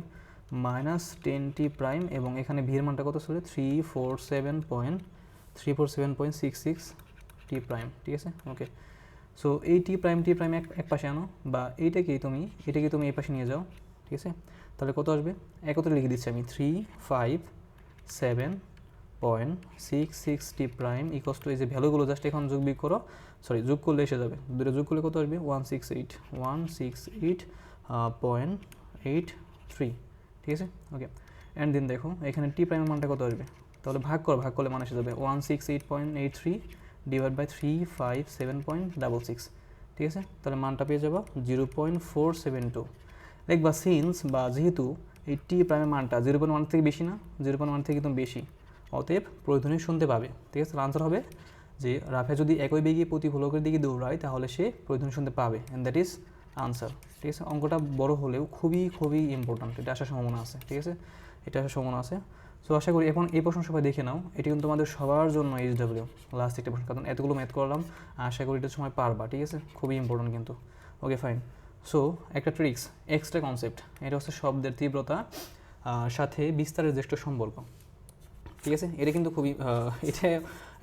মাইনাস 10 টি প্রাইম, এবং এখানে ভি এর মানটা কত ছিল 347.66 টি প্রাইম। ঠিক আছে, ওকে। সো এই টি প্রাইম এক পাশে আনো, বা এটাকে তুমি এই পাশে নিয়ে যাও। ঠিক আছে, তাহলে কত আসবে, একত্রে লিখে দিচ্ছি আমি 357.66 টি প্রাইম ইকস টু, এই যে ভ্যালুগুলো জাস্ট এখন যোগ বিয়োগ করো, সরি যোগ করলে এসে যাবে, দুটো যোগ করলে কত আসবে 168.83। ঠিক আছে, ওকে। অ্যান্ড দেন দেখো এখানে টি প্রাইমের মানটা কত আসবে, তাহলে ভাগ করলে মান এসে যাবে 168.83 ডিভাইড বাই 357.66। ঠিক আছে, তাহলে মানটা পেয়ে যাবো 0.472। দেখবা সিন্স বা যেহেতু এই টি প্রাইমের মানটা 0.1 থেকে বেশি না, 0.1 থেকে একদম বেশি, অতএব প্রয়োজনীয় শুনতে পাবে। ঠিক আছে, আনসার হবে যে রাফিয়া যদি একই বেগে প্রতিফলকের দিকে দৌড়ায় তাহলে সে প্রয়োজনীয় শুনতে পাবে, অ্যান্ড দ্যাট ইজ আনসার। ঠিক আছে, অঙ্কটা বড় হলেও খুবই ইম্পর্ট্যান্ট, এটা আসার সম্ভাবনা আছে। ঠিক আছে, এটা আসার সম্ভাবনা আছে। সো আশা করি এখন এই প্রশ্ন সবাই দেখে নাও, এটি কিন্তু তোমাদের সবার জন্য এইচডব্লিউ লাস্ট একটা প্রশ্ন, কারণ এতগুলো ম্যাথ করলাম, আশা করি এটার সময় পারবা। ঠিক আছে, খুবই ইম্পর্ট্যান্ট কিন্তু। ওকে, ফাইন। সো একটা ট্রিক্স, এক্সট্রা কনসেপ্ট, এটা হচ্ছে শব্দের তীব্রতা সাথে বিস্তারের জ্যেষ্ঠ সম্পর্ক। ঠিক আছে, এটা কিন্তু খুবই এটা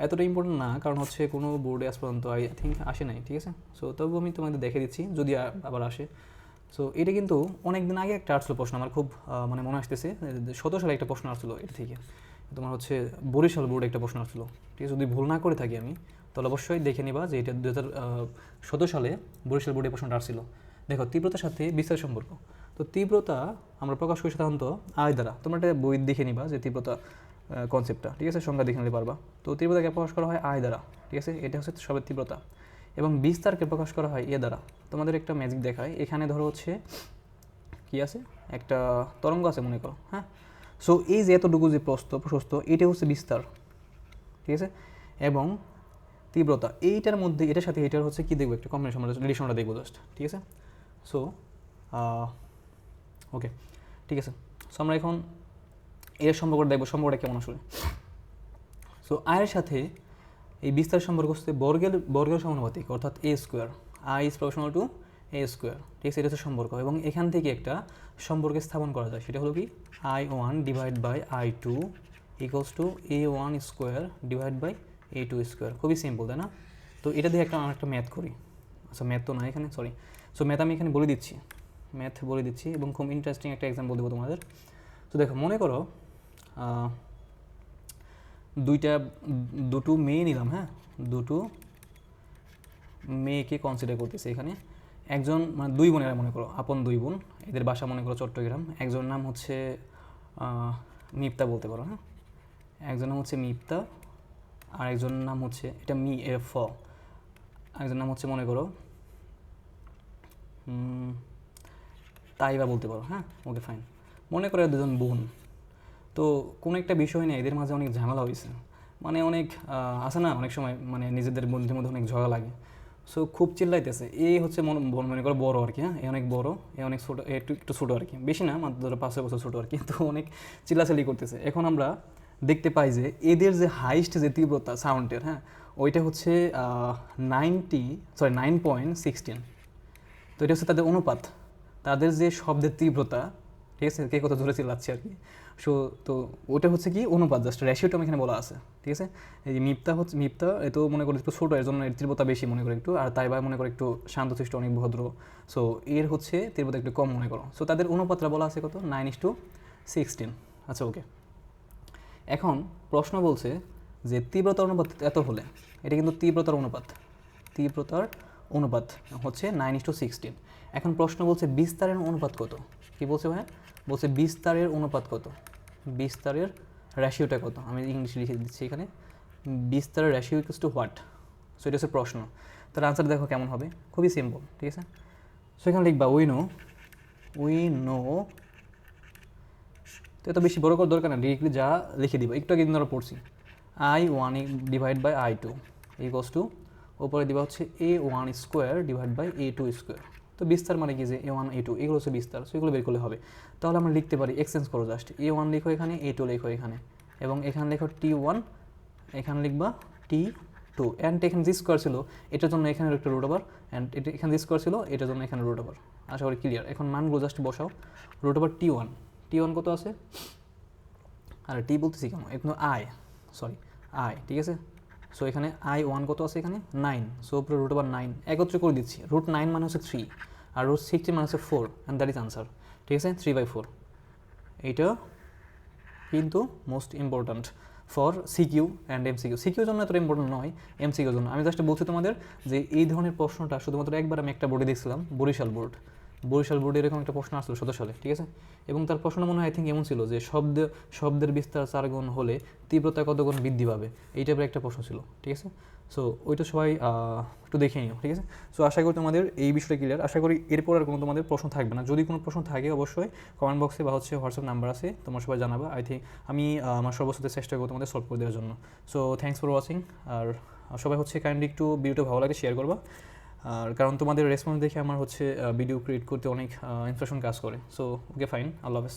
এতটা ইম্পর্টেন্ট না, কারণ হচ্ছে কোনো বোর্ডে আজ পর্যন্ত আই থিঙ্ক আসে নাই, ঠিক আছে। সো তবু আমি তোমাদের দেখে দিচ্ছি যদি আবার আসে। সো এটা কিন্তু অনেক দিন আগে একটা আসলো প্রশ্ন, আমার খুব মানে মনে আসতেছে 17 সালে একটা প্রশ্ন আসলো এটা থেকে, তোমার হচ্ছে বরিশাল বোর্ডে একটা প্রশ্ন আসলো, ঠিক আছে। যদি ভুল না করে থাকি আমি, তাহলে অবশ্যই দেখে নিবা যে এটা 2017 সালে বরিশাল বোর্ডে প্রশ্নটা আসছিল। দেখো, তীব্রতার সাথে বিস্তার সম্পর্ক। তো তীব্রতা আমরা প্রকাশ করি সাধারণত আয় দ্বারা। তোমরা একটা বই দেখে নিবা যে তীব্রতা কনসেপ্টটা, ঠিক আছে, সংজ্ঞা দেখে নিতে পারবা। তো তীব্রতাকে প্রকাশ করা হয় আয় দ্বারা, ঠিক আছে, এটা হচ্ছে সবের তীব্রতা। এবং বিস্তারকে প্রকাশ করা হয় এ দ্বারা। তোমাদের একটা ম্যাজিক দেখায়, এখানে ধরো হচ্ছে কি আছে, একটা তরঙ্গ আছে মনে করো, হ্যাঁ। সো এই যে এতটুকু যে প্রশস্ত এটা হচ্ছে বিস্তার, ঠিক আছে। এবং তীব্রতা এইটার মধ্যে, এটার সাথে এটার হচ্ছে কি দেখবো, একটা কম্বিনেশন, রিলেশনটা দেখবো জাস্ট, ঠিক আছে। সো ওকে, ঠিক আছে। সো আমরা এখন এর সম্পর্কটা দেখবো, সম্পর্কটা কেমন আসলে। সো আয়ের সাথে এই বিস্তার সম্পর্ক হচ্ছে বর্গের সমানুপাতিক, অর্থাৎ A square. I is proportional to A square, ঠিক আছে, এটা হচ্ছে সম্পর্ক। এবং এখান থেকে একটা সম্পর্কে স্থাপন করা যায়, সেটা হলো কি I1 divide by I2 equals to A1 square divide by A2 square. খুবই সিম্পল, তাই না? তো এটা দিয়ে একটা ম্যাথ করি। আচ্ছা, ম্যাথ তো না এখানে, সরি। সো ম্যাথ আমি এখানে বলে দিচ্ছি এবং খুব ইন্টারেস্টিং একটা এক্সাম্পল দেবো তোমাদের। তো দেখো, মনে করো দুটো মেয়ে নিলাম, হ্যাঁ, দুটো মেয়েকে কনসিডার করতেছে এখানে। একজন মানে দুই বোনেরা মনে করো, আপন দুই বোন, এদের বাসা মনে করো চট্টগ্রাম। একজন নাম হচ্ছে মিপ্তা বলতে পারো, হ্যাঁ, একজন নাম হচ্ছে মিপ্তা, আর একজন নাম হচ্ছে এটা একজন নাম হচ্ছে মনে করো তাইবা বলতে পারো, হ্যাঁ, ওকে ফাইন। মনে করো দুজন বোন। তো কোনো একটা বিষয় নিয়ে এদের মাঝে অনেক ঝামেলা হয়েছে, মানে অনেক আছে না অনেক সময় মানে নিজেদের বন্ধুদের মধ্যে অনেক ঝগড়া লাগে। সো খুব চিল্লাইতেছে, এই হচ্ছে মনে করো বড়ো আর কি, হ্যাঁ, এ অনেক বড়ো, এ অনেক ছোটো, একটু ছোটো আর কি, বেশি না, মাত্র ধরো 5 বছর ছোটো আর কি। তো অনেক চিল্লাচিল্লি করতেছে। এখন আমরা দেখতে পাই যে এদের যে হাইস্ট যে তীব্রতা সাউন্ডের, হ্যাঁ, ওইটা হচ্ছে 9.16। তো এটা হচ্ছে তাদের অনুপাত, তাদের যে শব্দের তীব্রতা, ঠিক আছে, কে কত জোরে চিল্লাচ্ছে আর কি। সো তো ওটা হচ্ছে কি অনুপাত, জাস্ট রেশিওটা এখানে বলা আছে, ঠিক আছে। এই যে মিপ্তা এ তো মনে করি একটু ছোটো, এর জন্য এর তীব্রতা বেশি মনে করি একটু, আর তাইবা মনে করি একটু শান্তশিষ্ট, অনেক ভদ্র। সো এর হচ্ছে তীব্রতা একটু কম মনে করো। সো তাদের অনুপাতটা বলা আছে কত, 9:16। আচ্ছা, ওকে। এখন প্রশ্ন বলছে যে তীব্রতার অনুপাত এত হলে, এটা কিন্তু তীব্রতার অনুপাত হচ্ছে 9:16। এখন প্রশ্ন বলছে বিস্তারের অনুপাত কত। কি বলছে ভাই? বলছে বিস্তারের অনুপাত কত, বিস্তারের রেশিওটা কত। আমি ইংলিশে লিখে দিচ্ছি এখানে, বিস্তারের ratio equals to what. So এটা হচ্ছে প্রশ্ন। তার আনসার দেখো কেমন হবে, খুবই সিম্পল, ঠিক আছে। সো এখানে লিখবা উই নো। তো এত বেশি বড় করে দরকার না, ডিরেক্টলি যা লিখে দিবা, একটু আগে দিন ধরো পড়ছি, I1 divide by I2 equals two, ওপরে দিবা হচ্ছে A1 square divide by A2 square. তো বিস্তার মানে কি, যে A1 A2 এগুলো হচ্ছে বিস্তার। সো এগুলো বের করলে হবে। তাহলে আমরা লিখতে পারি, এক্সচেঞ্জ করো জাস্ট, A1 লিখো এখানে, A2 লিখো এখানে, এবং এখানে লিখো T1, এখানে লিখবা T2, অ্যান্ড এখানে যে স্কোয়ার ছিল এটার জন্য এখানে একটা রুট ওভার, অ্যান্ড এটা এখানে যে স্কোয়ার ছিল এটার জন্য এখানে রুট ওভার। আশা করি ক্লিয়ার। এখন মানগুলো জাস্ট বসাও, রুট ওভার T1 কত আছে, আর টি বলতেছি কেন, এখানে আই, ঠিক আছে। সো এখানে I1 কত আছে, এখানে 9। সো উপরে রুট ওভার 9 একত্রে করে দিচ্ছি। রুট 9 মানে হচ্ছে 3, আর রুট 16 মানে হচ্ছে 4, অ্যান্ড দ্যাট ইজ আনসার, ঠিক আছে, 3/4। এইটা কিন্তু most important for CQ and MCQ. Secure জন্য এতটা ইম্পর্টেন্ট নয়, এমসিকিউর জন্য। আমি জাস্ট বলছি তোমাদের যে এই ধরনের প্রশ্নটা শুধুমাত্র একবার আমি একটা বোর্ডে দেখছিলাম, বরিশাল বোর্ডে এরকম একটা প্রশ্ন আসলো 17 সালে, ঠিক আছে। এবং তার প্রশ্নটা মনে হয় আই থিঙ্ক এমন ছিল যে শব্দের বিস্তার 4 গুণ হলে তীব্রতা কত গুণ বৃদ্ধি পাবে, এই টাইপের একটা প্রশ্ন ছিল, ঠিক আছে। সো ওইটা সবাই একটু দেখে নিও, ঠিক আছে। সো আশা করি তোমাদের এই বিষয়টা ক্লিয়ার। আশা করি এরপর আর কোনো তোমাদের প্রশ্ন থাকবে না। যদি কোনো প্রশ্ন থাকে অবশ্যই কমেন্ট বক্সে বা হচ্ছে হোয়াটসঅ্যাপ নাম্বার আছে, তোমরা সবাই জানাবা। আই থিঙ্ক আমি আমার সর্বসাথে চেষ্টা করবো তোমাদের সলভ করে দেওয়ার জন্য। So thanks for watching. আর সবাই হচ্ছে কাইন্ডলি একটু ভিডিওটা ভালো লাগে শেয়ার করবা, আর কারণ তোমাদের রেসপন্স দেখে আমার হচ্ছে ভিডিও ক্রিয়েট করতে অনেক ইন্সপিরেশন কাজ করে। সো ওকে ফাইন, আল্লাহ হাফেজ।